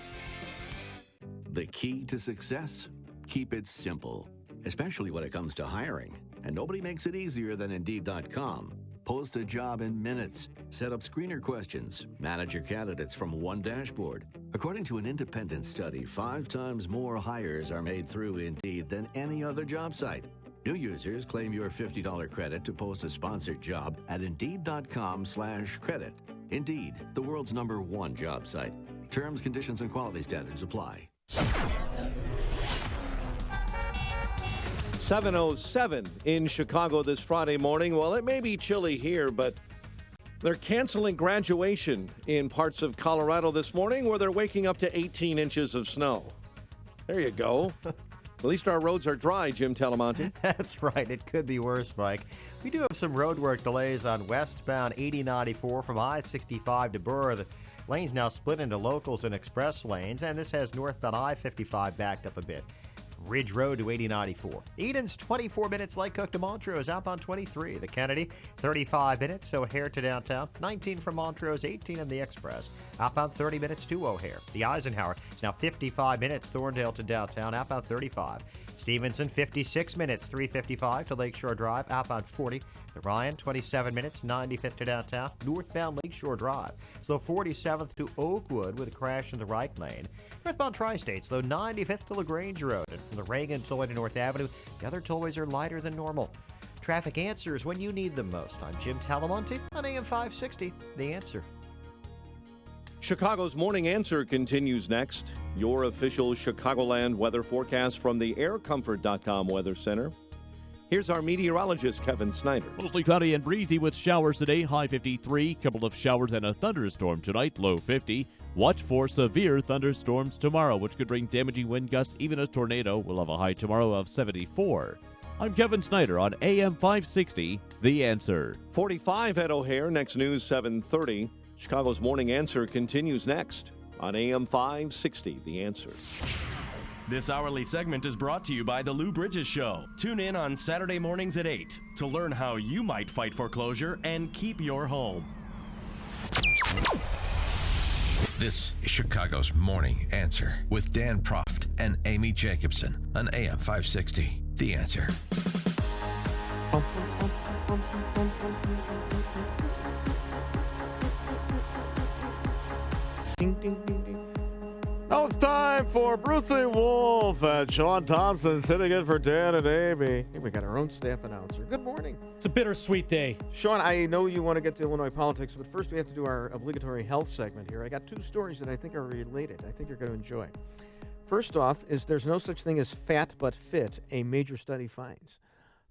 The key to success? Keep it simple, especially when it comes to hiring. And nobody makes it easier than Indeed.com. Post a job in minutes. Set up screener questions. Manage your candidates from one dashboard. According to an independent study, 5 times more hires are made through Indeed than any other job site. New users claim your $50 credit to post a sponsored job at Indeed.com/credit. Indeed, the world's #1 job site. Terms, conditions, and quality standards apply. 7:07 in Chicago this Friday morning. Well, it may be chilly here, but they're canceling graduation in parts of Colorado this morning where they're waking up to 18 inches of snow. There you go. At least our roads are dry, Jim Talamonte. That's right. It could be worse, Mike. We do have some road work delays on westbound 8094 from I-65 to Burr. The lanes now split into locals and express lanes, and this has northbound I-55 backed up a bit. Ridge Road to 8094. Eden's 24 minutes, Lake Cook to Montrose, outbound 23. The Kennedy, 35 minutes, O'Hare to downtown. 19 from Montrose, 18 in the Express. Outbound 30 minutes to O'Hare. The Eisenhower is now 55 minutes, Thorndale to downtown, outbound 35. Stevenson, 56 minutes, 355 to Lakeshore Drive, outbound 40. The Ryan, 27 minutes, 95th to downtown, northbound Lakeshore Drive. Slow 47th to Oakwood with a crash in the right lane. Northbound Tri-State, slow 95th to LaGrange Road. And from the Reagan tollway to North Avenue, the other tollways are lighter than normal. Traffic answers when you need them most. I'm Jim Talamonte on AM 560, The Answer. Chicago's Morning Answer continues next. Your official Chicagoland weather forecast from the aircomfort.com Weather Center. Here's our meteorologist, Kevin Snyder. Mostly cloudy and breezy with showers today, high 53. Couple of showers and a thunderstorm tonight, low 50. Watch for severe thunderstorms tomorrow, which could bring damaging wind gusts, even a tornado. We'll have a high tomorrow of 74. I'm Kevin Snyder on AM 560, The Answer. 45 at O'Hare, next news 7:30. Chicago's Morning Answer continues next on AM 560, The Answer. This hourly segment is brought to you by The Lou Bridges Show. Tune in on Saturday mornings at 8 to learn how you might fight foreclosure and keep your home. This is Chicago's Morning Answer with Dan Proft and Amy Jacobson on AM 560, The Answer. Ding, ding, ding, ding. Now it's time for Brucey Wolf and Sean Thompson sitting in for Dan and Amy. Hey, we got our own staff announcer. Good morning. It's a bittersweet day. Sean, I know you want to get to Illinois politics, but first we have to do our obligatory health segment here. I got 2 stories that I think are related. I think you're going to enjoy. First off is there's no such thing as fat but fit, a major study finds.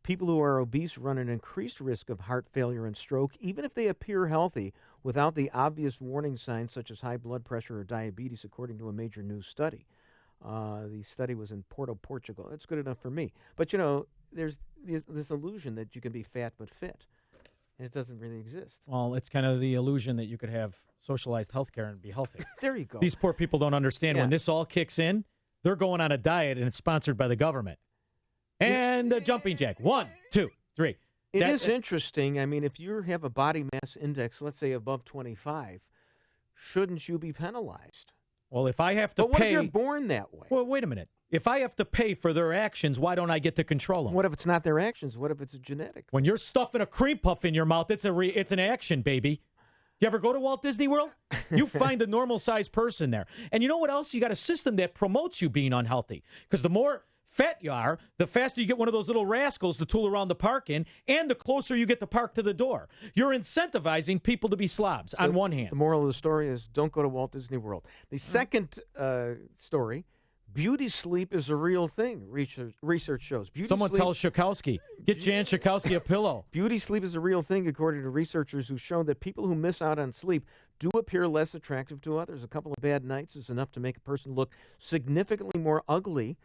People who are obese run an increased risk of heart failure and stroke, even if they appear healthy, without the obvious warning signs such as high blood pressure or diabetes, according to a major new study. The study was in Porto, Portugal. That's good enough for me. But, you know, there's this illusion that you can be fat but fit, and it doesn't really exist. Well, it's kind of the illusion that you could have socialized health care and be healthy. There you go. These poor people don't understand when this all kicks in, they're going on a diet, and it's sponsored by the government. And a jumping jack. 1, 2, 3. It is interesting. I mean, if you have a body mass index, let's say above 25, shouldn't you be penalized? Well, if I have to but what pay... if you're born that way? Well, wait a minute. If I have to pay for their actions, why don't I get to control them? What if it's not their actions? What if it's a genetic? When you're stuffing a cream puff in your mouth, it's an action, baby. You ever go to Walt Disney World? You find a normal-sized person there. And you know what else? You got a system that promotes you being unhealthy. Because the more fat you are, the faster you get one of those little rascals to tool around the park in, and the closer you get the park to the door. You're incentivizing people to be slobs, on one hand. The moral of the story is don't go to Walt Disney World. The second story, beauty sleep is a real thing, research shows. Someone tell Schakowsky, get Jan Schakowsky a pillow. Beauty sleep is a real thing, according to researchers who show that people who miss out on sleep do appear less attractive to others. A couple of bad nights is enough to make a person look significantly more ugly.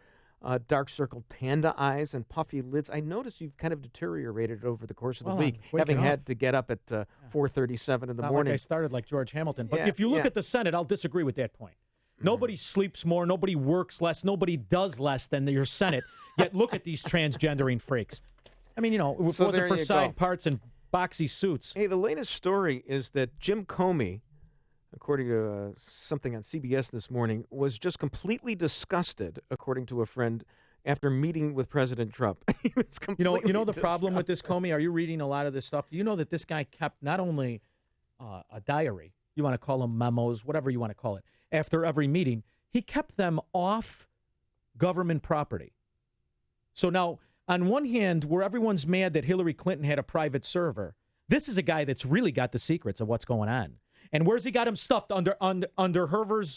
dark circled panda eyes and puffy lids. I noticed you've kind of deteriorated over the course of the week, having had to get up at 4:37 in the morning. Like I started like George Hamilton. But Yeah, if you look yeah. at the Senate, I'll disagree with that point. Nobody sleeps more, nobody works less, nobody does less than your Senate. Yet look at these transgendering freaks. I mean, if it So wasn't there for you side go. parts and boxy suits. Hey, the latest story is that Jim Comey, according to something on CBS this morning, was just completely disgusted, according to a friend, after meeting with President Trump. He was completely You know the problem with this, Comey? Are you reading a lot of this stuff? You know that this guy kept not only a diary, you want to call them memos, whatever you want to call it, after every meeting, he kept them off government property. So now, on one hand, where everyone's mad that Hillary Clinton had a private server, this is a guy that's really got the secrets of what's going on. And where's he got him stuffed? Under Hoover's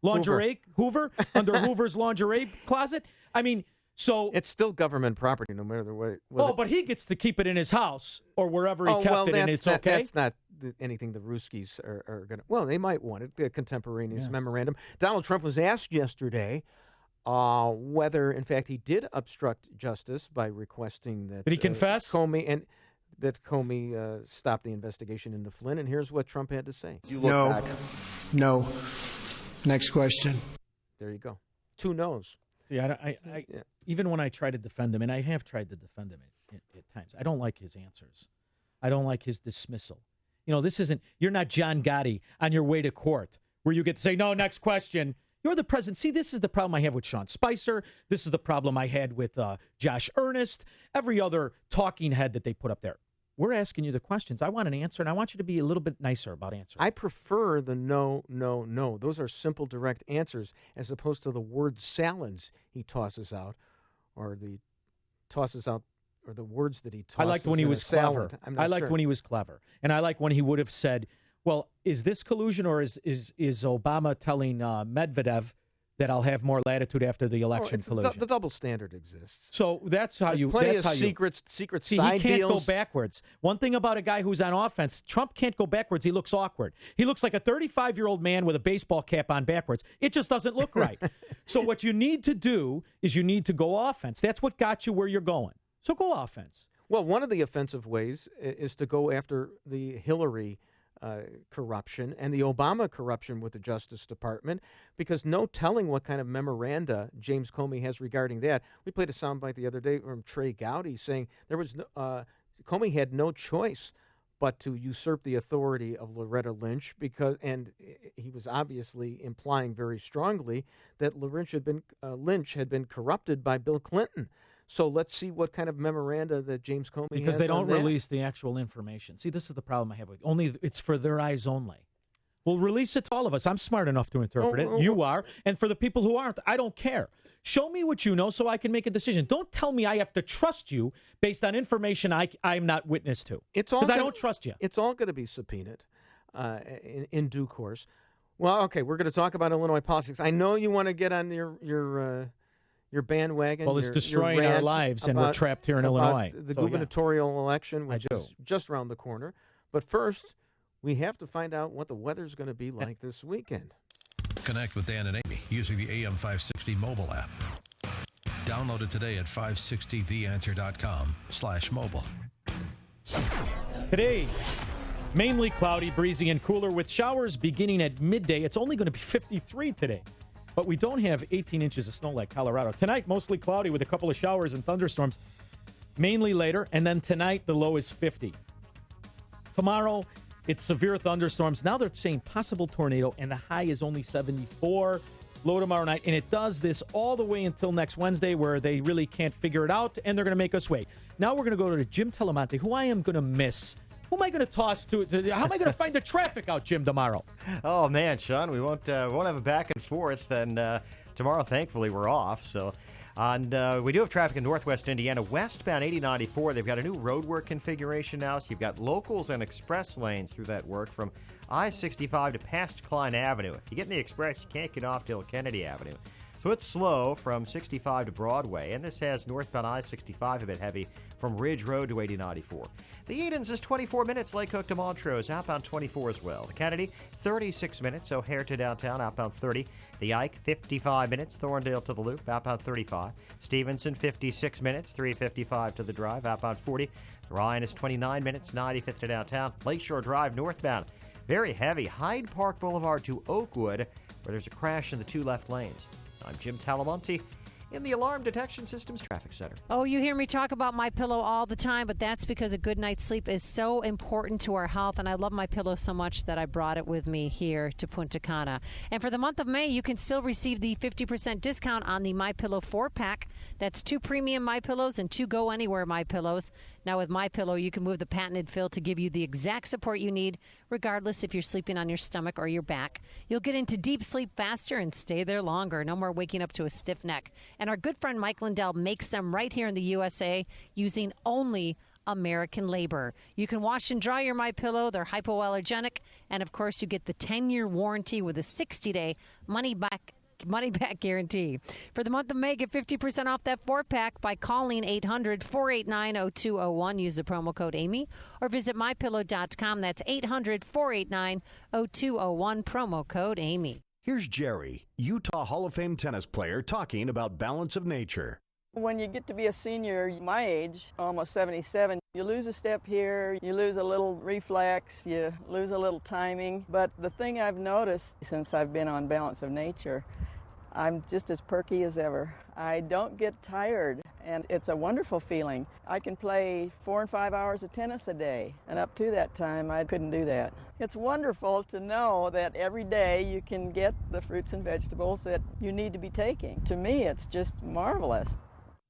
lingerie? Hoover? Under Hoover's lingerie closet? I mean, so... It's still government property, no matter the way... but he gets to keep it in his house or wherever he kept it, and it's okay? That's not anything the Ruskies are going to... Well, they might want it, the contemporaneous memorandum. Donald Trump was asked yesterday whether, in fact, he did obstruct justice by requesting that... Did he confess? Comey stop the investigation into Flynn, and here's what Trump had to say. No. Next question. There you go. 2 no's. See, even when I try to defend him, and I have tried to defend him at times, I don't like his answers. I don't like his dismissal. You're not John Gotti on your way to court where you get to say, no, next question. You're the president. See, this is the problem I have with Sean Spicer. This is the problem I had with Josh Earnest, every other talking head that they put up there. We're asking you the questions. I want an answer, and I want you to be a little bit nicer about answering. I prefer the no, no, no. Those are simple, direct answers, as opposed to the word salads he tosses out, or the words that he tosses. I liked when he was clever. I liked when he was clever, and I like when he would have said, "Well, is this collusion, or is Obama telling Medvedev that I'll have more latitude after the election collusion?" The double standard exists. So that's how There's plenty of secret See, side he can't deals. go backwards. One thing about a guy who's on offense, Trump can't go backwards. He looks awkward. He looks like a 35-year-old man with a baseball cap on backwards. It just doesn't look right. So what you need to do is you need to go offense. That's what got you where you're going. So go offense. Well, one of the offensive ways is to go after the Hillary corruption and the Obama corruption with the Justice Department, because no telling what kind of memoranda James Comey has regarding that. We played a soundbite the other day from Trey Gowdy saying there was Comey had no choice but to usurp the authority of Loretta Lynch, and he was obviously implying very strongly that Lynch had been corrupted by Bill Clinton. So let's see what kind of memoranda that James Comey has. Because they don't on that. release the actual information. See, this is the problem I have with it's for their eyes only. Well, release it to all of us. I'm smart enough to interpret it. You are. And for the people who aren't, I don't care. Show me what you know so I can make a decision. Don't tell me I have to trust you based on information I'm not witness to. Because I don't trust you. It's all going to be subpoenaed in due course. Well, okay, we're going to talk about Illinois politics. I know you want to get on your bandwagon. Well, it's destroying our lives, and we're trapped here in Illinois. The gubernatorial election, which is just around the corner. But first, we have to find out what the weather's going to be like this weekend. Connect with Dan and Amy using the AM 560 mobile app. Download it today at 560theanswer.com/mobile. Today, mainly cloudy, breezy, and cooler with showers beginning at midday. It's only going to be 53 today. But we don't have 18 inches of snow like Colorado. Tonight, mostly cloudy with a couple of showers and thunderstorms, mainly later. And then tonight, the low is 50. Tomorrow, it's severe thunderstorms. Now they're saying possible tornado, and the high is only 74. Low tomorrow night. And it does this all the way until next Wednesday, where they really can't figure it out, and they're going to make us wait. Now we're going to go to Jim Telemonte, who I am going to miss. Who am I going to toss to? How am I going to find the traffic out, Jim, tomorrow? Oh, man, Sean, we won't have a back and forth. And tomorrow, thankfully, we're off. So, and we do have traffic in northwest Indiana. Westbound 8094, they've got a new roadwork configuration now. So you've got locals and express lanes through that work from I-65 to past Klein Avenue. If you get in the express, you can't get off till Kennedy Avenue. Foot slow from 65 to Broadway, and this has northbound I-65 a bit heavy from Ridge Road to 8094. The Edens is 24 minutes, Lake Hook to Montrose, outbound 24 as well. The Kennedy, 36 minutes, O'Hare to downtown, outbound 30. The Ike, 55 minutes, Thorndale to the Loop, outbound 35. Stevenson, 56 minutes, 355 to the Drive, outbound 40. The Ryan is 29 minutes, 95th to downtown. Lakeshore Drive, northbound, very heavy, Hyde Park Boulevard to Oakwood, where there's a crash in the two left lanes. I'm Jim Talamonte in the Alarm Detection Systems Traffic Center. Oh, you hear me talk about MyPillow all the time, but that's because a good night's sleep is so important to our health, and I love MyPillow so much that I brought it with me here to Punta Cana. And for the month of May, you can still receive the 50% discount on the MyPillow 4-pack. That's 2 premium MyPillows and 2 Go Anywhere MyPillows. Now with MyPillow, you can move the patented fill to give you the exact support you need, regardless if you're sleeping on your stomach or your back. You'll get into deep sleep faster and stay there longer. No more waking up to a stiff neck. And our good friend Mike Lindell makes them right here in the USA using only American labor. You can wash and dry your MyPillow. They're hypoallergenic. And, of course, you get the 10-year warranty with a 60-day money-back guarantee. For the month of May, get 50% off that 4-pack by calling 800-489-0201. Use the promo code Amy or visit MyPillow.com. That's 800-489-0201, promo code Amy. Here's Jerry, Utah Hall of Fame tennis player, talking about balance of nature. When you get to be a senior, my age, almost 77, you lose a step here, you lose a little reflex, you lose a little timing. But the thing I've noticed since I've been on Balance of Nature, I'm just as perky as ever. I don't get tired, and it's a wonderful feeling. I can play 4 and 5 hours of tennis a day, and up to that time, I couldn't do that. It's wonderful to know that every day you can get the fruits and vegetables that you need to be taking. To me, it's just marvelous.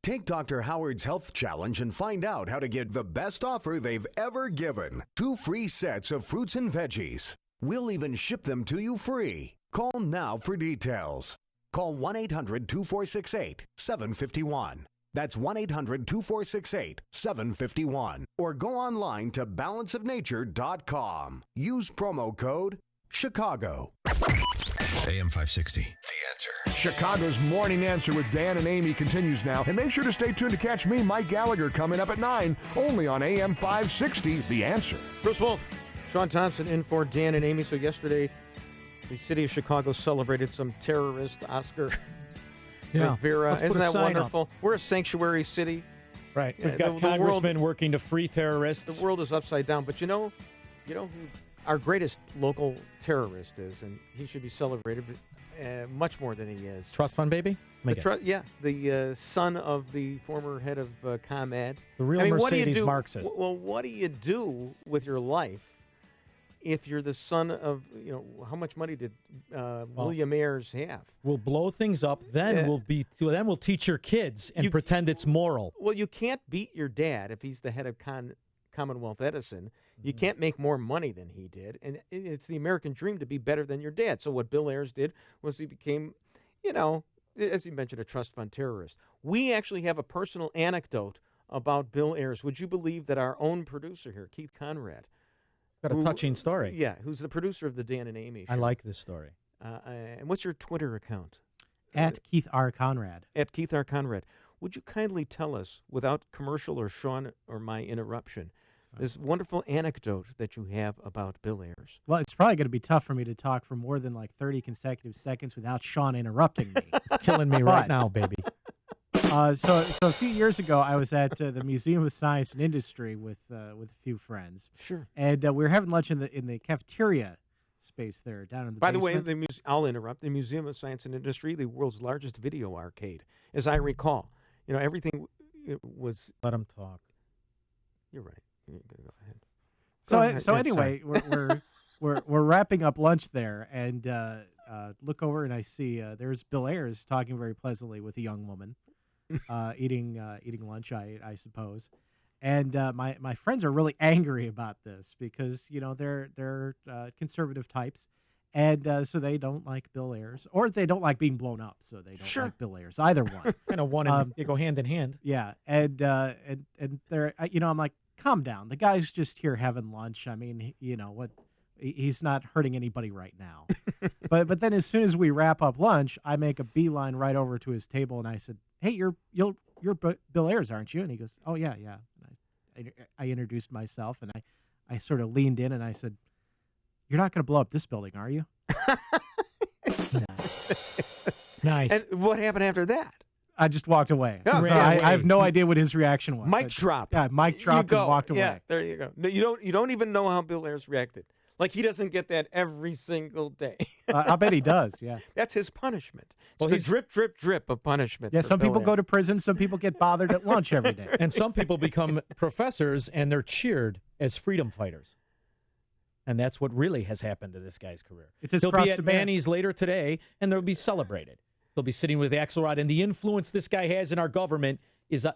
Take Dr. Howard's Health Challenge and find out how to get the best offer they've ever given. 2 free sets of fruits and veggies. We'll even ship them to you free. Call now for details. Call 1-800-2468-751. That's 1-800-2468-751. Or go online to balanceofnature.com. Use promo code Chicago. AM 560, The Answer. Chicago's Morning Answer with Dan and Amy continues now. And make sure to stay tuned to catch me, Mike Gallagher, coming up at 9, only on AM 560, The Answer. Bruce Wolf, Sean Thompson in for Dan and Amy. So yesterday, the city of Chicago celebrated some terrorist Oscar Rivera. Isn't that wonderful? We're a sanctuary city. Right. We've got congressmen working to free terrorists. The world is upside down. But you know who our greatest local terrorist is, and he should be celebrated much more than he is. Trust fund baby? The son of the former head of ComEd. The real Mercedes Marxist. Well, what do you do with your life if you're the son of, how much money did William Ayers have? We'll blow things up, then we'll teach your kids and pretend it's moral. Well, you can't beat your dad if he's the head of Commonwealth Edison. You can't make more money than he did, and it's the American dream to be better than your dad. So what Bill Ayers did was he became, as you mentioned, a trust fund terrorist. We actually have a personal anecdote about Bill Ayers. Would you believe that our own producer here, Keith Conrad, got a touching story. Yeah, who's the producer of the Dan and Amy show. I like this story. And what's your Twitter account? At Keith R. Conrad. At Keith R. Conrad. Would you kindly tell us, without commercial or Sean or my interruption, this wonderful anecdote that you have about Bill Ayers? Well, it's probably going to be tough for me to talk for more than 30 consecutive seconds without Sean interrupting me. It's killing me right now, baby. So a few years ago, I was at the Museum of Science and Industry with a few friends. Sure. And we were having lunch in the cafeteria space there down in the By basement. the way, I'll interrupt. The Museum of Science and Industry, the world's largest video arcade, as I recall. Everything was... Let him talk. You're right. Go ahead. So anyway, we're wrapping up lunch there, and look over and I see there's Bill Ayers talking very pleasantly with a young woman, eating lunch, I suppose. And my friends are really angry about this because they're conservative types, and so they don't like Bill Ayers, or they don't like being blown up, so they don't like Bill Ayers. Either one. One and they go hand in hand. Yeah, and they're I'm like, calm down. The guy's just here having lunch. I mean, what? He's not hurting anybody right now. but then as soon as we wrap up lunch, I make a beeline right over to his table, and I said, "Hey, you're Bill Ayers, aren't you?" And he goes, "Oh, yeah." And I introduced myself, and I sort of leaned in, and I said, "You're not going to blow up this building, are you?" Nice. And what happened after that? I just walked away. Oh, So I have no idea what his reaction was. Mic drop. Yeah, mic drop and walked away. Yeah, there you go. No, you don't even know how Bill Ayers reacted. Like, he doesn't get that every single day. I'll bet he does, yeah. That's his punishment. Well, It's the drip, drip, drip of punishment. Yeah, for some Bill people go Ayers. to prison. Some people get bothered at lunch every day. And some people become professors, and they're cheered as freedom fighters. And that's what really has happened to this guy's career. It's his He'll cross be to at bear. Manny's later today, and they'll be celebrated. He'll be sitting with Axelrod, and the influence this guy has in our government is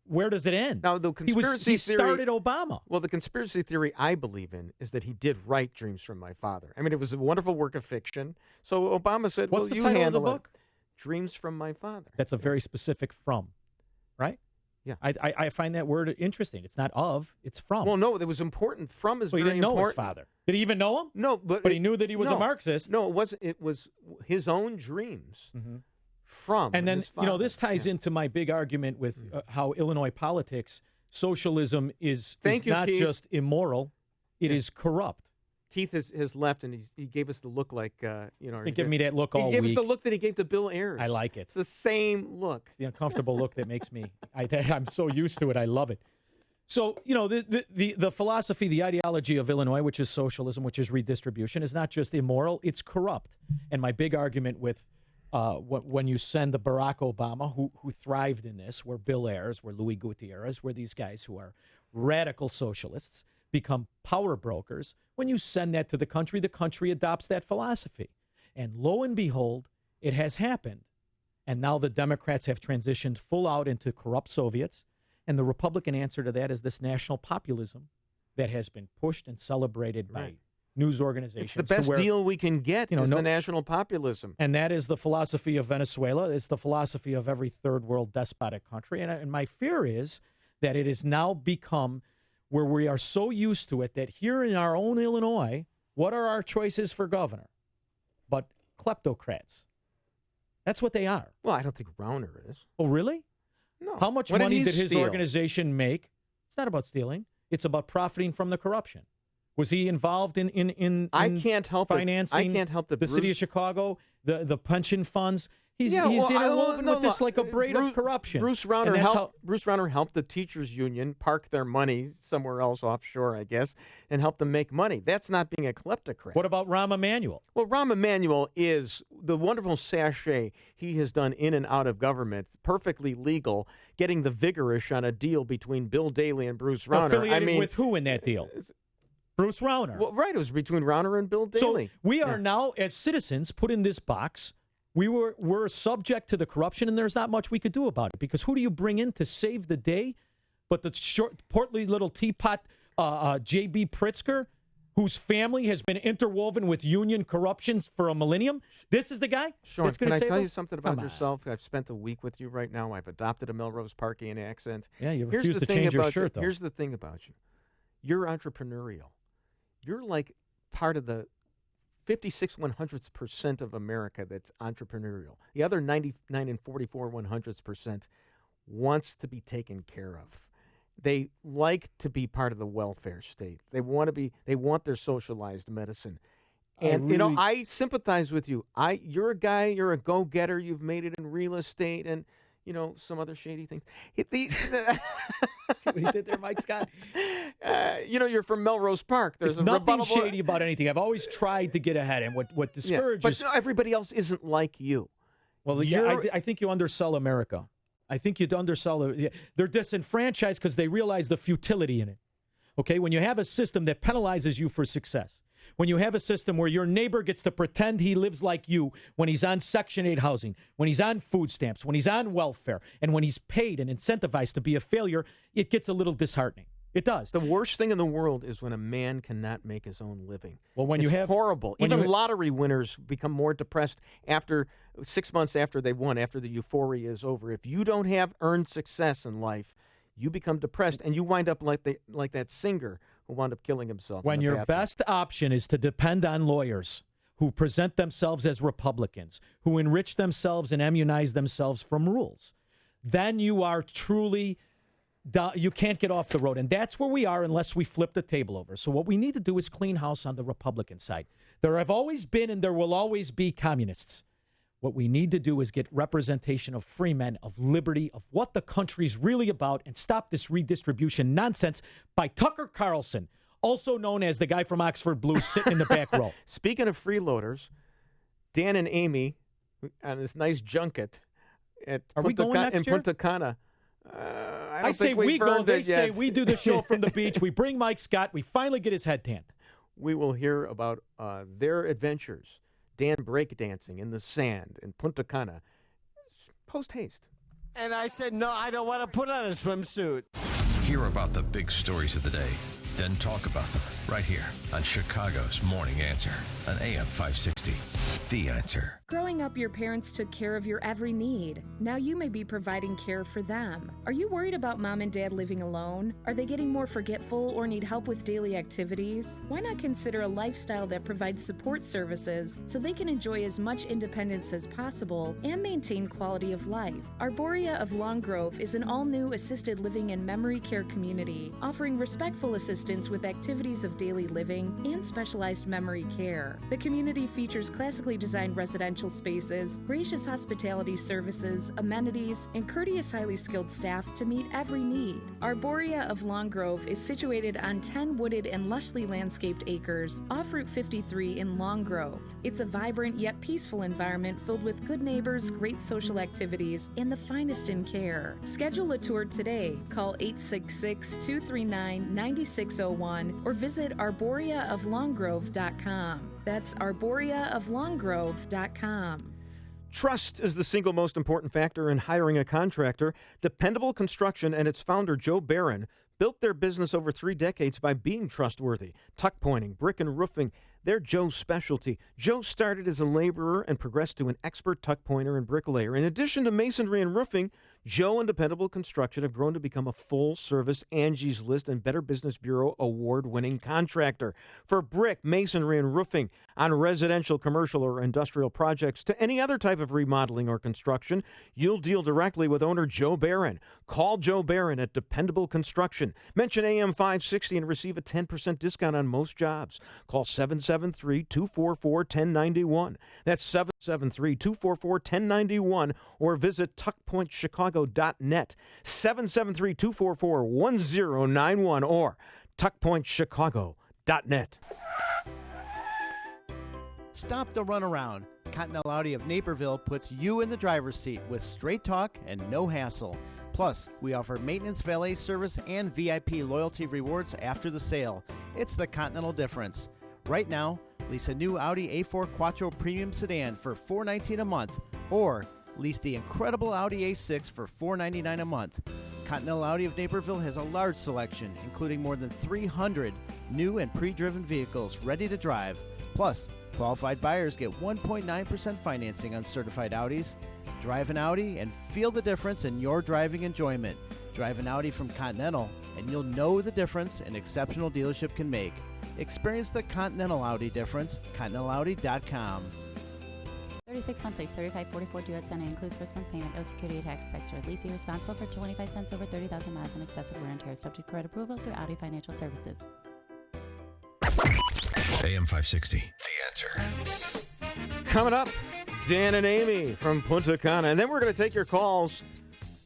where does it end? Now, the conspiracy he theory started Obama. Well, the conspiracy theory I believe in is that he did write Dreams from My Father. I mean, it was a wonderful work of fiction. So Obama said, What's "Well, the you title of handle the book? it." Dreams from My Father. That's a very specific from, right? Yeah. I find that word interesting. It's not of, it's from. Well, no, it was important. From is Well, he very didn't know important. his father. Did he even know him? No, but he knew that he was a Marxist. No, it wasn't. It was his own dreams from. And then, his father. this ties into my big argument with how Illinois politics, socialism is Thank you, not Keith. just immoral, it is corrupt. Keith has left, and he gave us the look like, He gave me that look all He gave us week. the look that he gave to Bill Ayers. I like it. It's the same look. It's the uncomfortable look that makes me, I'm so used to it. I love it. So, the philosophy, the ideology of Illinois, which is socialism, which is redistribution, is not just immoral, it's corrupt. And my big argument with when you send the Barack Obama, who thrived in this, where Bill Ayers, where Louis Gutierrez, where these guys who are radical socialists become power brokers, when you send that to the country adopts that philosophy. And lo and behold, it has happened. And now the Democrats have transitioned full out into corrupt Soviets. And the Republican answer to that is this national populism that has been pushed and celebrated by news organizations. It's the best deal we can get is the national populism. And that is the philosophy of Venezuela. It's the philosophy of every third world despotic country. And my fear is that it has now become where we are so used to it that here in our own Illinois, what are our choices for governor? But kleptocrats. That's what they are. Well, I don't think Rauner is. Oh, really? No. How much What did money he did his steal? organization make? It's not about stealing. It's about profiting from the corruption. Was he involved in I can't help it. financing I can't help that the city of Bruce- Chicago, the pension funds? He's Yeah, well, interwoven no, with this like a braid of corruption. Bruce And Rauner that's helped the teachers union park their money somewhere else offshore, I guess, and help them make money. That's not being a kleptocrat. What about Rahm Emanuel? Well, Rahm Emanuel is the wonderful sachet he has done in and out of government, perfectly legal, getting the vigorish on a deal between Bill Daley and Bruce Rauner. Affiliated with who in that deal? Bruce Rauner. Well, right, it was between Rauner and Bill Daley. So we are now, as citizens, put in this box. We're subject to the corruption, and there's not much we could do about it. Because who do you bring in to save the day but the short, portly little teapot J.B. Pritzker, whose family has been interwoven with union corruption for a millennium? This is the guy Sean, that's going can to I save tell us? you something about Come on. yourself? I've spent a week with you right now. I've adopted a Melrose Parkian accent. Yeah, you Here's refuse the to thing change your about shirt, though. Here's the thing about you. You're entrepreneurial. You're like part of the 56/100% of America that's entrepreneurial. The other 99 and 44/100% wants to be taken care of. They like to be part of the welfare state. They want their socialized medicine. And I sympathize with you. You're a guy, you're a go-getter, you've made it in real estate and some other shady things. See what he did there, Mike Scott? You're from Melrose Park. There's There's nothing rebuttable- shady about anything. I've always tried to get ahead, and what Yeah, discourages. but everybody else isn't like you. Well, yeah, I think you undersell America. I think you'd undersell it. Yeah. They're disenfranchised because they realize the futility in it. Okay, when you have a system that penalizes you for success, when you have a system where your neighbor gets to pretend he lives like you when he's on Section 8 housing, when he's on food stamps, when he's on welfare, and when he's paid and incentivized to be a failure, it gets a little disheartening. It does. The worst thing in the world is when a man cannot make his own living. Well, when it's you have horrible. when Even you- lottery winners become more depressed after 6 months after they won, after the euphoria is over. If you don't have earned success in life, you become depressed, and you wind up like that singer who wound up killing himself. When in the your bathroom. best option is to depend on lawyers who present themselves as Republicans, who enrich themselves and immunize themselves from rules, then you are truly, you can't get off the road. And that's where we are unless we flip the table over. So what we need to do is clean house on the Republican side. There have always been and there will always be communists. What we need to do is get representation of free men, of liberty, of what the country's really about, and stop this redistribution nonsense by Tucker Carlson, also known as the guy from Oxford Blues sitting in the back row. Speaking of freeloaders, Dan and Amy on this nice junket at Punta Cana. I say we go, they stay. We do the show from the beach. We bring Mike Scott. We finally get his head tan. We will hear about their adventures. Dan breakdancing in the sand in Punta Cana. Post haste. And I said, no, I don't want to put on a swimsuit. Hear about the big stories of the day, then talk about them right here on Chicago's Morning Answer on AM 560. The Answer. Growing up, your parents took care of your every need. Now you may be providing care for them. Are you worried about mom and dad living alone? Are they getting more forgetful or need help with daily activities? Why not consider a lifestyle that provides support services so they can enjoy as much independence as possible and maintain quality of life? Arborea of Long Grove is an all-new assisted living and memory care community, offering respectful assistance with activities of daily living and specialized memory care. The community features classically designed residential spaces, gracious hospitality services, amenities, and courteous, highly skilled staff to meet every need. Arborea of Long Grove is situated on 10 wooded and lushly landscaped acres off Route 53 in Long Grove. It's a vibrant yet peaceful environment filled with good neighbors, great social activities, and the finest in care. Schedule a tour today. Call 866-239-9601 or visit arboreaoflonggrove.com. That's arboreaoflonggrove.com. Trust is the single most important factor in hiring a contractor. Dependable Construction and its founder, Joe Barron, built their business over 3 decades by being trustworthy. Tuck pointing, brick and roofing, they're Joe's specialty. Joe started as a laborer and progressed to an expert tuck pointer and bricklayer. In addition to masonry and roofing, Joe and Dependable Construction have grown to become a full-service Angie's List and Better Business Bureau award-winning contractor. For brick, masonry, and roofing on residential, commercial, or industrial projects to any other type of remodeling or construction, you'll deal directly with owner Joe Barron. Call Joe Barron at Dependable Construction. Mention AM 560 and receive a 10% discount on most jobs. Call 773-244-1091. That's 773-244-1091 or visit tuckpointchicago.net. 773-244-1091 or tuckpointchicago.net. Stop the runaround. Continental Audi of Naperville puts you in the driver's seat with straight talk and no hassle. Plus, we offer maintenance, valet service, and VIP loyalty rewards after the sale. It's the Continental difference. Right now, lease a new Audi A4 Quattro Premium Sedan for $419 a month, or lease the incredible Audi A6 for $499 a month. Continental Audi of Naperville has a large selection, including more than 300 new and pre-driven vehicles ready to drive. Plus, qualified buyers get 1.9% financing on certified Audis. Drive an Audi and feel the difference in your driving enjoyment. Drive an Audi from Continental, and you'll know the difference an exceptional dealership can make. Experience the Continental Audi difference. ContinentalAudi.com. 36 monthlies, $35.44 due at Sunday. Includes first month payment, no security tax, extra. Leasing responsible for 25 cents over 30,000 miles and excessive wear and tear. Subject to credit approval through Audi Financial Services. AM 560, The Answer. Coming up, Dan and Amy from Punta Cana. And then we're going to take your calls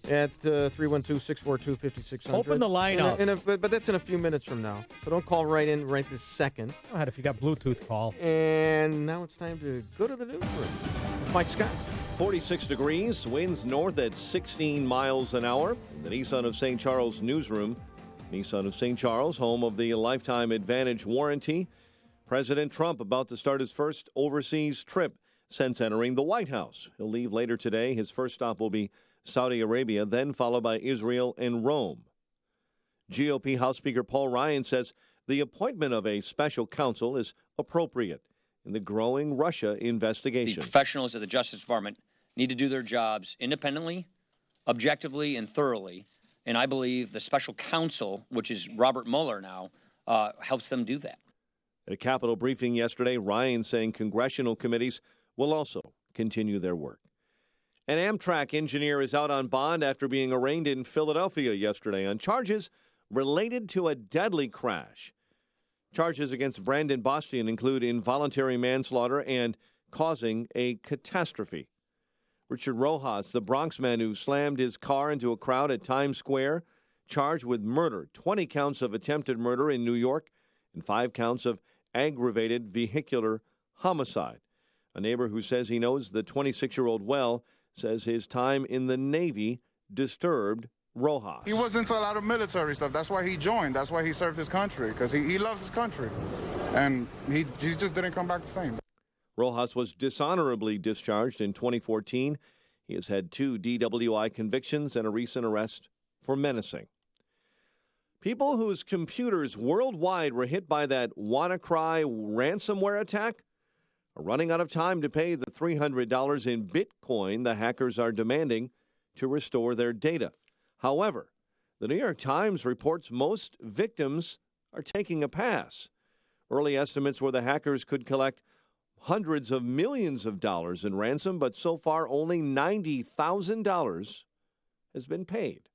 at 312-642-5600. Open the line up. But that's in a few minutes from now. So don't call right in right this second. Go ahead, if you got Bluetooth, call. And now it's time to go to the newsroom. Mike Scott. 46 degrees, winds north at 16 miles an hour. The Nissan of St. Charles newsroom. Nissan of St. Charles, home of the Lifetime Advantage warranty. President Trump about to start his first overseas trip since entering the White House. He'll leave later today. His first stop will be Saudi Arabia, then followed by Israel and Rome. GOP House Speaker Paul Ryan says the appointment of a special counsel is appropriate in the growing Russia investigation. The professionals at the Justice Department need to do their jobs independently, objectively, and thoroughly. And I believe the special counsel, which is Robert Mueller now, helps them do that. At a Capitol briefing yesterday, Ryan saying congressional committees will also continue their work. An Amtrak engineer is out on bond after being arraigned in Philadelphia yesterday on charges related to a deadly crash. Charges against Brandon Bastian include involuntary manslaughter and causing a catastrophe. Richard Rojas, the Bronx man who slammed his car into a crowd at Times Square, charged with murder, 20 counts of attempted murder in New York, and 5 counts of aggravated vehicular homicide. A neighbor who says he knows the 26-year-old well says his time in the Navy disturbed Rojas. He was into a lot of military stuff. That's why he joined. That's why he served his country, because he loves his country. And he just didn't come back the same. Rojas was dishonorably discharged in 2014. He has had 2 DWI convictions and a recent arrest for menacing. People whose computers worldwide were hit by that WannaCry ransomware attack are running out of time to pay the $300 in Bitcoin the hackers are demanding to restore their data. However, the New York Times reports most victims are taking a pass. Early estimates were the hackers could collect hundreds of millions of dollars in ransom, but so far only $90,000 has been paid.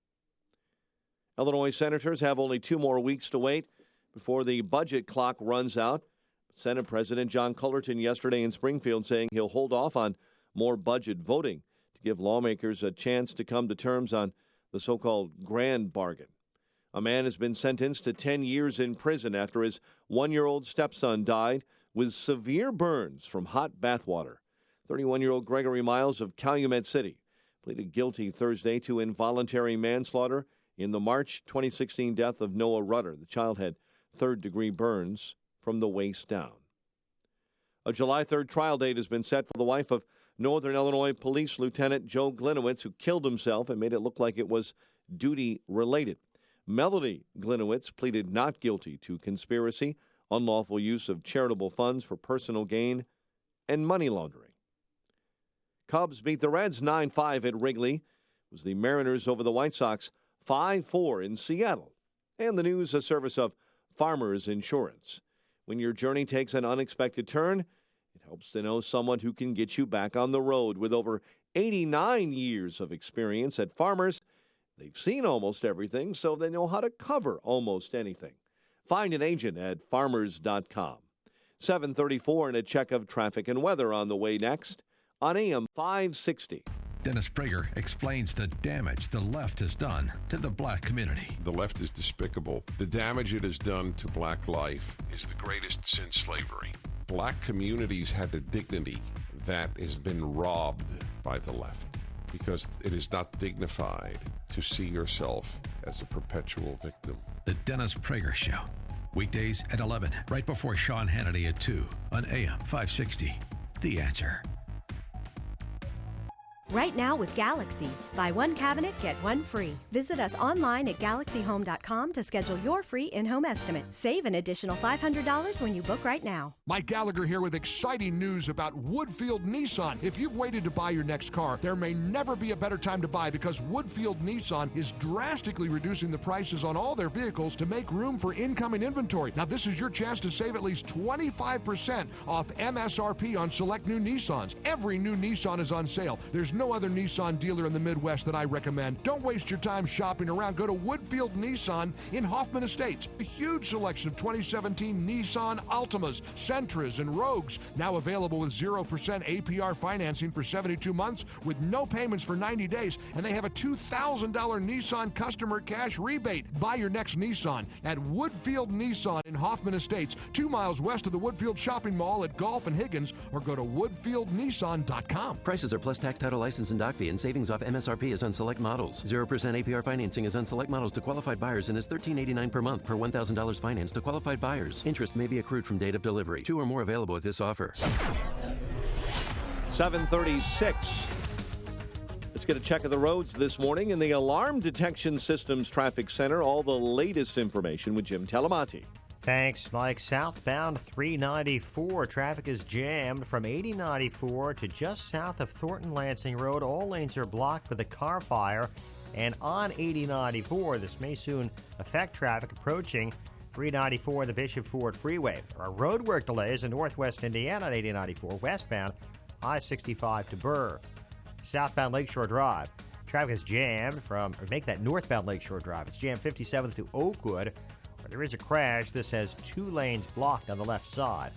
Illinois senators have only 2 more weeks to wait before the budget clock runs out. Senate President John Cullerton yesterday in Springfield saying he'll hold off on more budget voting to give lawmakers a chance to come to terms on the so-called grand bargain. A man has been sentenced to 10 years in prison after his 1-year-old stepson died with severe burns from hot bathwater. 31-year-old Gregory Miles of Calumet City pleaded guilty Thursday to involuntary manslaughter in the March 2016 death of Noah Rutter. The child had 3rd-degree burns from the waist down. A July 3rd trial date has been set for the wife of Northern Illinois Police Lieutenant Joe Glinowitz, who killed himself and made it look like it was duty-related. Melody Glinowitz pleaded not guilty to conspiracy, unlawful use of charitable funds for personal gain, and money laundering. Cubs beat the Reds 9-5 at Wrigley. It was the Mariners over the White Sox 5-4 in Seattle. And the news, a service of Farmers Insurance. When your journey takes an unexpected turn, it helps to know someone who can get you back on the road. With over 89 years of experience at Farmers, they've seen almost everything, so they know how to cover almost anything. Find an agent at farmers.com. 7:34 and a check of traffic and weather on the way next on AM 560. Dennis Prager explains the damage the left has done to the black community. The left is despicable. The damage it has done to black life is the greatest since slavery. Black communities had a dignity that has been robbed by the left because it is not dignified to see yourself as a perpetual victim. The Dennis Prager Show. Weekdays at 11, right before Sean Hannity at 2 on AM 560. The Answer. Right now with Galaxy. Buy 1 cabinet, get 1 free. Visit us online at galaxyhome.com to schedule your free in-home estimate. Save an additional $500 when you book right now. Mike Gallagher here with exciting news about Woodfield Nissan. If you've waited to buy your next car, there may never be a better time to buy because Woodfield Nissan is drastically reducing the prices on all their vehicles to make room for incoming inventory. Now, this is your chance to save at least 25% off MSRP on select new Nissans. Every new Nissan is on sale. There's no other Nissan dealer in the Midwest that I recommend. Don't waste your time shopping around. Go to Woodfield Nissan in Hoffman Estates. A huge selection of 2017 Nissan Altimas, Sentras, and Rogues, now available with 0% APR financing for 72 months with no payments for 90 days. And they have a $2,000 Nissan customer cash rebate. Buy your next Nissan at Woodfield Nissan in Hoffman Estates, 2 miles west of the Woodfield Shopping Mall at Gulf and Higgins, or go to woodfieldnissan.com. Prices are plus tax, title, license, and doc fee, and savings off MSRP is on select models. 0% APR financing is on select models to qualified buyers and is $13.89 per month per $1,000 finance to qualified buyers. Interest may be accrued from date of delivery. 2 or more available at this offer. 7:36. Let's get a check of the roads this morning in the Alarm Detection Systems Traffic Center. All the latest information with Jim Telemati. Thanks, Mike. Southbound 394. Traffic is jammed from 8094 to just south of Thornton Lansing Road. All lanes are blocked with a car fire. And on 8094, this may soon affect traffic approaching 394 the Bishop Ford Freeway. There are roadwork delays in northwest Indiana on 8094 westbound, I-65 to Burr. Southbound Lakeshore Drive. Traffic is jammed make that northbound Lakeshore Drive. It's jammed 57th to Oakwood, where there is a crash. This has 2 lanes blocked on the left side.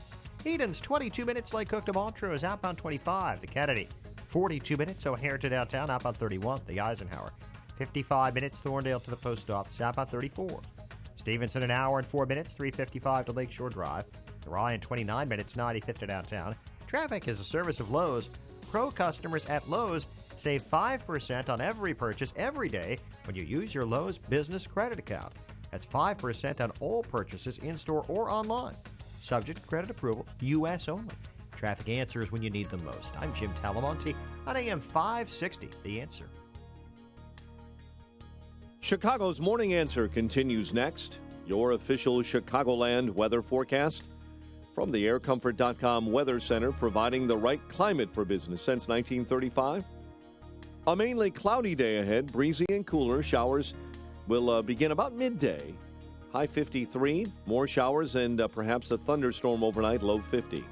Eden's 22 minutes, Lake Cook to Montrose, outbound 25, the Kennedy. 42 minutes, O'Hare to downtown, outbound 31, the Eisenhower. 55 minutes, Thorndale to the post office, outbound 34. Stevenson, an hour and 4 minutes, 355 to Lakeshore Drive. Ryan, 29 minutes, 95th to downtown. Traffic is a service of Lowe's. Pro customers at Lowe's save 5% on every purchase every day when you use your Lowe's Business Credit Account. That's 5% on all purchases in-store or online. Subject to credit approval, U.S. only. Traffic answers when you need them most. I'm Jim Talamonte on AM 560, The Answer. Chicago's Morning Answer continues next. Your official Chicagoland weather forecast from the aircomfort.com Weather Center, providing the right climate for business since 1935. A mainly cloudy day ahead, breezy and cooler. Showers will begin about midday. High 53, more showers and perhaps a thunderstorm overnight, low 50.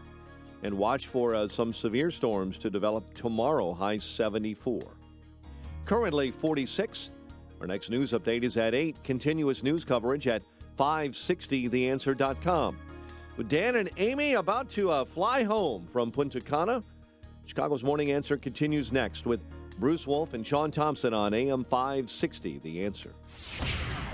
And watch for some severe storms to develop tomorrow, high 74. Currently 46. Our next news update is at 8. Continuous news coverage at 560theanswer.com. With Dan and Amy about to fly home from Punta Cana, Chicago's Morning Answer continues next with Bruce Wolf and Sean Thompson on AM 560, The Answer.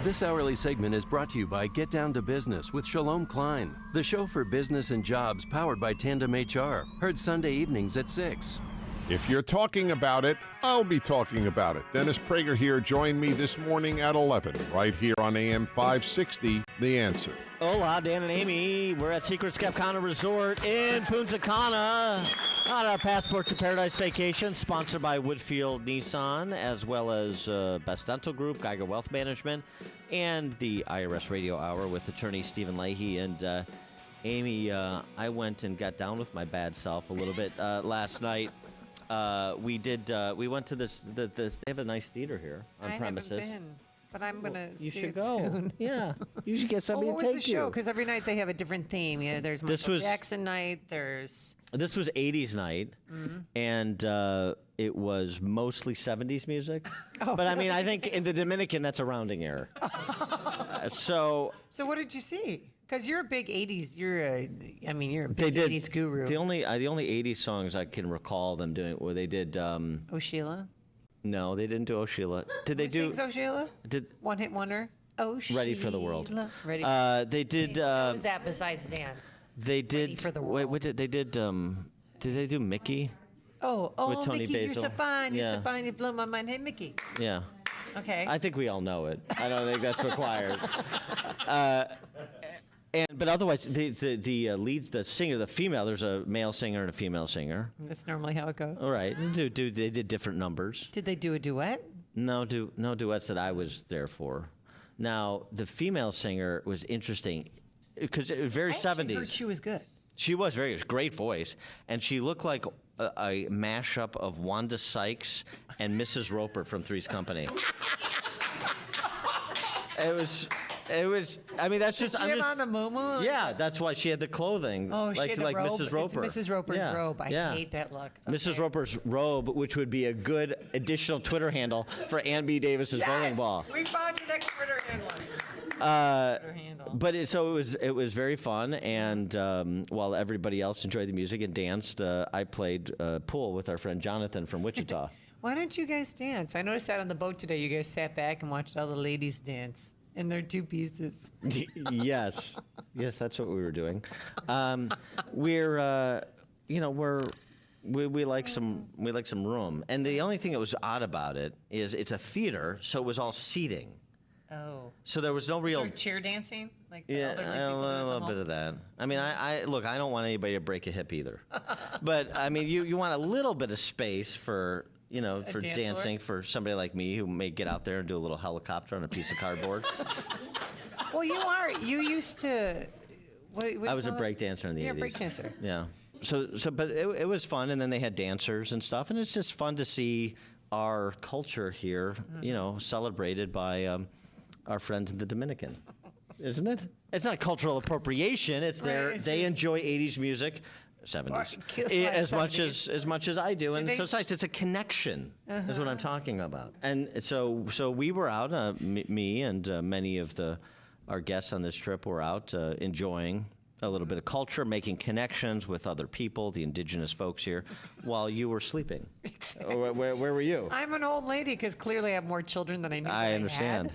This hourly segment is brought to you by Get Down to Business with Shalom Klein, the show for business and jobs powered by Tandem HR. Heard Sunday evenings at 6. If you're talking about it, I'll be talking about it. Dennis Prager here. Join me this morning at 11, right here on AM 560, The Answer. Hola, Dan and Amy. We're at Secrets Cap Cana Resort in Punta Cana on our Passport to Paradise vacation, sponsored by Woodfield Nissan, as well as Best Dental Group, Geiger Wealth Management, and the IRS Radio Hour with attorney Stephen Leahy. And Amy, I went and got down with my bad self a little bit last night. We went to this. They have a nice theater here on premises. I haven't been, but I'm gonna. You see should it go. Soon. Yeah, you should get somebody what to was take the show? you. Because every night they have a different theme. You know, there's Michael Jackson night. There's. This was 80s night, and it was mostly 70s music. But I mean, I think in the Dominican, that's a rounding error. So what did you see? Because you're a big 80s. You're a big they did 80s guru. the only 80s songs I can recall them doing where they did. Oh Sheila. No, they didn't do Oh Sheila. Did they do? Sings Oh Sheila? Did One Hit Wonder. Oh Sheila. Ready for the World? Ready. They did. Who's that besides Dan? They did. Ready for the Wait, what did they did? Did they do Mickey? Oh, With Tony Mickey, you're so Basil. fine. You're Yeah. so fine. You blow my mind. Hey, Mickey. Yeah. Okay. I think we all know it. I don't think that's required. But otherwise, the lead, the singer, the female. There's a male singer and a female singer. That's normally how it goes. All right. They did different numbers. Did they do a duet? No duets that I was there for. Now the female singer was interesting because it was very 70s. I heard she was good. She was great voice, and she looked like a mashup of Wanda Sykes and Mrs. Roper from Three's Company. It was. I mean, that's just. Did she have on a muumuu? Yeah, that's why she had the clothing. Oh, she like had the like robe. Mrs. Roper. It's Mrs. Roper's robe. I hate that look. Okay. Mrs. Roper's robe, which would be a good additional Twitter handle for Ann B. Davis's bowling ball. We found your next Twitter handle. But it was very fun, and while everybody else enjoyed the music and danced, I played pool with our friend Jonathan from Wichita. Why don't you guys dance? I noticed that on the boat today. You guys sat back and watched all the ladies dance in their two pieces. Yes, that's what we were doing. We like some room, and the only thing that was odd about it is it's a theater, so it was all seating. Oh. So there was no real chair dancing, like the yeah, elderly a people little bit of that. I mean, I look, I don't want anybody to break a hip either, but I mean, you want a little bit of space for for dancing for somebody like me who may get out there and do a little helicopter on a piece of cardboard. Well, you used to. What I was a break dancer in the 80s. You're a break dancer. Yeah. But it was fun, and then they had dancers and stuff, and it's just fun to see our culture here, celebrated by our friends in the Dominican. isn't it? It's not cultural appropriation. It's they enjoy 80s music, 70s, as much as I do, and so it's nice. It's a connection. Is what I'm talking about. And so we were out, me and many of our guests on this trip were out enjoying a little bit of culture, making connections with other people, the indigenous folks here, while you were sleeping. Where were you? I'm an old lady because clearly I have more children than I knew I understand.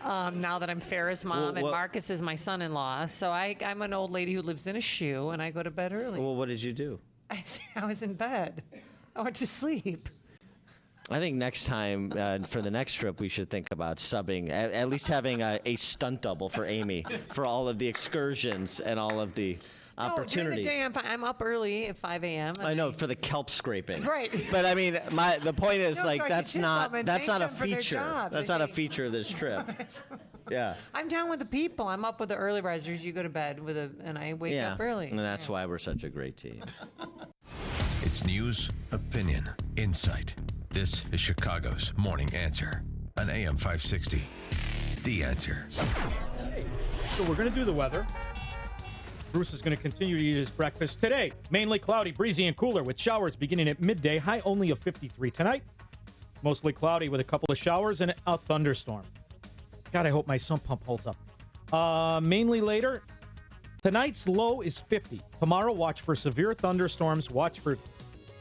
Now that I'm Farrah's mom and Marcus is my son-in-law. So I'm an old lady who lives in a shoe, and I go to bed early. Well, what did you do? I was in bed. I went to sleep. I think next time, for the next trip, we should think about subbing, at least having a stunt double for Amy for all of the excursions and all of the opportunities. During the day, I'm up early at 5 a.m. I know, for the kelp scraping. Right. But I mean, the point is, No, so I that's could not tip them and that's thank not a them for their feature. job. That's not a feature of this trip. Yeah. I'm down with the people. I'm up with the early risers. You go to bed and I wake up early. And that's why we're such a great team. It's news, opinion, insight. This is Chicago's Morning Answer on AM 560. The Answer. So we're going to do the weather. Bruce is going to continue to eat his breakfast today. Mainly cloudy, breezy, and cooler with showers beginning at midday. High only of 53 tonight. Mostly cloudy with a couple of showers and a thunderstorm. God, I hope my sump pump holds up. Mainly later. Tonight's low is 50. Tomorrow, watch for severe thunderstorms. Watch for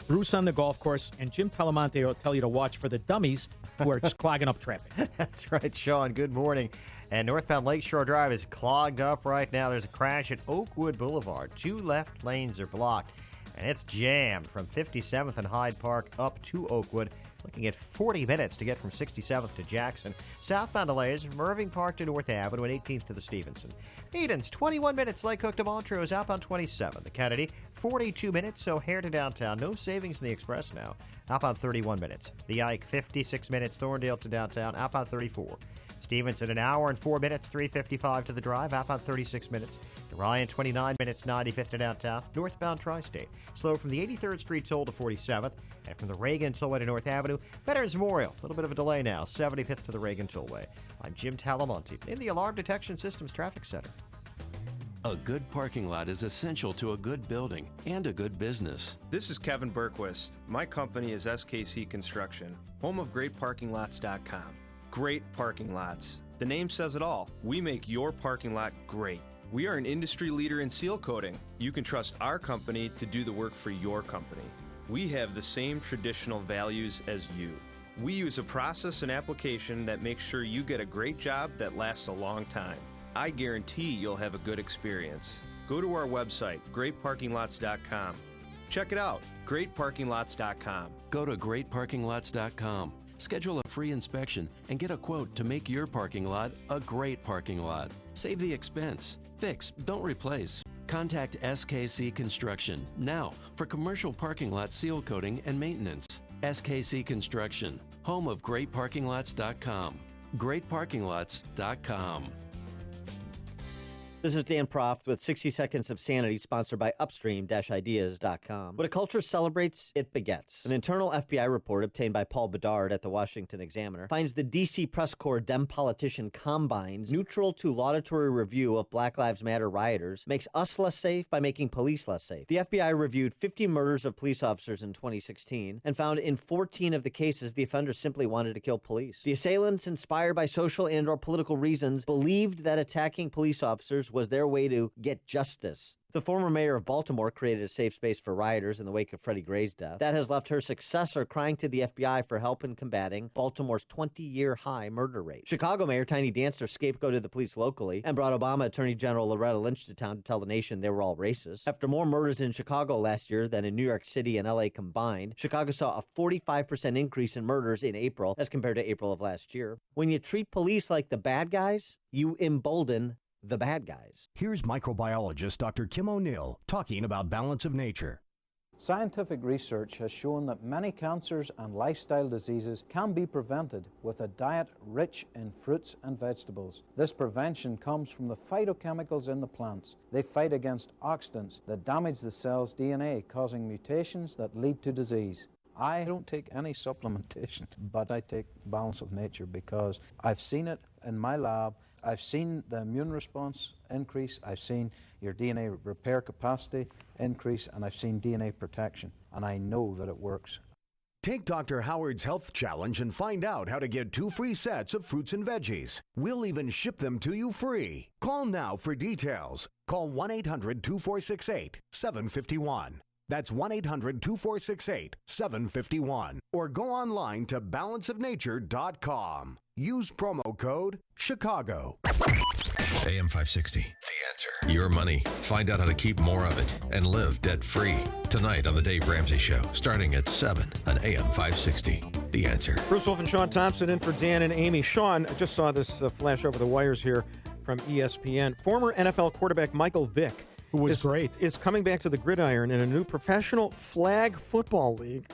Bruce on the golf course, and Jim Talamonte will tell you to watch for the dummies who are just clogging up traffic. That's right, Sean. Good morning. And northbound Lakeshore Drive is clogged up right now. There's a crash at Oakwood Boulevard. 2 left lanes are blocked, and it's jammed from 57th and Hyde Park up to Oakwood. Looking at 40 minutes to get from 67th to Jackson. Southbound delays from Irving Park to North Avenue and 18th to the Stevenson. Edens, 21 minutes. Lake Hook to Montrose, outbound 27. The Kennedy, 42 minutes. O'Hare to downtown. No savings in the Express now. Outbound 31 minutes. The Ike, 56 minutes. Thorndale to downtown, outbound 34. Stevenson, an hour and 4 minutes, 3:55 to the drive, outbound 36 minutes. The Ryan, 29 minutes, 95th to downtown, northbound Tri-State. Slow from the 83rd Street toll to 47th, and from the Reagan Tollway to North Avenue. Veterans Memorial, a little bit of a delay now, 75th to the Reagan Tollway. I'm Jim Talamonte in the Alarm Detection Systems Traffic Center. A good parking lot is essential to a good building and a good business. This is Kevin Berquist. My company is SKC Construction, home of GreatParkingLots.com. Great parking lots. The name says it all. We make your parking lot great. We are an industry leader in seal coating. You can trust our company to do the work for your company. We have the same traditional values as you. We use a process and application that makes sure you get a great job that lasts a long time. I guarantee you'll have a good experience. Go to our website, greatparkinglots.com. Check it out, greatparkinglots.com. Go to greatparkinglots.com. Schedule a free inspection and get a quote to make your parking lot a great parking lot. Save the expense. Fix, don't replace. Contact SKC Construction now for commercial parking lot seal coating and maintenance. SKC Construction, home of GreatParkingLots.com. GreatParkingLots.com. This is Dan Proft with 60 Seconds of Sanity, sponsored by Upstream-Ideas.com. When a culture celebrates, it begets. An internal FBI report obtained by Paul Bedard at the Washington Examiner finds the D.C. press corps Dem politician Combine's neutral to laudatory review of Black Lives Matter rioters makes us less safe by making police less safe. The FBI reviewed 50 murders of police officers in 2016 and found in 14 of the cases the offenders simply wanted to kill police. The assailants, inspired by social and or political reasons, believed that attacking police officers was their way to get justice. The former mayor of Baltimore created a safe space for rioters in the wake of Freddie Gray's death. That has left her successor crying to the FBI for help in combating Baltimore's 20-year high murder rate. Chicago Mayor Tiny Dancer scapegoated the police locally and brought Obama Attorney General Loretta Lynch to town to tell the nation they were all racist. After more murders in Chicago last year than in New York City and LA combined, Chicago saw a 45% increase in murders in April as compared to April of last year. When you treat police like the bad guys, you embolden the bad guys. Here's microbiologist Dr. Kim O'Neill talking about balance of nature. Scientific research has shown that many cancers and lifestyle diseases can be prevented with a diet rich in fruits and vegetables. This prevention comes from the phytochemicals in the plants. They fight against oxidants that damage the cell's DNA, causing mutations that lead to disease. I don't take any supplementation, but I take Balance of Nature because I've seen it in my lab. I've seen the immune response increase. I've seen your DNA repair capacity increase, and I've seen DNA protection, and I know that it works. Take Dr. Howard's Health Challenge and find out how to get 2 free sets of fruits and veggies. We'll even ship them to you free. Call now for details. Call 1-800-2468-751. That's 1-800-2468-751. Or go online to balanceofnature.com. Use promo code Chicago. AM 560, The Answer. Your money. Find out how to keep more of it and live debt-free. Tonight on The Dave Ramsey Show, starting at 7 on AM 560, The Answer. Bruce Wolf and Sean Thompson in for Dan and Amy. Sean, I just saw this flash over the wires here from ESPN. Former NFL quarterback Michael Vick, who was great, is coming back to the gridiron in a new professional flag football league.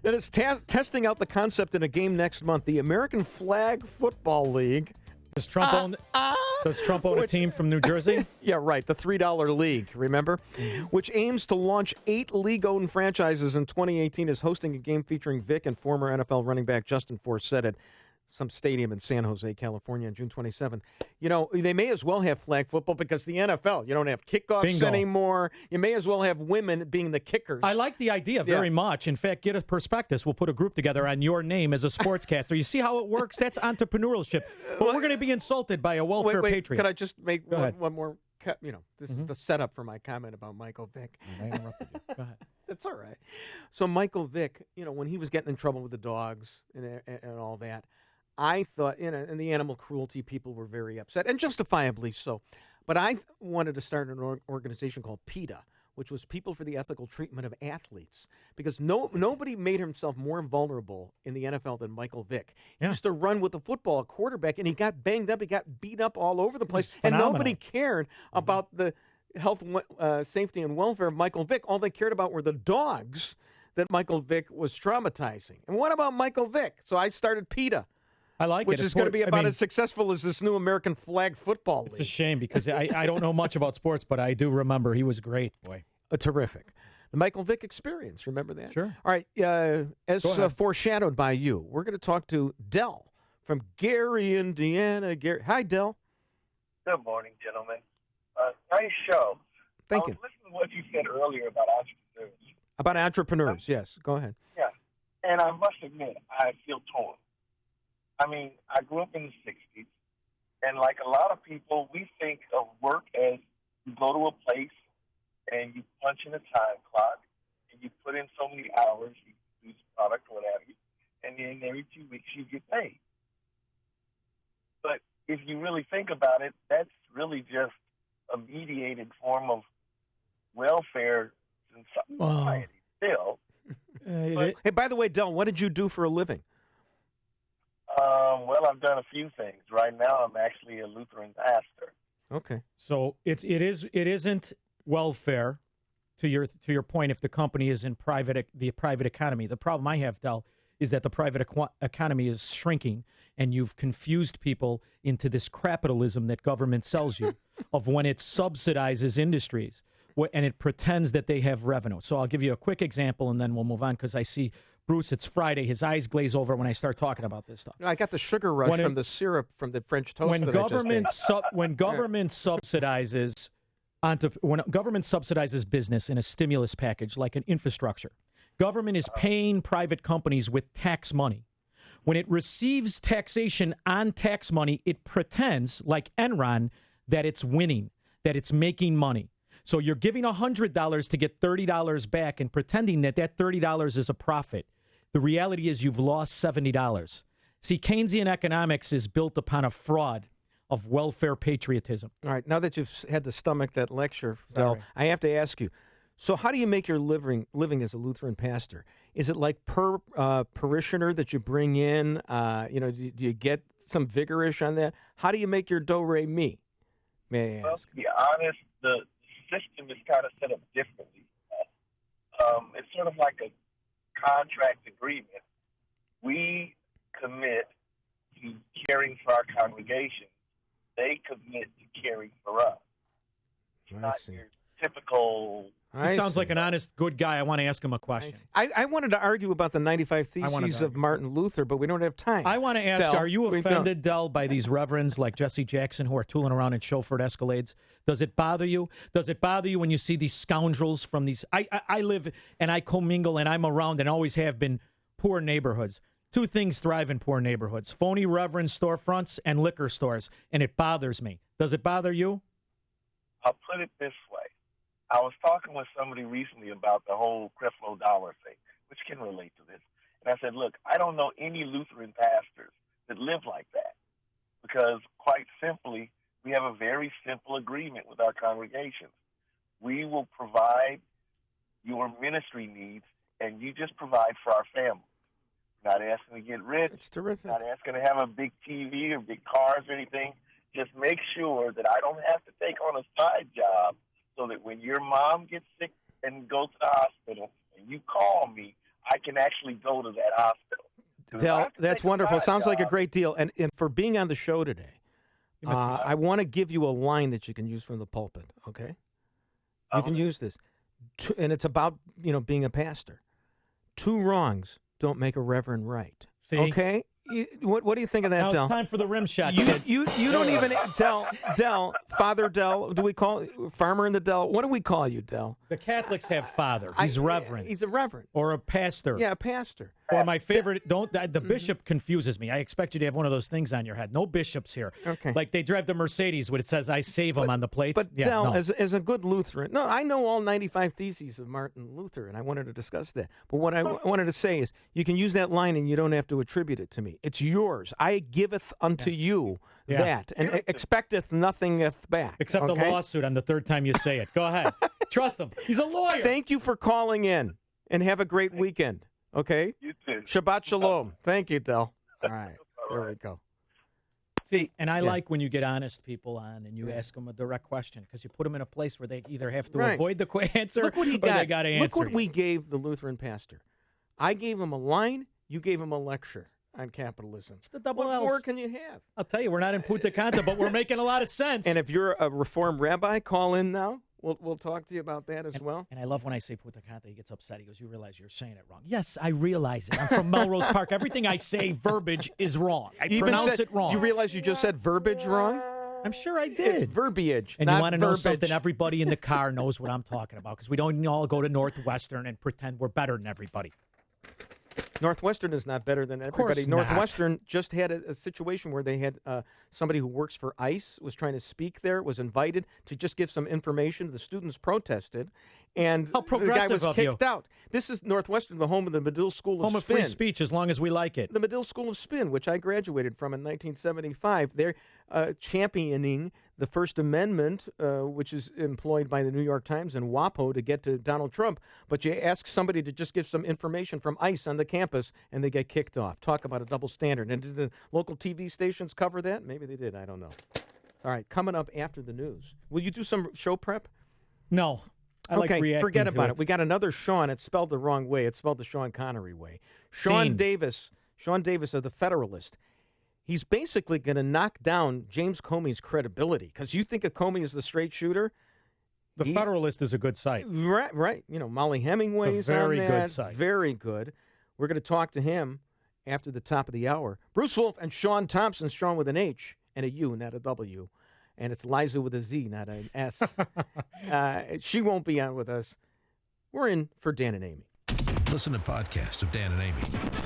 That is testing out the concept in a game next month. The American Flag Football League. Does Trump own a team from New Jersey? Yeah, right. The $3 league, remember? Which aims to launch 8 league-owned franchises in 2018, is hosting a game featuring Vick and former NFL running back Justin Forsett at some stadium in San Jose, California on June 27th. You know, they may as well have flag football because the NFL, you don't have kickoffs anymore. You may as well have women being the kickers. I like the idea very much. In fact, get a prospectus. We'll put a group together on your name as a sportscaster. You see how it works? That's entrepreneurship. But we're going to be insulted by a welfare patriot. Could I just make one more? You know, this is the setup for my comment about Michael Vick. I interrupted you. Go ahead. That's all right. So Michael Vick, you know, when he was getting in trouble with the dogs and all that, I thought, you know, and the animal cruelty people were very upset, and justifiably so. But I wanted to start an organization called PETA, which was People for the Ethical Treatment of Athletes, because nobody made himself more vulnerable in the NFL than Michael Vick. He used to run with a football quarterback, and he got banged up. He got beat up all over the place, and nobody cared about the health, safety, and welfare of Michael Vick. All they cared about were the dogs that Michael Vick was traumatizing. And what about Michael Vick? So I started PETA. I like which it. Which is going to be about as successful as this new American Flag Football League. It's a shame because I don't know much about sports, but I do remember he was great. Boy. Terrific. The Michael Vick experience, remember that? Sure. All right, as foreshadowed by you, we're going to talk to Dell from Gary, Indiana. Hi, Dell. Good morning, gentlemen. Nice show. Thank you. I was listening to what you said earlier about entrepreneurs. About entrepreneurs, yes. Go ahead. Yeah. And I must admit, I feel torn. I mean, I grew up in the 60s, and like a lot of people, we think of work as you go to a place and you punch in a time clock, and you put in so many hours, you produce a product or what have you, and then every 2 weeks you get paid. But if you really think about it, that's really just a mediated form of welfare in society still. Hey, by the way, Dell, what did you do for a living? Well, I've done a few things. Right now, I'm actually a Lutheran pastor. Okay. So it isn't welfare, to your point, if the company is in the private economy. The problem I have, Del, is that the private economy is shrinking, and you've confused people into this capitalism that government sells you of when it subsidizes industries and it pretends that they have revenue. So I'll give you a quick example, and then we'll move on because I see Bruce, it's Friday. His eyes glaze over when I start talking about this stuff. I got the sugar rush from the syrup from the French toast. When government subsidizes business in a stimulus package like an infrastructure, government is paying private companies with tax money. When it receives taxation on tax money, it pretends, like Enron, that it's winning, that it's making money. So you're giving $100 to get $30 back and pretending that $30 is a profit. The reality is you've lost $70. See, Keynesian economics is built upon a fraud of welfare patriotism. All right, now that you've had to stomach that lecture, Del, I have to ask you, so how do you make your living as a Lutheran pastor? Is it like per parishioner that you bring in? Do you get some vigorish on that? How do you make your do-re-mi, may I ask? Well, to be honest, the system is kind of set up differently. It's sort of like a contract agreement. We commit to caring for our congregation. They commit to caring for us. It's not your typical He sounds like an honest, good guy. I want to ask him a question. I wanted to argue about the 95 Theses of Martin Luther, but we don't have time. I want to ask, Del, are you we offended, Del, by these reverends like Jesse Jackson who are tooling around in chauffeured Escalades? Does it bother you? Does it bother you when you see these scoundrels from these? I live and I commingle and I'm around and always have been poor neighborhoods. Two things thrive in poor neighborhoods: phony reverend storefronts and liquor stores, and it bothers me. Does it bother you? I'll put it this way. I was talking with somebody recently about the whole Creflo Dollar thing, which can relate to this. And I said, look, I don't know any Lutheran pastors that live like that because, quite simply, we have a very simple agreement with our congregations. We will provide your ministry needs, and you just provide for our family. Not asking to get rich. It's terrific. Not asking to have a big TV or big cars or anything. Just make sure that I don't have to take on a side job so that when your mom gets sick and goes to the hospital and you call me, I can actually go to that hospital. Del, that's wonderful. Sounds like a great deal. And for being on the show today, I want to give you a line that you can use from the pulpit, okay? You can use this. And it's about, being a pastor. 2 wrongs don't make a reverend right. See? Okay? What do you think of that, Now Del? it's time for the rim shot. You don't even Del, Father Del. Do we call Farmer in the Del? What do we call you, Del? The Catholics have father. He's reverend. He's a reverend Or a pastor. Yeah, a pastor. Or my favorite, the bishop confuses me. I expect you to have one of those things on your head. No bishops here. Okay. Like they drive the Mercedes when it says "I save them" on the plates. But yeah, Del, no. as a good Lutheran, I know all 95 Theses of Martin Luther, and I wanted to discuss that. But what I wanted to say is, you can use that line, and you don't have to attribute it to me. It's yours. I giveth unto you that, and expecteth nothingeth back. Except the lawsuit on the third time you say it. Go ahead. Trust him. He's a lawyer. Thank you for calling in, and have a great weekend. Okay? You too. Shabbat shalom. Thank you, Del. All right. There we go. See, and I like when you get honest people on and you ask them a direct question because you put them in a place where they either have to avoid the answer Look what he or got. they got to answer. Look what you. we gave the Lutheran pastor. I gave him a line. You gave him a lecture on capitalism. It's the double What L's. more can you have? I'll tell you, we're not in Punta Cana, but we're making a lot of sense. And if you're a Reformed rabbi, call in now. We'll talk to you about that as well. And I love when I say Punta Cana, he gets upset. He goes, "You realize you're saying it wrong." Yes, I realize it. I'm from Melrose Park. Everything I say, verbiage is wrong. I pronounce it wrong. You realize you just said verbiage wrong? I'm sure I did. It's verbiage, And not you want to know verbiage. something? Everybody in the car knows what I'm talking about because we don't all go to Northwestern and pretend we're better than everybody. Northwestern is not better than course everybody. not. Northwestern just had a situation where they had somebody who works for ICE was trying to speak there, was invited to just give some information. The students protested, and How the guy progressive was of you. kicked out. This is Northwestern, the home of the Medill School of Home of Spin. free speech as long as we like it. The Medill School of Spin, which I graduated from in 1975. They're championing the First Amendment, which is employed by the New York Times and WAPO to get to Donald Trump. But you ask somebody to just give some information from ICE on the campus, and they get kicked off. Talk about a double standard. And did the local TV stations cover that? Maybe they did. I don't know. All right, coming up after the news. Will you do some show prep? No. I like reacting forget to about it. it. We got another Sean. It's spelled the wrong way. It's spelled the Sean Connery way. Sean Scene. Davis of the Federalist. He's basically going to knock down James Comey's credibility because you think of Comey as the straight shooter. The Federalist is a good site. Right. Molly Hemingway's very on good that. site. Very good. We're going to talk to him after the top of the hour. Bruce Wolf and Sean Thompson, Sean with an H and a U, not a W. And it's Liza with a Z, not an S. She won't be on with us. We're in for Dan and Amy. Listen to podcasts of Dan and Amy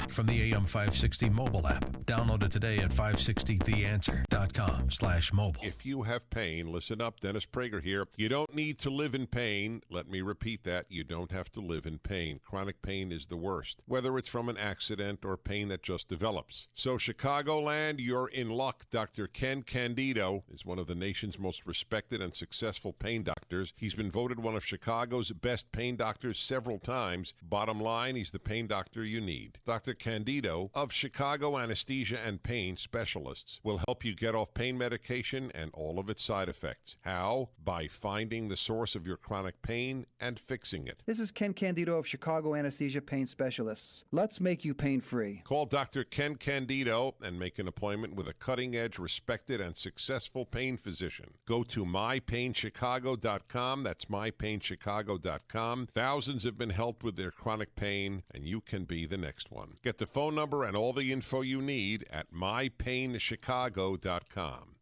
from the AM 560 mobile app. Download it today at 560theanswer.com/mobile. If you have pain, listen up. Dennis Prager here. You don't need to live in pain. Let me repeat that. You don't have to live in pain. Chronic pain is the worst, whether it's from an accident or pain that just develops. So, Chicagoland, you're in luck. Dr. Ken Candido is one of the nation's most respected and successful pain doctors. He's been voted one of Chicago's best pain doctors several times. Bottom line, line, he's the pain doctor you need. Dr. Candido of Chicago Anesthesia and Pain Specialists will help you get off pain medication and all of its side effects. How? By finding the source of your chronic pain and fixing it. This is Ken Candido of Chicago Anesthesia Pain Specialists. Let's make you pain-free. Call Dr. Ken Candido and make an appointment with a cutting-edge, respected, and successful pain physician. Go to mypainchicago.com. That's mypainchicago.com. Thousands have been helped with their chronic pain, and you can be the next one. Get the phone number and all the info you need at mypainchicago.com.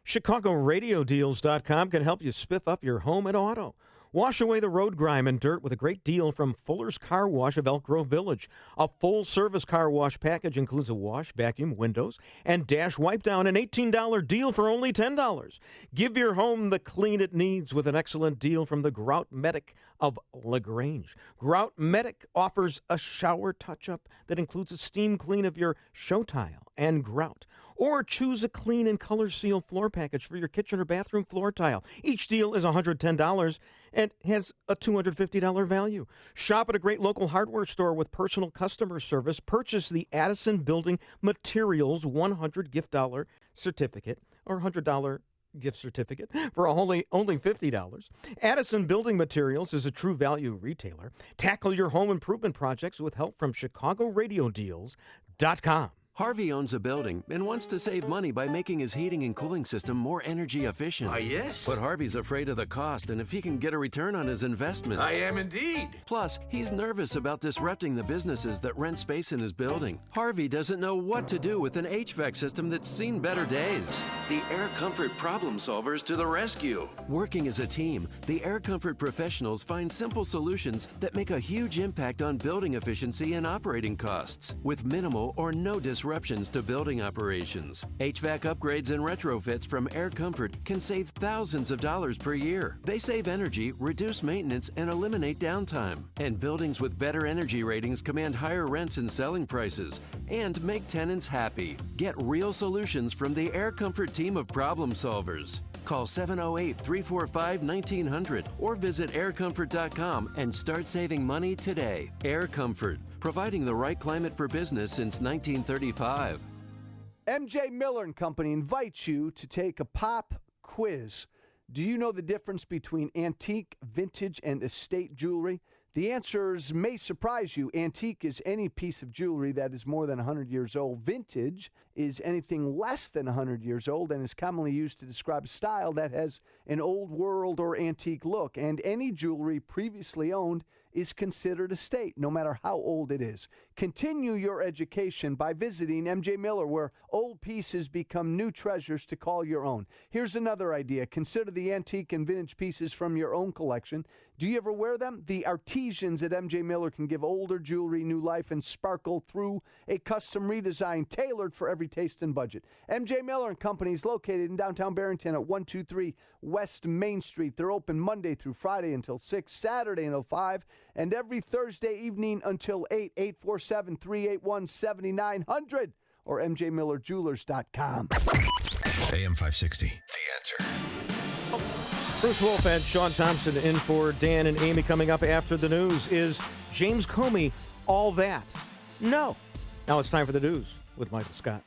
ChicagoRadioDeals.com can help you spiff up your home and auto. Wash away the road grime and dirt with a great deal from Fuller's Car Wash of Elk Grove Village. A full-service car wash package includes a wash, vacuum, windows, and dash wipe down, an $18 deal for only $10. Give your home the clean it needs with an excellent deal from the Grout Medic of LaGrange. Grout Medic offers a shower touch-up that includes a steam clean of your show tile and grout. Or choose a clean and color seal floor package for your kitchen or bathroom floor tile. Each deal is $110 and has a $250 value. Shop at a great local hardware store with personal customer service. Purchase the Addison Building Materials $100 gift certificate or $100 gift certificate for only $50. Addison Building Materials is a true value retailer. Tackle your home improvement projects with help from ChicagoRadioDeals.com. Harvey owns a building and wants to save money by making his heating and cooling system more energy efficient. Why, yes. But Harvey's afraid of the cost and if he can get a return on his investment. I am indeed. Plus, he's nervous about disrupting the businesses that rent space in his building. Harvey doesn't know what to do with an HVAC system that's seen better days. The Air Comfort problem solvers to the rescue. Working as a team, the Air Comfort professionals find simple solutions that make a huge impact on building efficiency and operating costs with minimal or no disruptions to building operations. HVAC upgrades and retrofits from Air Comfort can save thousands of dollars per year. They save energy, reduce maintenance, and eliminate downtime. And buildings with better energy ratings command higher rents and selling prices and make tenants happy. Get real solutions from the Air Comfort team of problem solvers. Call 708-345-1900 or visit aircomfort.com and start saving money today. Air Comfort, providing the right climate for business since 1935. MJ Miller & Company invites you to take a pop quiz. Do you know the difference between antique, vintage, and estate jewelry? The answers may surprise you. Antique is any piece of jewelry that is more than 100 years old. Vintage is anything less than 100 years old and is commonly used to describe a style that has an old world or antique look. And any jewelry previously owned is considered estate, no matter how old it is. Continue your education by visiting MJ Miller, where old pieces become new treasures to call your own. Here's another idea. Consider the antique and vintage pieces from your own collection. Do you ever wear them? The artisans at MJ Miller can give older jewelry new life and sparkle through a custom redesign tailored for every taste and budget. MJ Miller & Company is located in downtown Barrington at 123 West Main Street. They're open Monday through Friday until 6, Saturday until 5, and every Thursday evening until 8, 847-381-7900 or mjmillerjewelers.com. AM 560, The Answer. Bruce Wolf and Sean Thompson in for Dan and Amy. Coming up after the news, is James Comey all that? No. Now it's time for the news with Michael Scott.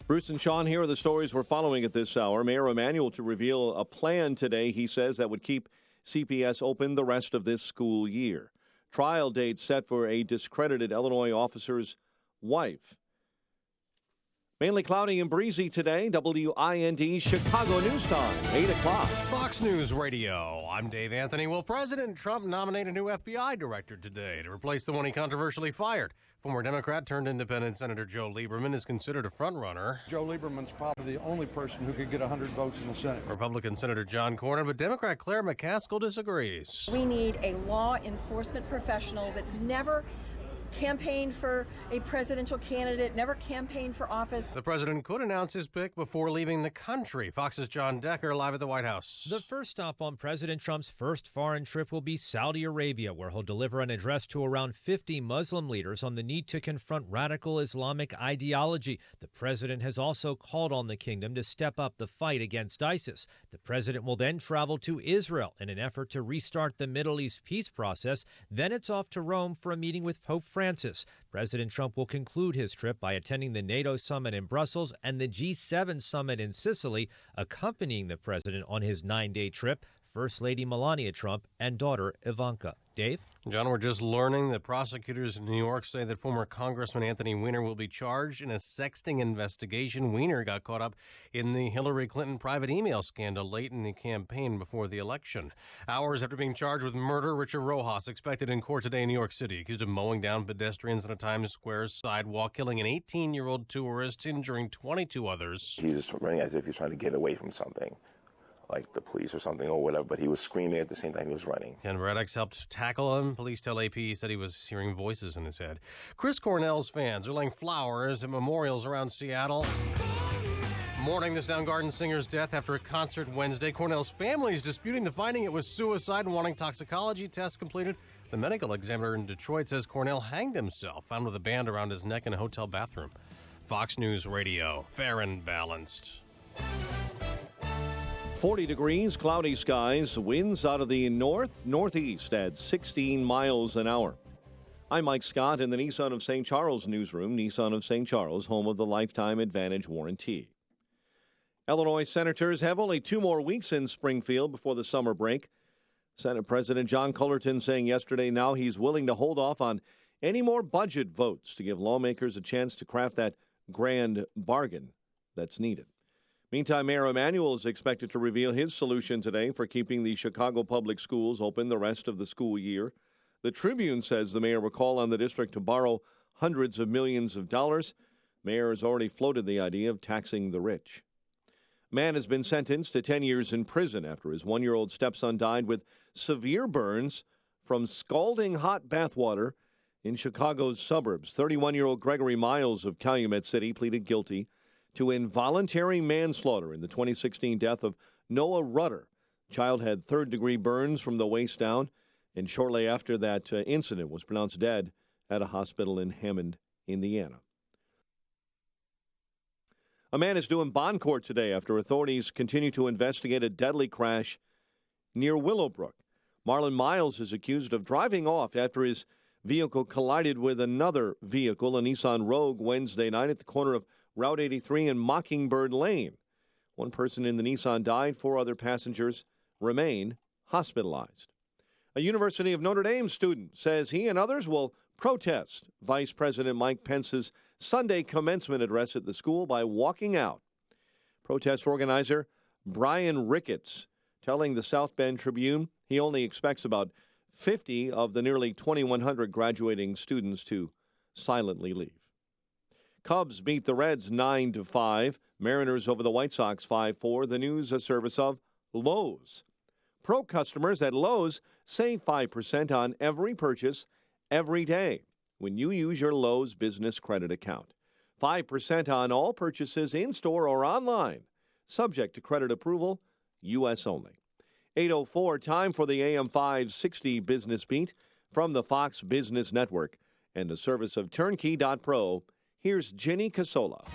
Bruce and Sean, here are the stories we're following at this hour. Mayor Emanuel to reveal a plan today, he says, that would keep CPS open the rest of this school year. Trial date set for a discredited Illinois officer's wife. Mainly cloudy and breezy today. WIND Chicago News Time, 8 o'clock. Fox News Radio. I'm Dave Anthony. Will President Trump nominate a new FBI director today to replace the one he controversially fired? Former Democrat turned independent Senator Joe Lieberman is considered a frontrunner. Joe Lieberman's probably the only person who could get 100 votes in the Senate. Republican Senator John Cornyn, but Democrat Claire McCaskill disagrees. We need a law enforcement professional that's never campaigned for a presidential candidate, never campaigned for office. The president could announce his pick before leaving the country. Fox's John Decker live at the White House. The first stop on President Trump's first foreign trip will be Saudi Arabia, where he'll deliver an address to around 50 Muslim leaders on the need to confront radical Islamic ideology. The president has also called on the kingdom to step up the fight against ISIS. The president will then travel to Israel in an effort to restart the Middle East peace process. Then it's off to Rome for a meeting with Pope Francis. President Trump will conclude his trip by attending the NATO summit in Brussels and the G7 summit in Sicily. Accompanying the president on his 9-day trip, First Lady Melania Trump and daughter Ivanka. Dave? John, we're just learning that prosecutors in New York say that former Congressman Anthony Weiner will be charged in a sexting investigation. Weiner got caught up in the Hillary Clinton private email scandal late in the campaign before the election. Hours after being charged with murder, Richard Rojas expected in court today in New York City, accused of mowing down pedestrians on a Times Square sidewalk, killing an 18-year-old tourist, injuring 22 others. He was running as if he was trying to get away from something, like the police or something or whatever, but he was screaming at the same time he was running. Ken Braddock's helped tackle him. Police tell AP he said he was hearing voices in his head. Chris Cornell's fans are laying flowers at memorials around Seattle, mourning the Soundgarden singer's death after a concert Wednesday. Cornell's family is disputing the finding it was suicide and wanting toxicology tests completed. The medical examiner in Detroit says Cornell hanged himself, found with a band around his neck in a hotel bathroom. Fox News Radio, fair and balanced. 40 degrees, cloudy skies, winds out of the northeast at 16 miles an hour. I'm Mike Scott in the Nissan of St. Charles newsroom. Nissan of St. Charles, home of the Lifetime Advantage warranty. Illinois senators have only 2 more weeks in Springfield before the summer break. Senate President John Cullerton saying yesterday now he's willing to hold off on any more budget votes to give lawmakers a chance to craft that grand bargain that's needed. Meantime, Mayor Emanuel is expected to reveal his solution today for keeping the Chicago public schools open the rest of the school year. The Tribune says the mayor will call on the district to borrow hundreds of millions of dollars. Mayor has already floated the idea of taxing the rich. Man has been sentenced to 10 years in prison after his 1-year-old stepson died with severe burns from scalding hot bathwater in Chicago's suburbs. 31-year-old Gregory Miles of Calumet City pleaded guilty to involuntary manslaughter in the 2016 death of Noah Rutter. The child had third-degree burns from the waist down, and shortly after that incident was pronounced dead at a hospital in Hammond, Indiana. A man is due in bond court today after authorities continue to investigate a deadly crash near Willowbrook. Marlon Miles is accused of driving off after his vehicle collided with another vehicle, a Nissan Rogue, Wednesday night at the corner of Route 83 and Mockingbird Lane. One person in the Nissan died. 4 other passengers remain hospitalized. A University of Notre Dame student says he and others will protest Vice President Mike Pence's Sunday commencement address at the school by walking out. Protest organizer Brian Ricketts telling the South Bend Tribune he only expects about 50 of the nearly 2,100 graduating students to silently leave. Cubs beat the Reds 9-5. Mariners over the White Sox 5-4. The news a service of Lowe's. Pro customers at Lowe's save 5% on every purchase every day when you use your Lowe's business credit account. 5% on all purchases in-store or online. Subject to credit approval. U.S. only. 8:04, time for the AM 560 Business Beat from the Fox Business Network and a service of Turnkey.pro. Here's Jenny Casola.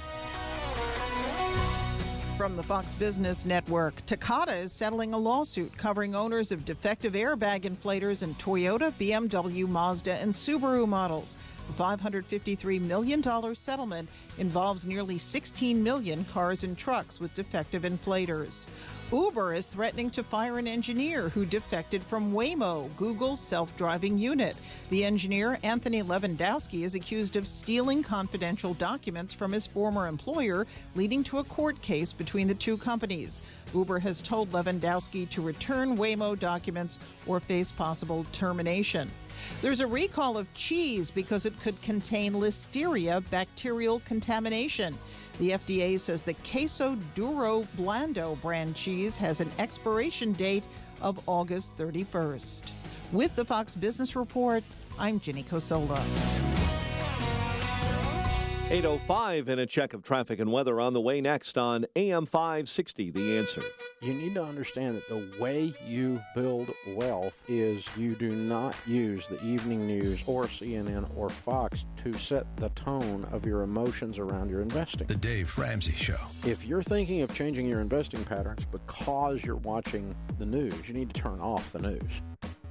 From the Fox Business Network, Takata is settling a lawsuit covering owners of defective airbag inflators in Toyota, BMW, Mazda, and Subaru models. The $553 million settlement involves nearly 16 million cars and trucks with defective inflators. Uber is threatening to fire an engineer who defected from Waymo, Google's self-driving unit. The engineer, Anthony Lewandowski, is accused of stealing confidential documents from his former employer, leading to a court case between the two companies. Uber has told Lewandowski to return Waymo documents or face possible termination. There's a recall of cheese because it could contain Listeria bacterial contamination. The FDA says the Queso Duro Blando brand cheese has an expiration date of August 31st. With the Fox Business Report, I'm Jenny Cosola. 8:05 and a check of traffic and weather on the way next on AM 560, The Answer. You need to understand that the way you build wealth is you do not use the evening news or CNN or Fox to set the tone of your emotions around your investing. The Dave Ramsey Show. If you're thinking of changing your investing patterns because you're watching the news, you need to turn off the news.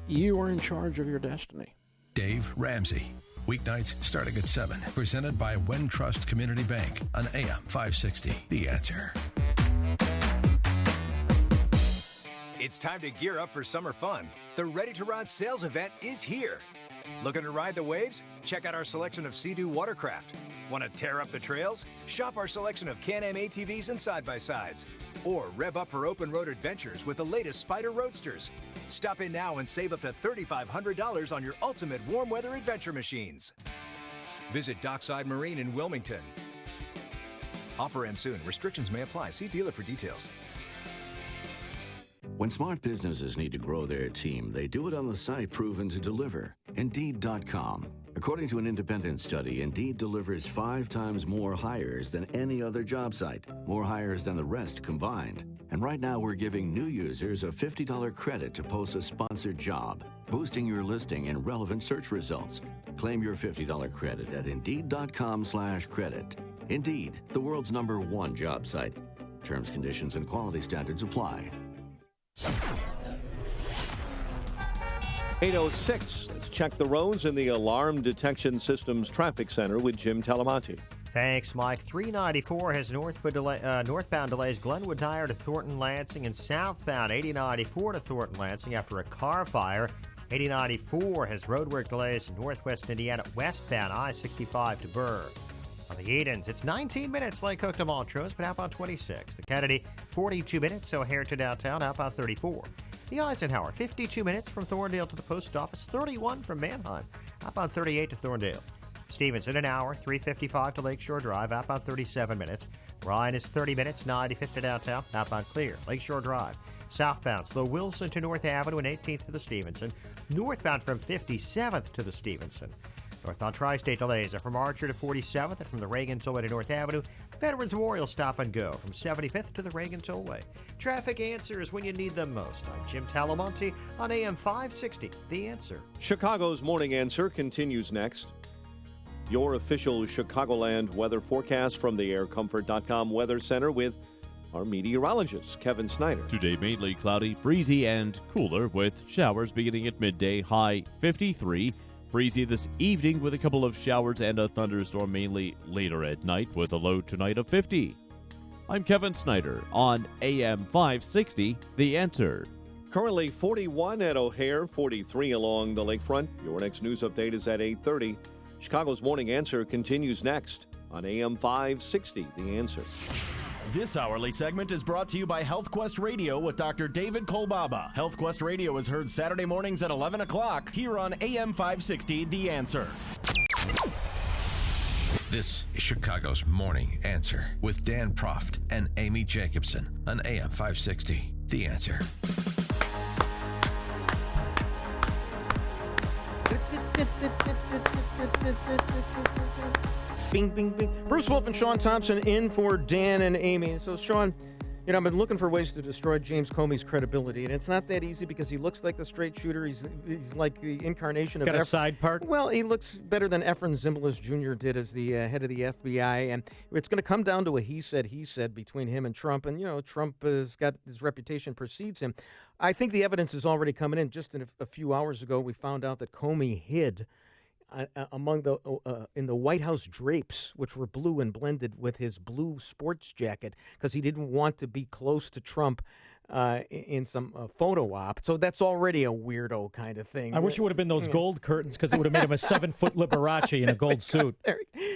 You are in charge of your destiny. Dave Ramsey. Weeknights starting at 7. Presented by Wintrust Community Bank on AM 560. The Answer. It's time to gear up for summer fun. The Ready to Ride sales event is here. Looking to ride the waves? Check out our selection of Sea-Doo watercraft. Want to tear up the trails? Shop our selection of Can-Am ATVs and side-by-sides. Or rev up for open road adventures with the latest Spyder Roadsters. Stop in now and save up to $3,500 on your ultimate warm weather adventure machines. Visit Dockside Marine in Wilmington. Offer ends soon. Restrictions may apply. See dealer for details. When smart businesses need to grow their team, they do it on the site proven to deliver, Indeed.com. According to an independent study, Indeed delivers 5 times more hires than any other job site, more hires than the rest combined. And right now we're giving new users a $50 credit to post a sponsored job, boosting your listing and relevant search results. Claim your $50 credit at Indeed.com/credit. Indeed, the world's #1 job site. Terms, conditions, and quality standards apply. 8:06. Let's check the roads in the Alarm Detection Systems Traffic Center with Jim Talamonte. Thanks, Mike. 394 has northbound delays Glenwood Tire to Thornton Lansing, and southbound 8094 to Thornton Lansing after a car fire. 8094 has roadwork delays in northwest Indiana, westbound I-65 to Burr. On the Edens, it's 19 minutes Lake Hook to Montrose, but outbound 26. The Kennedy, 42 minutes O'Hare to downtown, outbound 34. The Eisenhower, 52 minutes from Thorndale to the post office, 31 from Manheim, outbound 38 to Thorndale. Stevenson, an hour, 355 to Lakeshore Drive, outbound 37 minutes. Ryan is 30 minutes, 95th to downtown, outbound clear. Lakeshore Drive. Southbound, slow Wilson to North Avenue and 18th to the Stevenson. Northbound from 57th to the Stevenson. Northbound Tri-State delays are from Archer to 47th and from the Reagan Tollway to North Avenue. Veterans Memorial stop and go from 75th to the Reagan Tollway. Traffic answers when you need them most. I'm Jim Talamonte on AM 560, The Answer. Chicago's Morning Answer continues next. Your official Chicagoland weather forecast from the aircomfort.com Weather Center with our meteorologist, Kevin Snyder. Today, mainly cloudy, breezy, and cooler with showers beginning at midday, high 53. Breezy this evening with a couple of showers and a thunderstorm mainly later at night with a low tonight of 50. I'm Kevin Snyder on AM 560, The Answer. Currently 41 at O'Hare, 43 along the lakefront. Your next news update is at 8:30. Chicago's Morning Answer continues next on AM 560, The Answer. This hourly segment is brought to you by HealthQuest Radio with Dr. David Kolbaba. HealthQuest Radio is heard Saturday mornings at 11 o'clock here on AM 560, The Answer. This is Chicago's Morning Answer with Dan Proft and Amy Jacobson on AM 560, The Answer. Bing, bing, bing. Bruce Wolf and Sean Thompson in for Dan and Amy. So, Sean, I've been looking for ways to destroy James Comey's credibility, and it's not that easy because he looks like the straight shooter. He's like the incarnation of... Got a side part? Well, he looks better than Efren Zimbalist Jr. did as the head of the FBI, and it's going to come down to a he said between him and Trump, and, Trump has got his reputation precedes him. I think the evidence is already coming in. Just a few hours ago, we found out that Comey hid among in the White House drapes, which were blue and blended with his blue sports jacket, because he didn't want to be close to Trump in some photo op. So that's already a weirdo kind of thing. I wish it would have been those gold curtains, because it would have made him a 7-foot Liberace in a gold suit.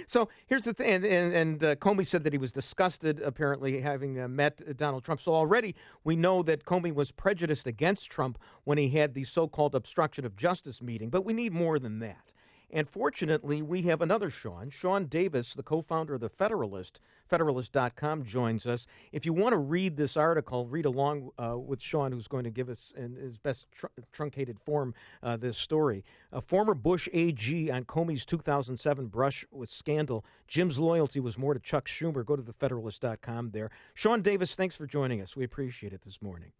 So here's the thing, and Comey said that he was disgusted, apparently, having met Donald Trump. So already we know that Comey was prejudiced against Trump when he had the so-called obstruction of justice meeting, but we need more than that. And fortunately, we have another Sean. Sean Davis, the co-founder of the Federalist, Federalist.com, joins us. If you want to read this article, read along with Sean, who's going to give us in his best truncated form this story. A former Bush AG on Comey's 2007 brush with scandal. Jim's loyalty was more to Chuck Schumer. Go to the Federalist.com there. Sean Davis, thanks for joining us. We appreciate it this morning.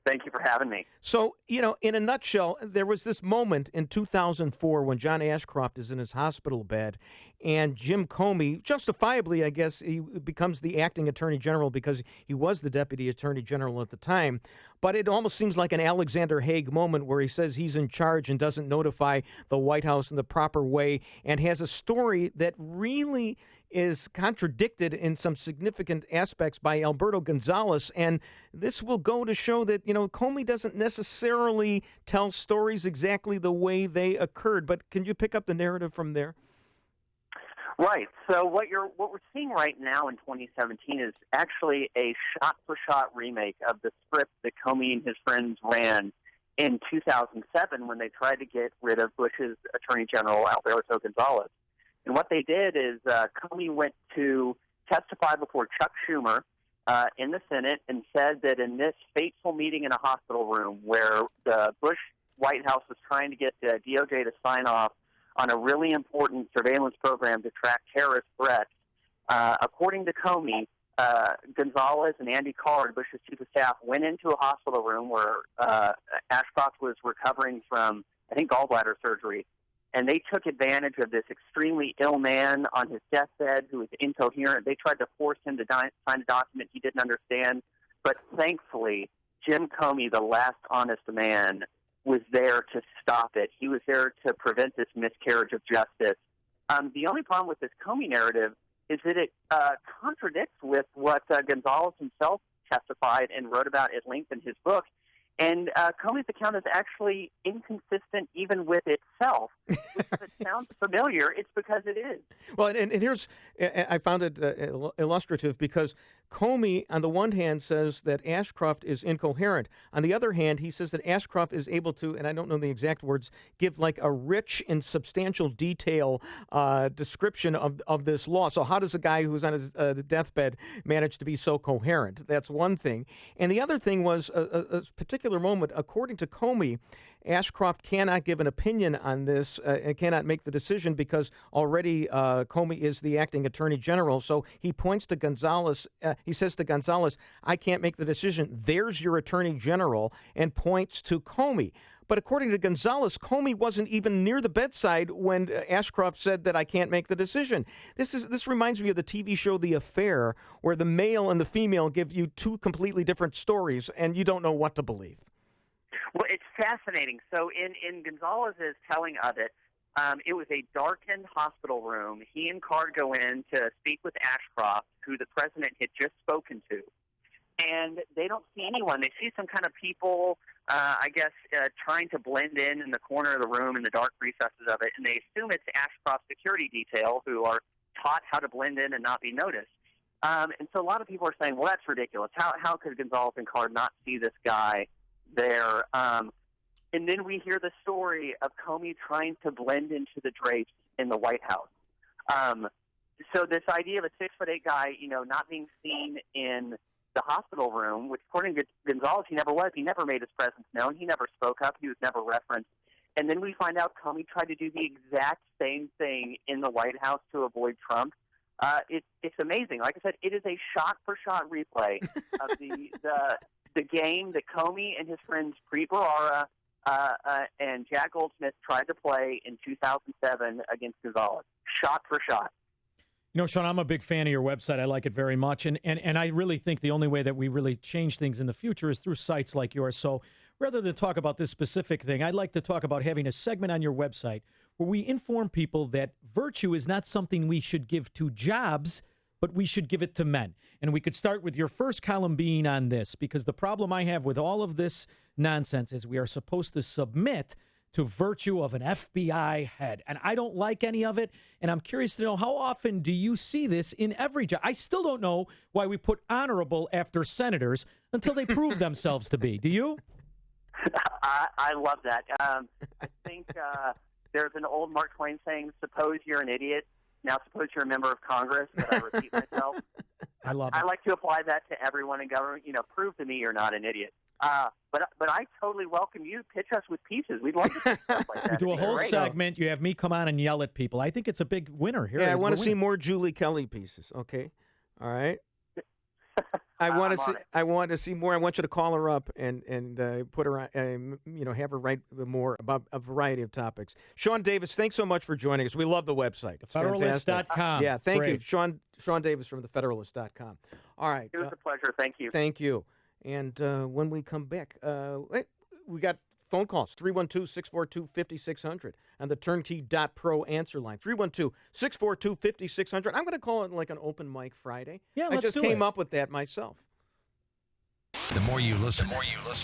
Thank you for having me. So, in a nutshell, there was this moment in 2004 when John Ashcroft is in his hospital bed, and Jim Comey, justifiably, I guess, he becomes the acting attorney general because he was the deputy attorney general at the time. But it almost seems like an Alexander Haig moment where he says he's in charge and doesn't notify the White House in the proper way, and has a story that really is contradicted in some significant aspects by Alberto Gonzales. And this will go to show that, Comey doesn't necessarily tell stories exactly the way they occurred. But can you pick up the narrative from there? Right. So what we're seeing right now in 2017 is actually a shot-for-shot remake of the script that Comey and his friends ran in 2007 when they tried to get rid of Bush's Attorney General Alberto Gonzales. And what they did is Comey went to testify before Chuck Schumer in the Senate and said that in this fateful meeting in a hospital room where the Bush White House was trying to get the DOJ to sign off on a really important surveillance program to track terrorist threats, according to Comey, Gonzales and Andy Card, Bush's chief of staff, went into a hospital room where Ashcroft was recovering from, I think, gallbladder surgery. And they took advantage of this extremely ill man on his deathbed who was incoherent. They tried to force him to sign a document he didn't understand. But thankfully, Jim Comey, the last honest man, was there to stop it. He was there to prevent this miscarriage of justice. The only problem with this Comey narrative is that it contradicts with what Gonzales himself testified and wrote about at length in his book. And Comey's account is actually inconsistent even with itself. If it sounds familiar, it's because it is. Well, and here's, I found it illustrative because Comey, on the one hand, says that Ashcroft is incoherent. On the other hand, he says that Ashcroft is able to, and I don't know the exact words, give like a rich and substantial detail description of this law. So how does a guy who's on his deathbed manage to be so coherent? That's one thing. And the other thing was a particular moment, according to Comey, Ashcroft cannot give an opinion on this and cannot make the decision because already Comey is the acting attorney general. So he points to Gonzales. He says to Gonzales, I can't make the decision. There's your attorney general, and points to Comey. But according to Gonzales, Comey wasn't even near the bedside when Ashcroft said that I can't make the decision. This reminds me of the TV show The Affair, where the male and the female give you two completely different stories, and you don't know what to believe. Well, it's fascinating. So in Gonzalez's telling of it, it was a darkened hospital room. He and Card go in to speak with Ashcroft, who the president had just spoken to. And they don't see anyone. They see some kind of people, trying to blend in the corner of the room in the dark recesses of it. And they assume it's Ashcroft's security detail who are taught how to blend in and not be noticed. And so a lot of people are saying, well, that's ridiculous. How could Gonzales and Card not see this guy there? And then we hear the story of Comey trying to blend into the drapes in the White House. So this idea of a 6'8" guy, not being seen in the hospital room, which according to Gonzales, he never was. He never made his presence known. He never spoke up. He was never referenced. And then we find out Comey tried to do the exact same thing in the White House to avoid Trump. It's amazing. Like I said, it is a shot-for-shot replay of the game that Comey and his friends Preet Bharara and Jack Goldsmith tried to play in 2007 against Gonzales. Shot for shot. Sean, I'm a big fan of your website. I like it very much. And I really think the only way that we really change things in the future is through sites like yours. So rather than talk about this specific thing, I'd like to talk about having a segment on your website where we inform people that virtue is not something we should give to jobs, but we should give it to men. And we could start with your first column being on this, because the problem I have with all of this nonsense is we are supposed to submit to virtue of an FBI head. And I don't like any of it. And I'm curious to know, how often do you see this in every job? I still don't know why we put honorable after senators until they prove themselves to be. Do you? I love that. I think there's an old Mark Twain saying, suppose you're an idiot. Now suppose you're a member of Congress. But I repeat myself. I love it. I like to apply that to everyone in government. Prove to me you're not an idiot. But I totally welcome you. Pitch us with pieces. We'd love to see stuff like that. We do a whole segment. You have me come on and yell at people. I think it's a big winner here. Yeah, I want to see more Julie Kelly pieces. Okay, all right. I want to see more. I want you to call her up and put her, have her write more about a variety of topics. Sean Davis, thanks so much for joining us. We love the website. It's Federalist.com. Yeah, thank you, Great. Sean Davis from thefederalist.com. All right. It was a pleasure. Thank you. Thank you. And when we come back, we got phone calls, 312-642-5600 on the turnkey.pro answer line, 312-642-5600. I'm going to call it like an open mic Friday. Yeah, I let's just do came it. up with that myself. The more you listen,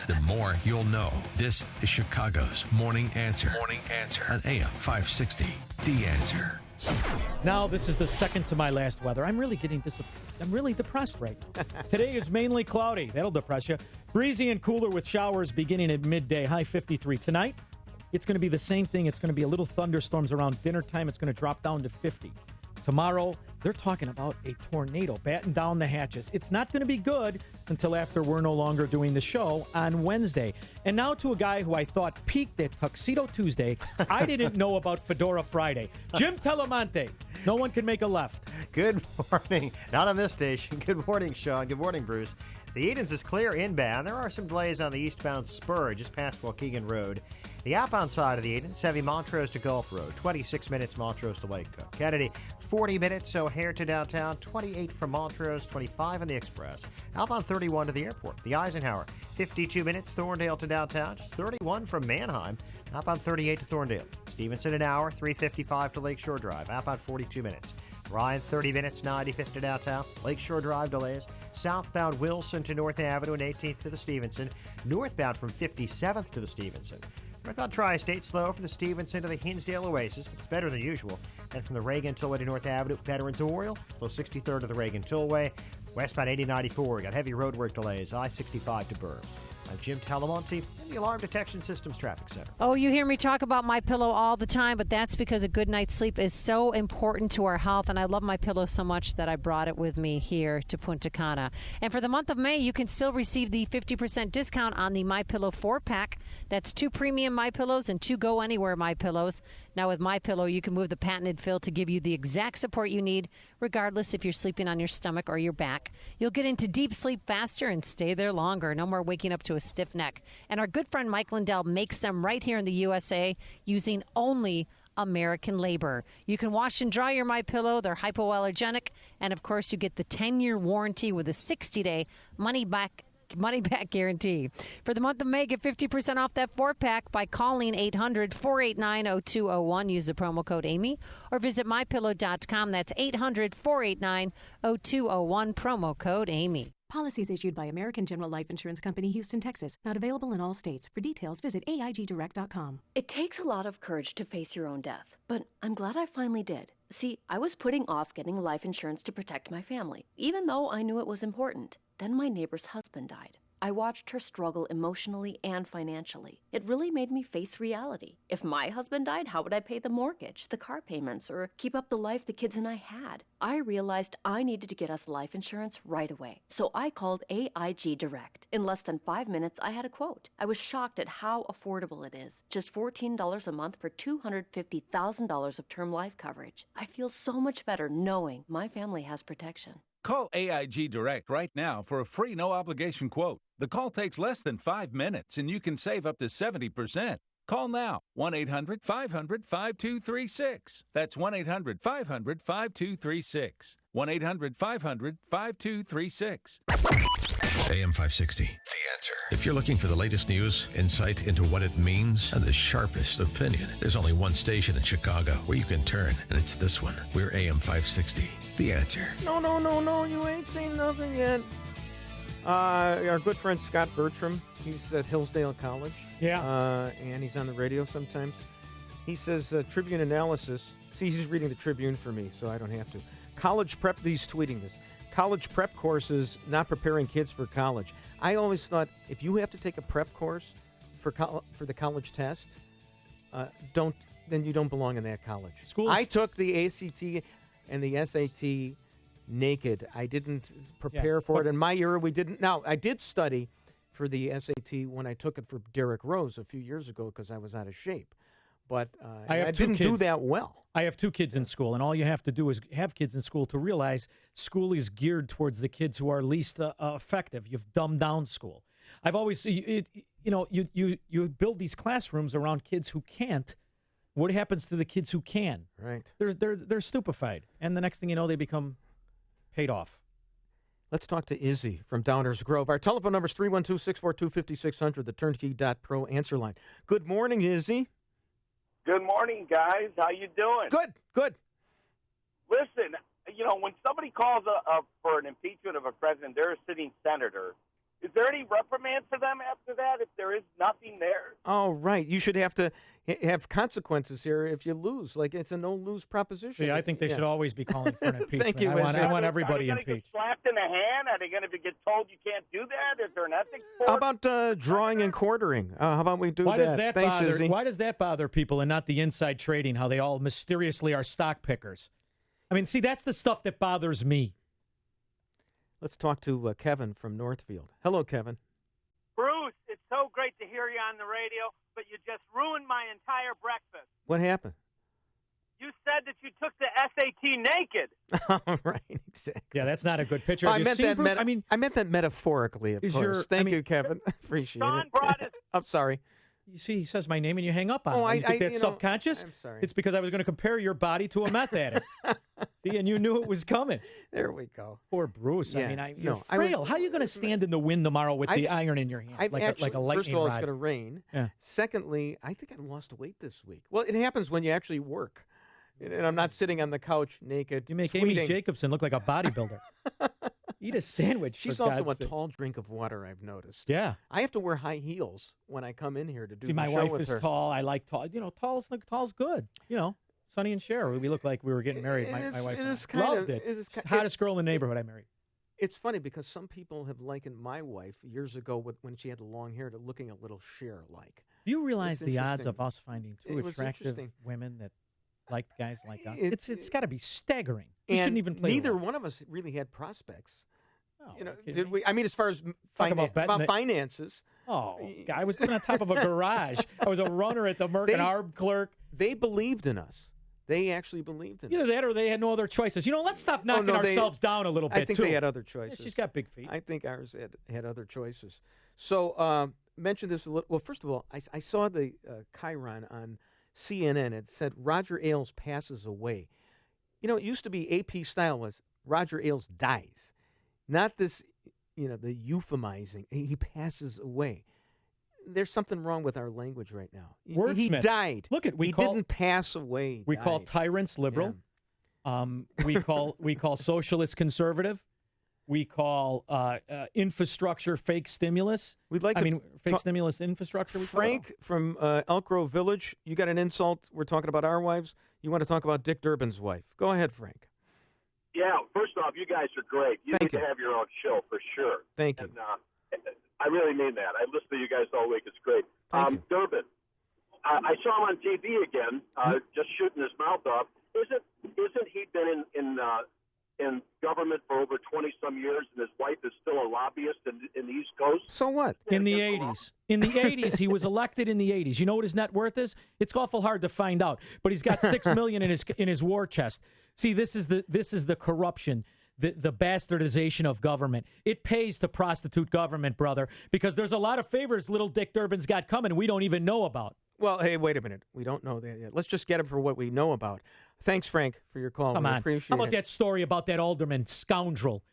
the more you'll know. This is Chicago's Morning Answer. Morning Answer on AM 560. The Answer. Now, this is the second to my last weather. I'm really depressed right now. Today is mainly cloudy. That'll depress you. Breezy and cooler with showers beginning at midday, high 53. Tonight, it's going to be the same thing. It's going to be a little thunderstorms around dinner time. It's going to drop down to 50. Tomorrow, they're talking about a tornado, batten down the hatches. It's not going to be good until after we're no longer doing the show on Wednesday. And now to a guy who I thought peaked at Tuxedo Tuesday. I didn't know about Fedora Friday. Jim Telemonte. No one can make a left. Good morning. Not on this station. Good morning, Sean. Good morning, Bruce. The Edens is clear inbound. There are some delays on the eastbound spur just past Waukegan Road. The outbound side of the Edens, heavy Montrose to Gulf Road, 26 minutes Montrose to Lake Cook. Kennedy, 40 minutes O'Hare to downtown, 28 from Montrose, 25 on the Express. Outbound 31 to the airport. The Eisenhower, 52 minutes Thorndale to downtown, just 31 from Manheim. Outbound 38 to Thorndale. Stevenson an hour, 3:55 to Lakeshore Drive. Outbound 42 minutes. Ryan, 30 minutes, 95th to downtown. Lakeshore Drive delays. Southbound Wilson to North Avenue and 18th to the Stevenson. Northbound from 57th to the Stevenson. Northbound Tri-State slow from the Stevenson to the Hinsdale Oasis. It's better than usual. And from the Reagan Tollway to North Avenue, Veterans Memorial. Slow 63rd to the Reagan Tollway. Westbound 8094. We got heavy roadwork delays. I-65 to Burr. I'm Jim Talamonte in the Alarm Detection Systems Traffic Center. Oh, you hear me talk about MyPillow all the time, but that's because a good night's sleep is so important to our health, and I love MyPillow so much that I brought it with me here to Punta Cana. And for the month of May, you can still receive the 50% discount on the MyPillow 4-pack. That's 2 premium MyPillows and 2 Go Anywhere MyPillows. Now with MyPillow, you can move the patented fill to give you the exact support you need, regardless if you're sleeping on your stomach or your back. You'll get into deep sleep faster and stay there longer. No more waking up to a stiff neck. And our good friend Mike Lindell makes them right here in the USA using only American labor. You can wash and dry your MyPillow. They're hypoallergenic. And, of course, you get the 10-year warranty with a 60-day money-back guarantee. For the month of May, get 50% off that 4-pack by calling 800-489-0201. Use the promo code Amy or visit mypillow.com. That's 800-489-0201, promo code Amy. Policies issued by American General Life Insurance Company, Houston, Texas. Not available in all states. For details, visit AIGdirect.com. It takes a lot of courage to face your own death, but I'm glad I finally did. See, I was putting off getting life insurance to protect my family, even though I knew it was important. Then my neighbor's husband died. I watched her struggle emotionally and financially. It really made me face reality. If my husband died, how would I pay the mortgage, the car payments, or keep up the life the kids and I had? I realized I needed to get us life insurance right away. So I called AIG Direct. In less than 5 minutes, I had a quote. I was shocked at how affordable it is. Just $14 a month for $250,000 of term life coverage. I feel so much better knowing my family has protection. Call AIG Direct right now for a free no-obligation quote. The call takes less than 5 minutes, and you can save up to 70%. Call now, 1-800-500-5236. That's 1-800-500-5236. 1-800-500-5236. AM 560, The Answer. If you're looking for the latest news, insight into what it means, and the sharpest opinion, there's only one station in Chicago where you can turn, and it's this one. We're AM 560, The Answer. No, you ain't seen nothing yet. Our good friend Scott Bertram, he's at Hillsdale College. Yeah. And he's on the radio sometimes. He says, Tribune analysis. See, he's reading the Tribune for me, so I don't have to. College prep, he's tweeting this. College prep courses not preparing kids for college. I always thought if you have to take a prep course for the college test, don't then you don't belong in that college. Schools. I took the ACT and the SAT naked. I didn't prepare for it. In my era, we didn't. Now, I did study for the SAT when I took it for Derrick Rose a few years ago because I was out of shape. But I didn't do that well. I have 2 kids in school, and all you have to do is have kids in school to realize school is geared towards the kids who are least effective. You've dumbed down school. I've always, you build these classrooms around kids who can't. What happens to the kids who can? Right. They're stupefied, and the next thing you know, they become paid off. Let's talk to Izzy from Downers Grove. Our telephone number is 312-642-5600, the turnkey.pro answer line. Good morning, Izzy. Good morning, guys. How you doing? Good. Listen, when somebody calls for an impeachment of a president, they're a sitting senator. Is there any reprimand for them after that if there is nothing there? Oh, right. You should have to have consequences here if you lose. Like, it's a no-lose proposition. Yeah, I think they should always be calling for an impeachment. Thank you, I want everybody Are they going to get impeached. slapped in the hand? Are they going to get told you can't do that? Is there an ethics board? How about drawing and quartering? How about we do Why that? does that Thanks, bother? Izzy. Why does that bother people and not the inside trading? How they all mysteriously are stock pickers? I mean, see, that's the stuff that bothers me. Let's talk to Kevin from Northfield. Hello, Kevin. Bruce, it's so great to hear you on the radio, but you just ruined my entire breakfast. What happened? You said that you took the SAT naked. Right, exactly. Yeah, that's not a good picture. Oh, Have I you meant seen that. Bruce? I meant that metaphorically, of Is course. your- Thank I mean- you, Kevin. Appreciate Sean it. brought it. I'm sorry. You see, he says my name and you hang up on Oh, him. You think I- that's you know, subconscious? I'm sorry. It's because I was going to compare your body to a meth addict. See, and you knew it was coming. There we go. Poor Bruce. Yeah, I mean, you're no, I was- frail. How are you going to stand in the wind tomorrow with the iron in your hand, like a lightning first of all, rod? it's going to rain. Yeah. Secondly, I think I lost weight this week. Well, it happens when you actually work. And I'm not sitting on the couch naked. You make tweeting. Amy Jacobson look like a bodybuilder. Eat a sandwich. She's for also God's a sake. tall drink of water, I've noticed. Yeah. I have to wear high heels when I come in here to do See, the my show wife with is her. tall. I like tall. You know, tall's good. You know, Sonny and Cher. We look like we were getting married. My wife and I. Loved it. It is Hottest girl in the neighborhood I married. It's funny because some people have likened my wife years ago when she had the long hair to looking a little Cher-like. Do you realize It's the odds interesting. of us finding two It was attractive interesting. women that like guys like us? It- It's got to be staggering. We And shouldn't even play. neither along. one of us really had prospects. Oh, You know, are you kidding did me? we? I mean, as far as about betting about it. finances. Oh, God, I was living on top of a garage. I was a runner at the Merck and Arb clerk. They believed in us. They actually believed in us. Either that or they had no other choices. You know, let's stop knocking no, they- ourselves down a little bit, I think too. they had other Yeah, choices. she's got big feet. I think ours had other choices. So, mention this a little. Well, first of all, I saw the Chiron on CNN. It said Roger Ailes passes away. You know, it used to be AP style was Roger Ailes dies. Not this, the euphemizing. He passes away. There's something wrong with our language right now. He Wordsmith. died. Look at he didn't pass away. He We call died. tyrants liberal. We call socialists conservative. We call infrastructure fake stimulus. We'd like I to mean, fake talk- stimulus infrastructure. We call it. Frank from Elk Grove Village, you got an insult. We're talking about our wives. You want to talk about Dick Durbin's wife. Go ahead, Frank. Yeah, first off, you guys are great. You Thank need you. to have your own show for sure. Thank you. And, I really mean that. I listen to you guys all week. It's great. Thank you. Durbin, I saw him on TV again, just shooting his mouth off. Isn't he been in government for over 20-some years, and his wife is still a lobbyist in the East Coast? So what? In the 80s. In the 80s, he was elected in the 80s. You know what his net worth is? It's awful hard to find out, but he's got $6 million in his war chest. See, this is the corruption, the bastardization of government. It pays to prostitute government, brother, because there's a lot of favors little Dick Durbin's got coming we don't even know about. Well, hey, wait a minute. We don't know that yet. Let's just get him for what we know about. Thanks, Frank, for your call. Come we on. appreciate How about it. that story about that alderman scoundrel?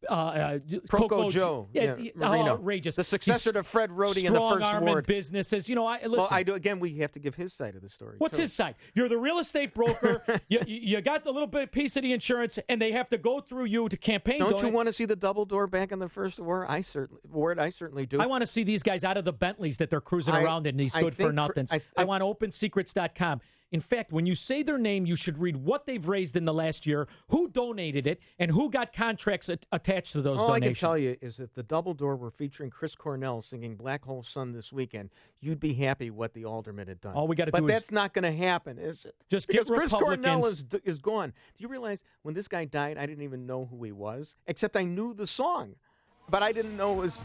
Coco Joe, Marino. Outrageous. The successor to Fred Rhodey in the first Strong-arming ward. businesses. You know, listen. Well, I do. Again, we have to give his side of the story. What's too. his side? You're the real estate broker. you got the little bit piece of the insurance, and they have to go through you to campaign. Don't you want to see the double door back in the first ward? I certainly do. I want to see these guys out of the Bentleys that they're cruising I- around in, these I good for think nothings. I want OpenSecrets.com. In fact, when you say their name, you should read what they've raised in the last year, who donated it, and who got contracts attached to those donations. All I can tell you is if the Double Door were featuring Chris Cornell singing Black Hole Sun this weekend, you'd be happy what the aldermen had done. All we got to do is... But that's not going to happen, is it? Just because get Chris Cornell Republicans... is gone. Do you realize when this guy died, I didn't even know who he was, except I knew the song. But I didn't know it was...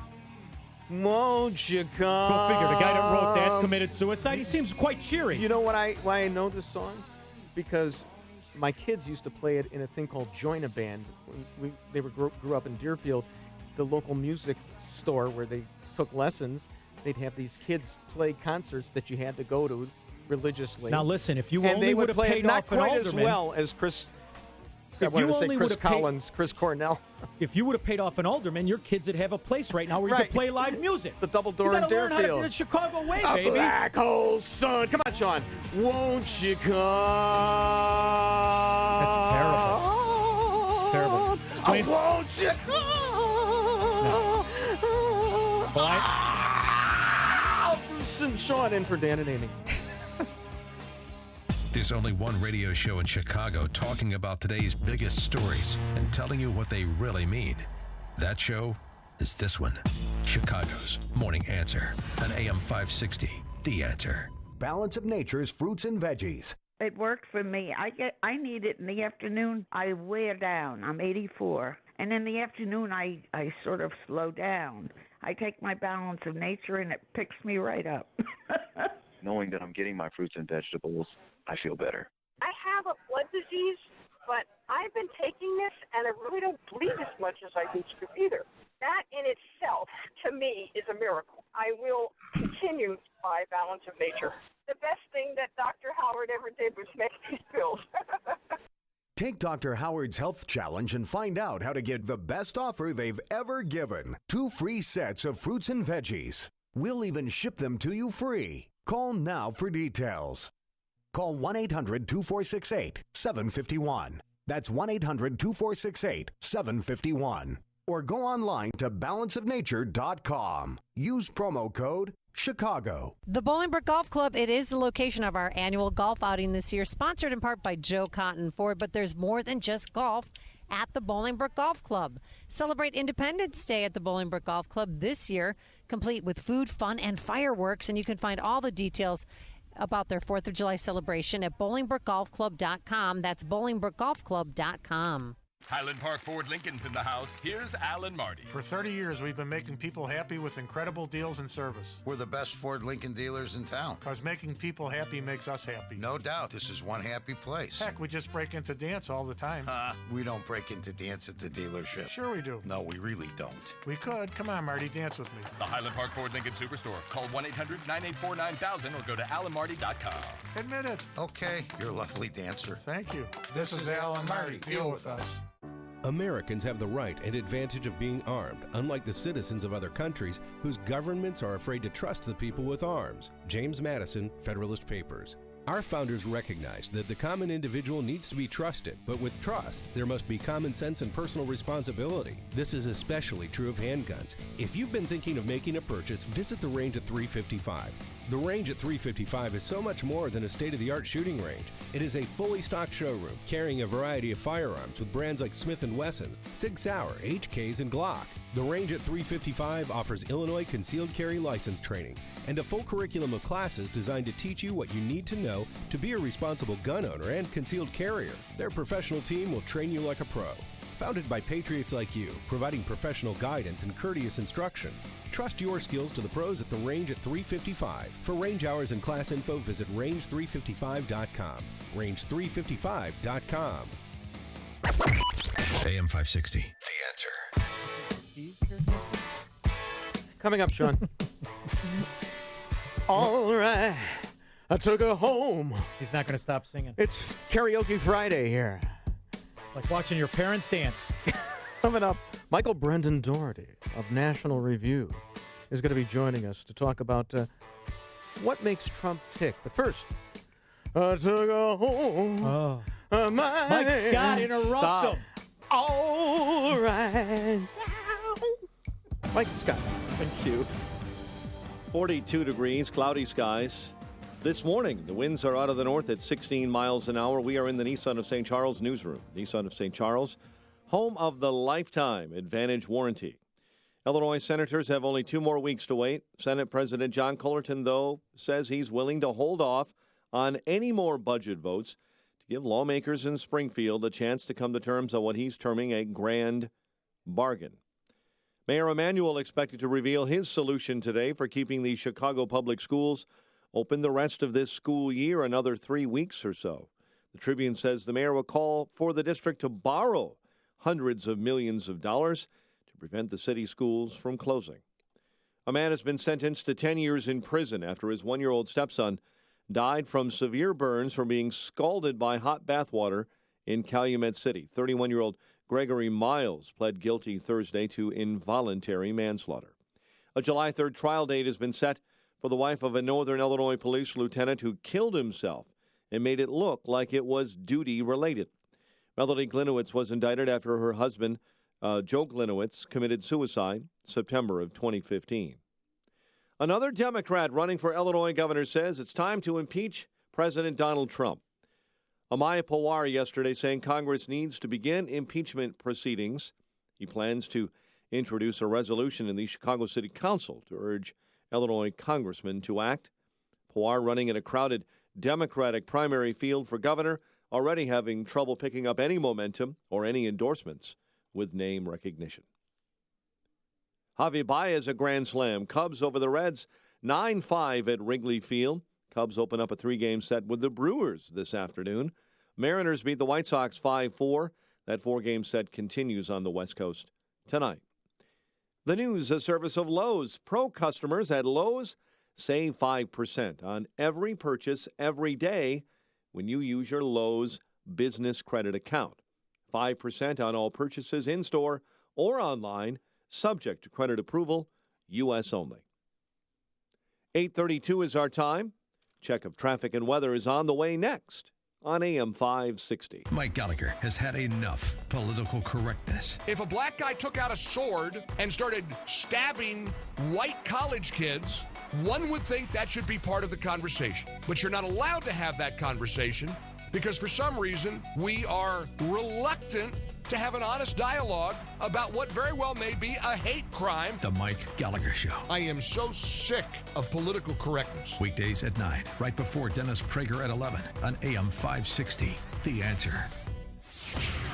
Won't you come? Go figure. The guy that wrote that committed suicide. He seems quite cheery. You know why I know this song? Because my kids used to play it in a thing called Join a Band. They grew up in Deerfield, the local music store where they took lessons. They'd have these kids play concerts that you had to go to religiously. Now listen, if you and only would have paid not off an quite alderman, as well as Chris. If you only would have Collins, Chris Cornell. If you would have paid off an alderman, your kids would have a place right now where you could play live music. The Double Door in Deerfield. You got to learn how to do Deerfield. it Chicago way, A baby. Black Hole Sun. Come on, Sean. Won't you come? That's terrible. Terrible. Explain. Won't you come? Bruce and Sean in for Dan and Amy. There's only one radio show in Chicago talking about today's biggest stories and telling you what they really mean. That show is this one, Chicago's Morning Answer on AM 560, The Answer. Balance of Nature's fruits and veggies. It worked for me. I need it in the afternoon. I wear down. I'm 84. And in the afternoon, I sort of slow down. I take my Balance of Nature, and it picks me right up. Knowing that I'm getting my fruits and vegetables, I feel better. I have a blood disease, but I've been taking this, and I really don't bleed as much as I used to either. That in itself, to me, is a miracle. I will continue to buy Balance of Nature. The best thing that Dr. Howard ever did was make these pills. Take Dr. Howard's Health Challenge and find out how to get the best offer they've ever given. 2 free sets of fruits and veggies. We'll even ship them to you free. Call now for details. Call 1-800-2468-751. That's 1-800-2468-751. Or go online to balanceofnature.com. Use promo code Chicago. The Bolingbrook Golf Club, it is the location of our annual golf outing this year, sponsored in part by Joe Cotton Ford, but there's more than just golf at the Bolingbrook Golf Club. Celebrate Independence Day at the Bolingbrook Golf Club this year, complete with food, fun, and fireworks, and you can find all the details about their 4th of July celebration at BolingbrookGolfClub.com. That's BolingbrookGolfClub.com. Highland Park Ford Lincoln's in the house. Here's Alan Marty. For 30 years, we've been making people happy with incredible deals and service. We're the best Ford Lincoln dealers in town. Because making people happy makes us happy. No doubt. This is one happy place. Heck, we just break into dance all the time. We don't break into dance at the dealership. Sure we do. No, we really don't. We could. Come on, Marty, dance with me. The Highland Park Ford Lincoln Superstore. Call 1-800-984-9000 or go to alanmarty.com. Admit it. Okay, you're a lovely dancer. Thank you. This is Alan Marty. Deal with us. Americans have the right and advantage of being armed, unlike the citizens of other countries whose governments are afraid to trust the people with arms. James Madison, Federalist Papers. Our founders recognized that the common individual needs to be trusted, but with trust, there must be common sense and personal responsibility. This is especially true of handguns. If you've been thinking of making a purchase, visit the Range at 355. The Range at 355 is so much more than a state-of-the-art shooting range. It is a fully stocked showroom carrying a variety of firearms with brands like Smith & Wesson, Sig Sauer, HKs, and Glock. The Range at 355 offers Illinois concealed carry license training and a full curriculum of classes designed to teach you what you need to know to be a responsible gun owner and concealed carrier. Their professional team will train you like a pro. Founded by patriots like you, providing professional guidance and courteous instruction. Trust your skills to the pros at the Range at 355. For range hours and class info, visit range355.com. Range355.com. AM 560, The Answer. Coming up, Sean. All right. I took her home. He's not going to stop singing. It's Karaoke Friday here. It's like watching your parents dance. Coming up, Michael Brendan Doherty of National Review is going to be joining us to talk about what makes Trump tick. But first, I took her home. Oh. Mike Scott, interrupt him. All right. Mike Scott. Thank you. 42 degrees, cloudy skies. This morning, the winds are out of the north at 16 miles an hour. We are in the Nissan of St. Charles newsroom. Nissan of St. Charles, home of the Lifetime Advantage Warranty. Illinois senators have only 2 more weeks to wait. Senate President John Cullerton, though, says he's willing to hold off on any more budget votes to give lawmakers in Springfield a chance to come to terms on what he's terming a grand bargain. Mayor Emanuel expected to reveal his solution today for keeping the Chicago public schools open the rest of this school year, another 3 weeks or so. The Tribune says the mayor will call for the district to borrow hundreds of millions of dollars to prevent the city schools from closing. A man has been sentenced to 10 years in prison after his 1-year-old stepson died from severe burns from being scalded by hot bath water in Calumet City. 31-year-old Gregory Miles pled guilty Thursday to involuntary manslaughter. A July 3rd trial date has been set for the wife of a Northern Illinois police lieutenant who killed himself and made it look like it was duty-related. Melody Glinowitz was indicted after her husband, Joe Glinowitz, committed suicide September of 2015. Another Democrat running for Illinois governor says it's time to impeach President Donald Trump. Amaya Pawar yesterday saying Congress needs to begin impeachment proceedings. He plans to introduce a resolution in the Chicago City Council to urge Illinois congressmen to act. Pawar running in a crowded Democratic primary field for governor, already having trouble picking up any momentum or any endorsements with name recognition. Javi Baez a grand slam. Cubs over the Reds, 9-5 at Wrigley Field. Cubs open up a 3-game set with the Brewers this afternoon. Mariners beat the White Sox 5-4. That 4-game set continues on the West Coast tonight. The news, a service of Lowe's. Pro customers at Lowe's save 5% on every purchase every day when you use your Lowe's business credit account. 5% on all purchases in-store or online, subject to credit approval, U.S. only. 8:32 is our time. Check of traffic and weather is on the way next on AM 560. Mike Gallagher has had enough political correctness. If a black guy took out a sword and started stabbing white college kids, one would think that should be part of the conversation. But you're not allowed to have that conversation because for some reason we are reluctant to have an honest dialogue about what very well may be a hate crime. The Mike Gallagher Show. I am so sick of political correctness. Weekdays at 9, right before Dennis Prager at 11 on AM 560. The Answer.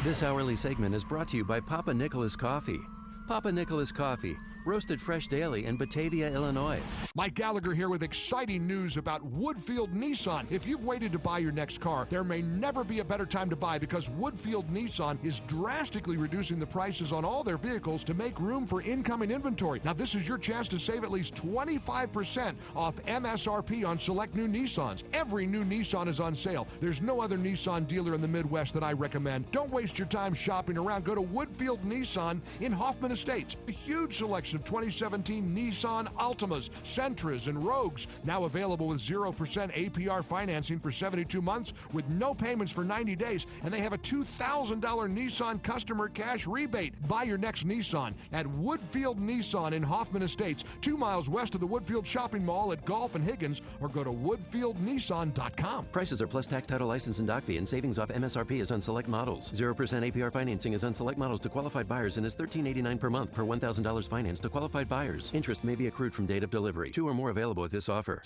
This hourly segment is brought to you by Papa Nicholas Coffee. Papa Nicholas Coffee, roasted fresh daily in Batavia, Illinois. Mike Gallagher here with exciting news about Woodfield Nissan. If you've waited to buy your next car, there may never be a better time to buy because Woodfield Nissan is drastically reducing the prices on all their vehicles to make room for incoming inventory. Now, this is your chance to save at least 25% off MSRP on select new Nissans. Every new Nissan is on sale. There's no other Nissan dealer in the Midwest that I recommend. Don't waste your time shopping around. Go to Woodfield Nissan in Hoffman Estates. A huge selection of 2017 Nissan Altimas, Sentras, and Rogues, now available with 0% APR financing for 72 months with no payments for 90 days, and they have a $2,000 Nissan customer cash rebate. Buy your next Nissan at Woodfield Nissan in Hoffman Estates, 2 miles west of the Woodfield Shopping Mall at Gulf and Higgins, or go to woodfieldnissan.com. Prices are plus tax, title, license, and doc fee, and savings off MSRP is on select models. 0% APR financing is on select models to qualified buyers and is $13.89 per month per $1,000 finance to qualified buyers. Interest may be accrued from date of delivery. 2 or more available with this offer.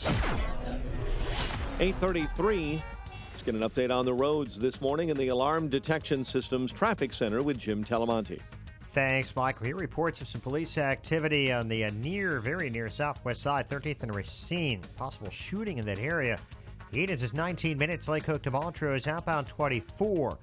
8:33. Let's get an update on the roads this morning in the Alarm Detection Systems Traffic Center with Jim Talamonte. Thanks, Michael. Here reports of some police activity on the very near southwest side, 13th and Racine. Possible shooting in that area. Edens is 19 minutes. Lake Hook to Montrose, outbound 24.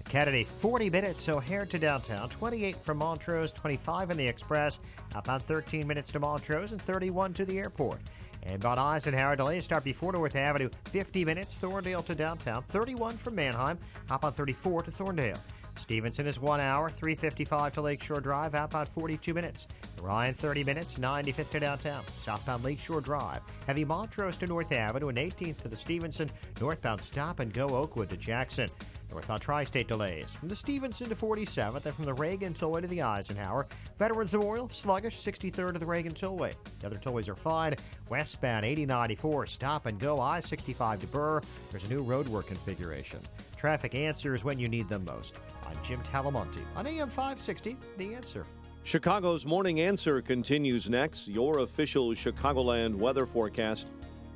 Kennedy, 40 minutes, O'Hare to downtown, 28 from Montrose, 25 in the Express, outbound 13 minutes to Montrose, and 31 to the airport. And on Eisenhower, delays start before North Avenue, 50 minutes, Thorndale to downtown, 31 from Manheim, outbound 34 to Thorndale. Stevenson is 1 hour, 3:55 to Lakeshore Drive, outbound 42 minutes. Ryan, 30 minutes, 95th to downtown. Southbound Lakeshore Drive, heavy Montrose to North Avenue, and 18th to the Stevenson, northbound Stop and Go Oakwood to Jackson. Northbound Tri-State delays from the Stevenson to 47th and from the Reagan Tollway to the Eisenhower. Veterans Memorial, sluggish, 63rd to the Reagan Tollway. The other tollways are fine. Westbound 8094, stop and go, I-65 to Burr. There's a new roadwork configuration. Traffic answers when you need them most. I'm Jim Talamonte on AM 560, The Answer. Chicago's Morning Answer continues next. Your official Chicagoland weather forecast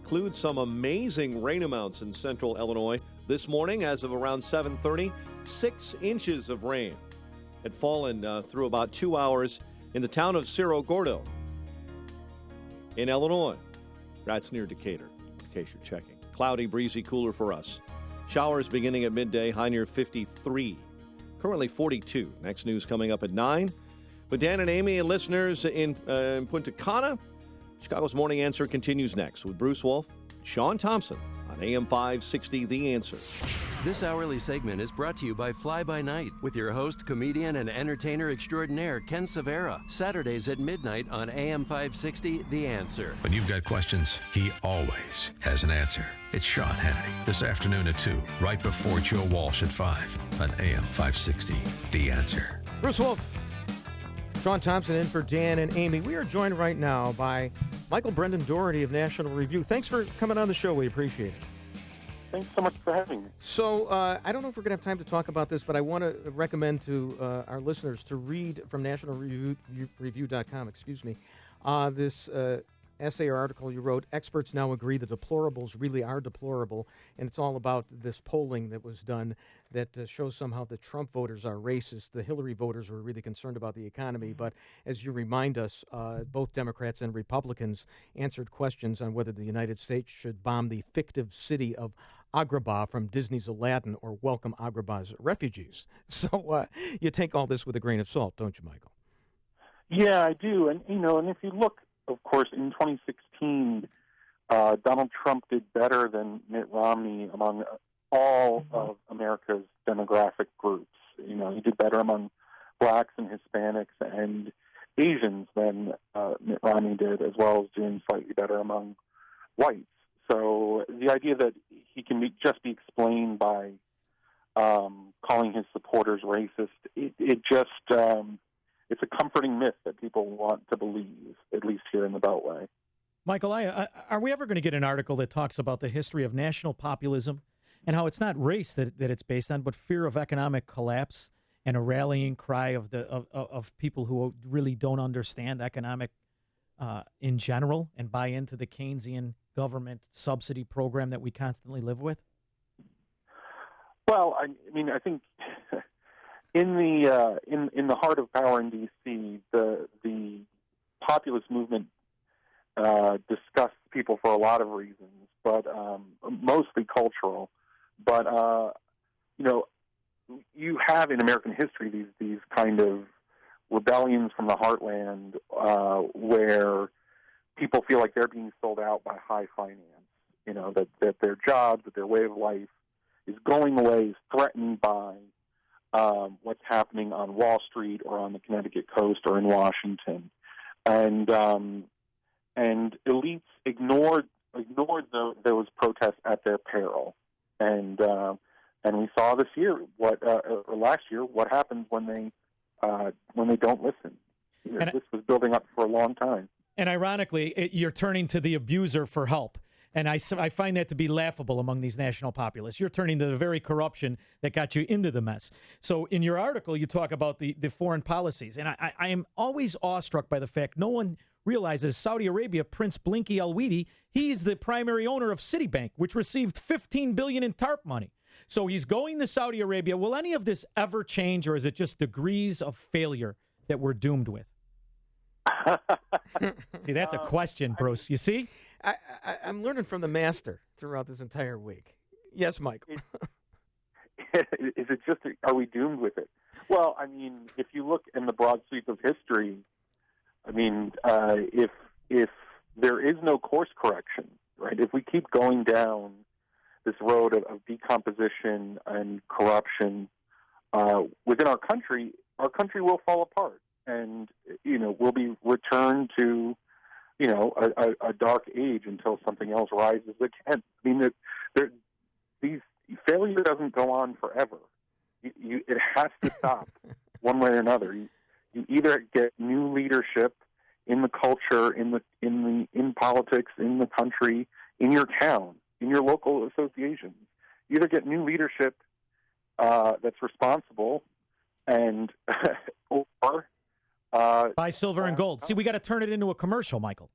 includes some amazing rain amounts in central Illinois. This morning, as of around 7:30, 6 inches of rain had fallen through about 2 hours in the town of Cerro Gordo in Illinois. That's near Decatur, in case you're checking. Cloudy, breezy, cooler for us. Showers beginning at midday, high near 53. Currently 42. Next news coming up at 9. With Dan and Amy and listeners in Punta Cana, Chicago's Morning Answer continues next with Bruce Wolf, Sean Thompson on AM 560, The Answer. This hourly segment is brought to you by Fly By Night with your host, comedian, and entertainer extraordinaire, Ken Severa. Saturdays at midnight on AM 560, The Answer. When you've got questions, he always has an answer. It's Sean Hannity this afternoon at 2, right before Joe Walsh at 5 on AM 560, The Answer. Bruce Wolf, Sean Thompson in for Dan and Amy. We are joined right now by Michael Brendan Doherty of National Review. Thanks for coming on the show. We appreciate it. Thanks so much for having me. So I don't know if we're going to have time to talk about this, but I want to recommend to our listeners to read from nationalreview.com, this essay or article you wrote, Experts Now Agree the Deplorables Really Are Deplorable, and it's all about this polling that was done that shows somehow the Trump voters are racist. The Hillary voters were really concerned about the economy, but as you remind us, both Democrats and Republicans answered questions on whether the United States should bomb the fictive city of Agrabah from Disney's Aladdin or welcome Agrabah's refugees. So you take all this with a grain of salt, don't you, Michael? Yeah, I do. And, and if you look, of course, in 2016, Donald Trump did better than Mitt Romney among all of America's demographic groups. He did better among blacks and Hispanics and Asians than Mitt Romney did, as well as doing slightly better among whites. So the idea that he can just be explained by calling his supporters racist, it's a comforting myth that people want to believe, at least here in the Beltway. Michael, are we ever going to get an article that talks about the history of national populism and how it's not race that it's based on, but fear of economic collapse and a rallying cry of people who really don't understand economic in general and buy into the Keynesian government subsidy program that we constantly live with? Well, I think in the heart of power in D.C., the populist movement disgusts people for a lot of reasons, but mostly cultural. But you have in American history these kind of rebellions from the heartland where people feel like they're being sold out by high finance. That their jobs, that their way of life is going away, is threatened by what's happening on Wall Street or on the Connecticut coast or in Washington, and elites ignored those protests at their peril, and we saw this year last year what happens when they don't listen. This was building up for a long time. And ironically, you're turning to the abuser for help. And I find that to be laughable among these national populists. You're turning to the very corruption that got you into the mess. So in your article, you talk about the foreign policies. And I am always awestruck by the fact no one realizes Saudi Arabia, Prince Blinky Al-Weedy, he's the primary owner of Citibank, which received $15 billion in TARP money. So he's going to Saudi Arabia. Will any of this ever change, or is it just degrees of failure that we're doomed with? See, that's a question, Bruce. You see? I'm learning from the master throughout this entire week. Yes, Michael. Is it just, are we doomed with it? Well, if you look in the broad sweep of history, if there is no course correction, right? If we keep going down this road of decomposition and corruption within our country will fall apart, and we'll be returned to a dark age until something else rises again. These failure doesn't go on forever. It has to stop one way or another. You either get new leadership in the culture, in politics, in the country, in your town, in your local associations. You either get new leadership that's responsible, and or buy silver and gold. See, we got to turn it into a commercial, Michael.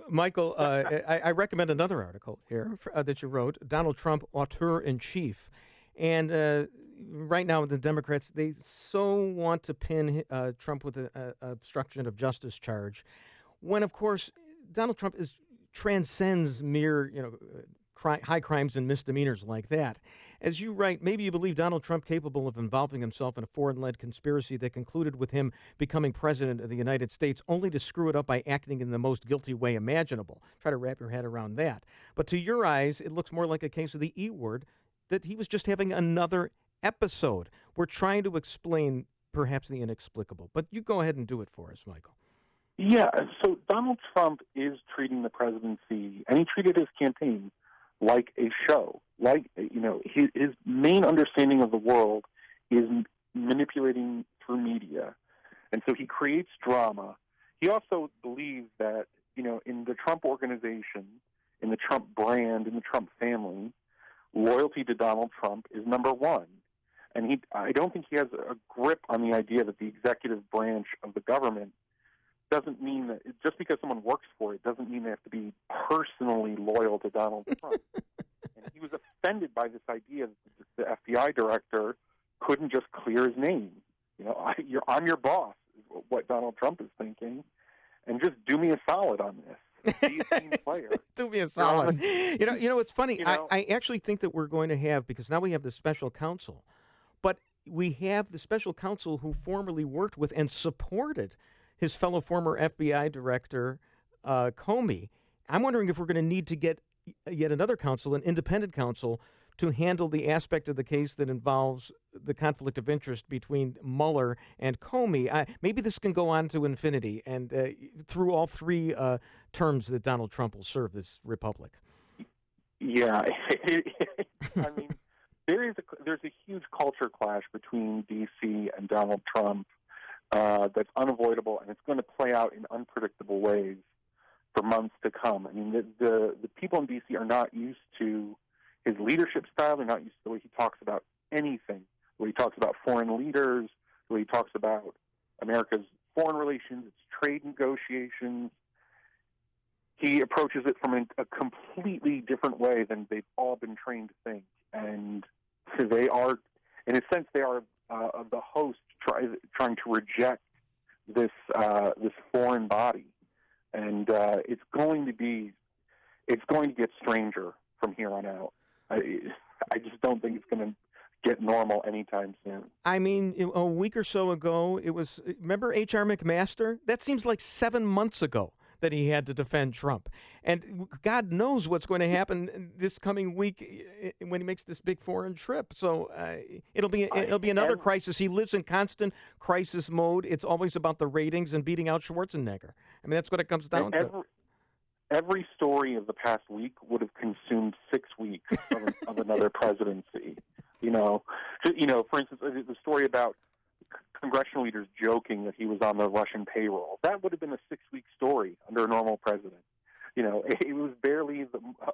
Michael, I recommend another article here that you wrote, Donald Trump, auteur-in-chief. And right now, the Democrats, they so want to pin Trump with an obstruction of justice charge, when, of course, Donald Trump transcends mere, high crimes and misdemeanors like that. As you write, maybe you believe Donald Trump capable of involving himself in a foreign-led conspiracy that concluded with him becoming president of the United States, only to screw it up by acting in the most guilty way imaginable. Try to wrap your head around that. But to your eyes, it looks more like a case of the E word, that he was just having another episode. We're trying to explain perhaps the inexplicable. But you go ahead and do it for us, Michael. Yeah, so Donald Trump is treating the presidency, and he treated his campaign like a show. Like, his main understanding of the world is manipulating through media. And so he creates drama. He also believes that, in the Trump organization, in the Trump brand, in the Trump family, loyalty to Donald Trump is number one. And I don't think he has a grip on the idea that the executive branch of the government doesn't mean that just because someone works for it doesn't mean they have to be personally loyal to Donald Trump. And he was offended by this idea that the FBI director couldn't just clear his name. I'm your boss, is what Donald Trump is thinking, and just do me a solid on this. Be a team player. Do me a solid. It's funny. I actually think that we're going to have, because now we have the special counsel, but we have the special counsel who formerly worked with and supported his fellow former FBI director, Comey. I'm wondering if we're going to need to get yet another counsel, an independent counsel, to handle the aspect of the case that involves the conflict of interest between Mueller and Comey. Maybe this can go on to infinity and through all three terms that Donald Trump will serve this republic. Yeah. I mean, there's a huge culture clash between D.C. and Donald Trump that's unavoidable, and it's going to play out in unpredictable ways for months to come. I mean, the people in D.C. are not used to his leadership style. They're not used to the way he talks about anything, the way he talks about foreign leaders, the way he talks about America's foreign relations, its trade negotiations. He approaches it from a completely different way than they've all been trained to think. And so they are, in a sense, they are the host trying to reject this foreign body. And it's going to get stranger from here on out. I just don't think it's going to get normal anytime soon. I mean, a week or so ago, remember H.R. McMaster? That seems like 7 months ago that he had to defend Trump. And God knows what's going to happen this coming week when he makes this big foreign trip. So it'll be another crisis. He lives in constant crisis mode. It's always about the ratings and beating out Schwarzenegger. I mean, that's what it comes down to. Every story of the past week would have consumed 6 weeks of another presidency. For instance, the story about congressional leaders joking that he was on the Russian payroll. That would have been a 6-week story under a normal president. It was barely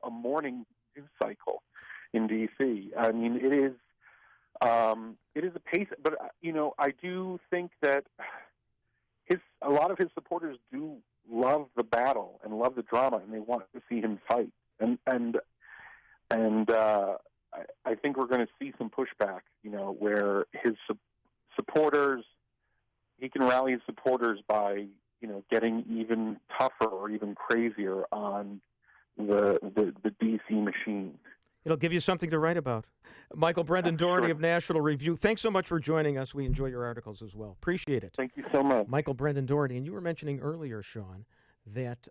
a morning news cycle in D.C. I mean, it is a pace. But I do think that a lot of his supporters do love the battle and love the drama, and they want to see him fight. And I think we're going to see some pushback. Where his supporters, he can rally his supporters by getting even tougher or even crazier on the DC machine. It'll give you something to write about. Michael Brendan Doherty of National Review, thanks so much for joining us. We enjoy your articles as well. Appreciate it. Thank you so much. Michael Brendan Doherty, and you were mentioning earlier, Sean, that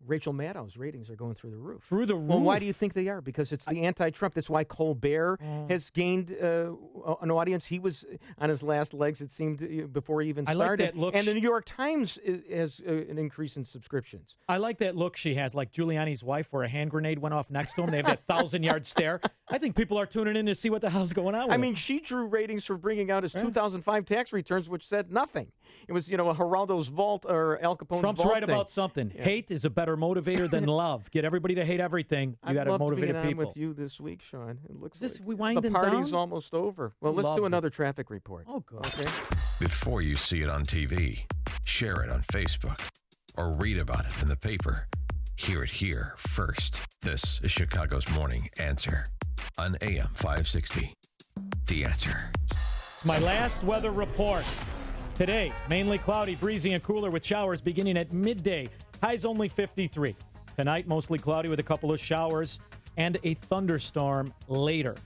Rachel Maddow's ratings are going through the roof. Through the roof? Well, why do you think they are? Because it's the anti-Trump. That's why Colbert has gained an audience. He was on his last legs, it seemed, before he even started. I like that look. And the New York Times has an increase in subscriptions. I like that look she has, like Giuliani's wife, where a hand grenade went off next to him. They have that 1,000-yard stare. I think people are tuning in to see what the hell's going on with I it. mean, she drew ratings for bringing out his 2005 tax returns, which said nothing. It was, Geraldo's vault or Al Capone's Trump's vault right thing. about something. Yeah. Hate is a better motivator than love. Get everybody to hate everything. You got to motivate being people. on with you this week, Sean. It looks This like we winding the party's down? almost over. Well, let's do another traffic report. Oh, God. Okay. Before you see it on TV, share it on Facebook, or read about it in the paper, hear it here first. This is Chicago's Morning Answer on AM 560. The Answer. It's my last weather report. Today, mainly cloudy, breezy, and cooler with showers beginning at midday. Highs only 53. Tonight, mostly cloudy with a couple of showers and a thunderstorm later.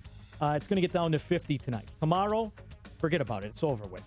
It's going to get down to 50 tonight. Tomorrow, forget about it. It's over with.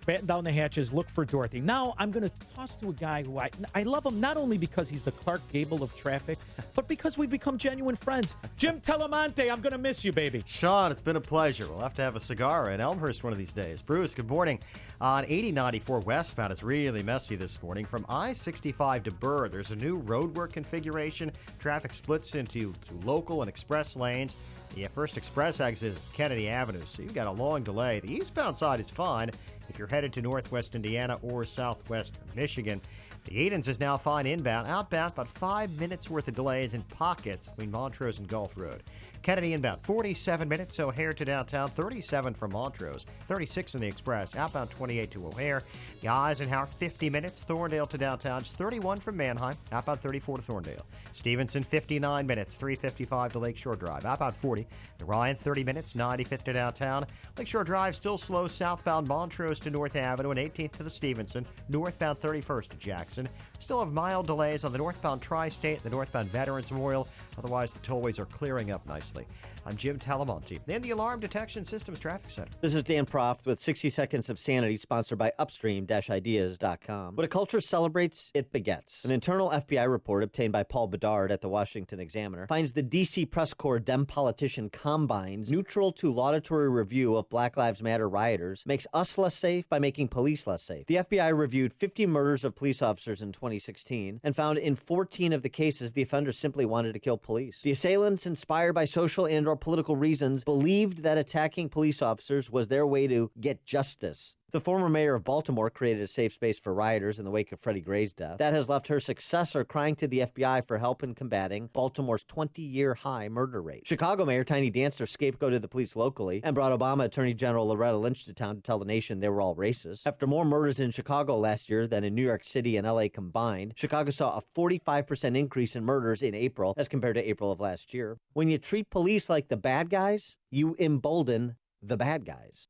Batten down the hatches, look for Dorothy. Now I'm going to toss to a guy who I love him not only because he's the Clark Gable of traffic, but because we've become genuine friends. Jim Telemonte, I'm going to miss you, baby. Sean, it's been a pleasure. We'll have to have a cigar in Elmhurst one of these days. Bruce, good morning. On 8094 westbound, it's really messy this morning. From I-65 to Burr, there's a new roadwork configuration. Traffic splits into local and express lanes. The first express exit is Kennedy Avenue, so you've got a long delay. The eastbound side is fine if you're headed to northwest Indiana or southwest Michigan. The Ailes is now fine inbound. Outbound, about 5 minutes worth of delays in pockets between Montrose and Gulf Road. Kennedy inbound, 47 minutes, O'Hare to downtown, 37 from Montrose, 36 in the Express, outbound 28 to O'Hare. The Eisenhower, 50 minutes, Thorndale to downtown, it's 31 from Manheim, outbound 34 to Thorndale. Stevenson, 59 minutes, 355 to Lakeshore Drive, outbound 40. The Ryan, 30 minutes, 95th to downtown. Lakeshore Drive still slow, southbound Montrose to North Avenue and 18th to the Stevenson, northbound 31st to Jackson. Still have mild delays on the northbound Tri-State, the northbound Veterans Memorial. Otherwise, the tollways are clearing up nicely. I'm Jim Talamonte in the Alarm Detection Systems Traffic Center. This is Dan Proft with 60 Seconds of Sanity, sponsored by Upstream-Ideas.com. When a culture celebrates, it begets. An internal FBI report obtained by Paul Bedard at the Washington Examiner finds the D.C. press corps Dem politician Combine's neutral to laudatory review of Black Lives Matter rioters makes us less safe by making police less safe. The FBI reviewed 50 murders of police officers in 2016 and found in 14 of the cases the offenders simply wanted to kill police. The assailants, inspired by social and or political reasons, believed that attacking police officers was their way to get justice. The former mayor of Baltimore created a safe space for rioters in the wake of Freddie Gray's death. That has left her successor crying to the FBI for help in combating Baltimore's 20-year high murder rate. Chicago Mayor Tiny Dancer scapegoated the police locally and brought Obama Attorney General Loretta Lynch to town to tell the nation they were all racist. After more murders in Chicago last year than in New York City and LA combined, Chicago saw a 45% increase in murders in April as compared to April of last year. When you treat police like the bad guys, you embolden the bad guys.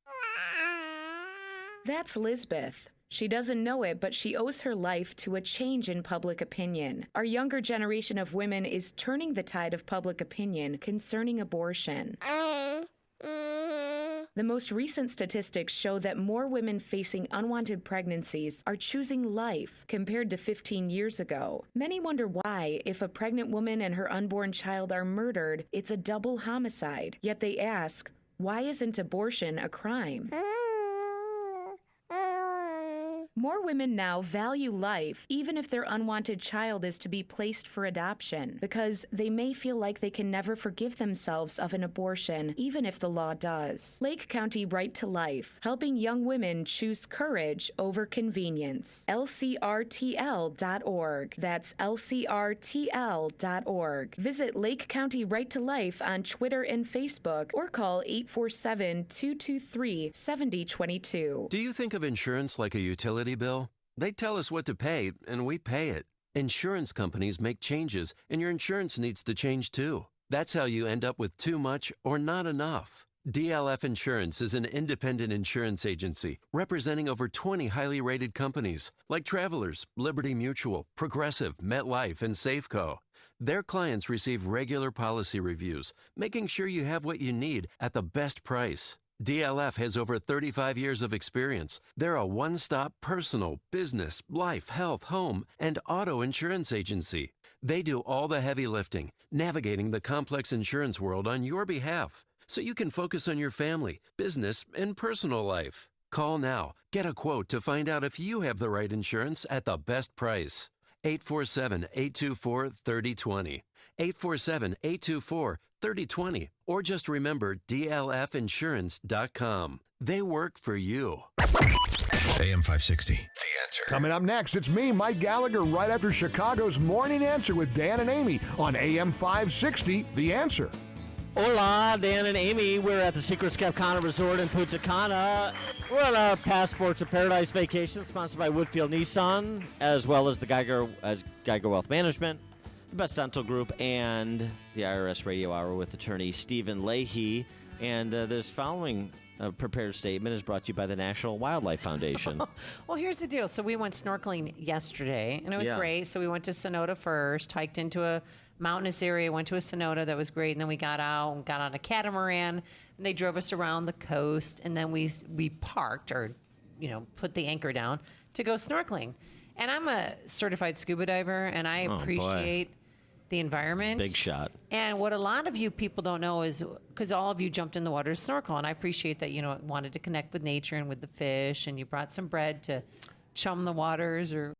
That's Lisbeth. She doesn't know it, but she owes her life to a change in public opinion. Our younger generation of women is turning the tide of public opinion concerning abortion. The most recent statistics show that more women facing unwanted pregnancies are choosing life compared to 15 years ago. Many wonder why, if a pregnant woman and her unborn child are murdered, it's a double homicide. Yet they ask, why isn't abortion a crime? More women now value life, even if their unwanted child is to be placed for adoption, because they may feel like they can never forgive themselves of an abortion, even if the law does. Lake County Right to Life, helping young women choose courage over convenience. LCRTL.org. That's LCRTL.org. Visit Lake County Right to Life on Twitter and Facebook, or call 847-223-7022. Do you think of insurance like a utility bill? They tell us what to pay, and we pay it. Insurance companies make changes, and your insurance needs to change too. That's how you end up with too much or not enough. DLF Insurance is an independent insurance agency representing over 20 highly rated companies like Travelers, Liberty Mutual, Progressive, MetLife, and Safeco. Their clients receive regular policy reviews, making sure you have what you need at the best price. DLF has over 35 years of experience. They're a one-stop personal, business, life, health, home, and auto insurance agency. They do all the heavy lifting, navigating the complex insurance world on your behalf, so you can focus on your family, business, and personal life. Call now. Get a quote to find out if you have the right insurance at the best price. 847-824-3020. 847-824-3020, or just remember DLFinsurance.com. They work for you. AM 560, The Answer. Coming up next, it's me, Mike Gallagher, right after Chicago's Morning Answer with Dan and Amy on AM 560, The Answer. Hola, Dan and Amy. We're at the Secret Cap Cana Resort in Punta Cana. We're on our Passport to Paradise vacation, sponsored by Woodfield Nissan, as well as the Geiger Wealth Management, the Best Dental Group, and the IRS Radio Hour with attorney Stephen Leahy. And this following prepared statement is brought to you by the National Wildlife Foundation. Well, here's the deal. So we went snorkeling yesterday, and it was great. So we went to Sonota first, hiked into a mountainous area, went to a cenote that was great, and then we got out and got on a catamaran, and they drove us around the coast, and then we parked, or put the anchor down to go snorkeling. And I'm a certified scuba diver, and I appreciate the environment. Big shot. And what a lot of you people don't know is, because all of you jumped in the water to snorkel, and I appreciate that wanted to connect with nature and with the fish, and you brought some bread to chum the waters or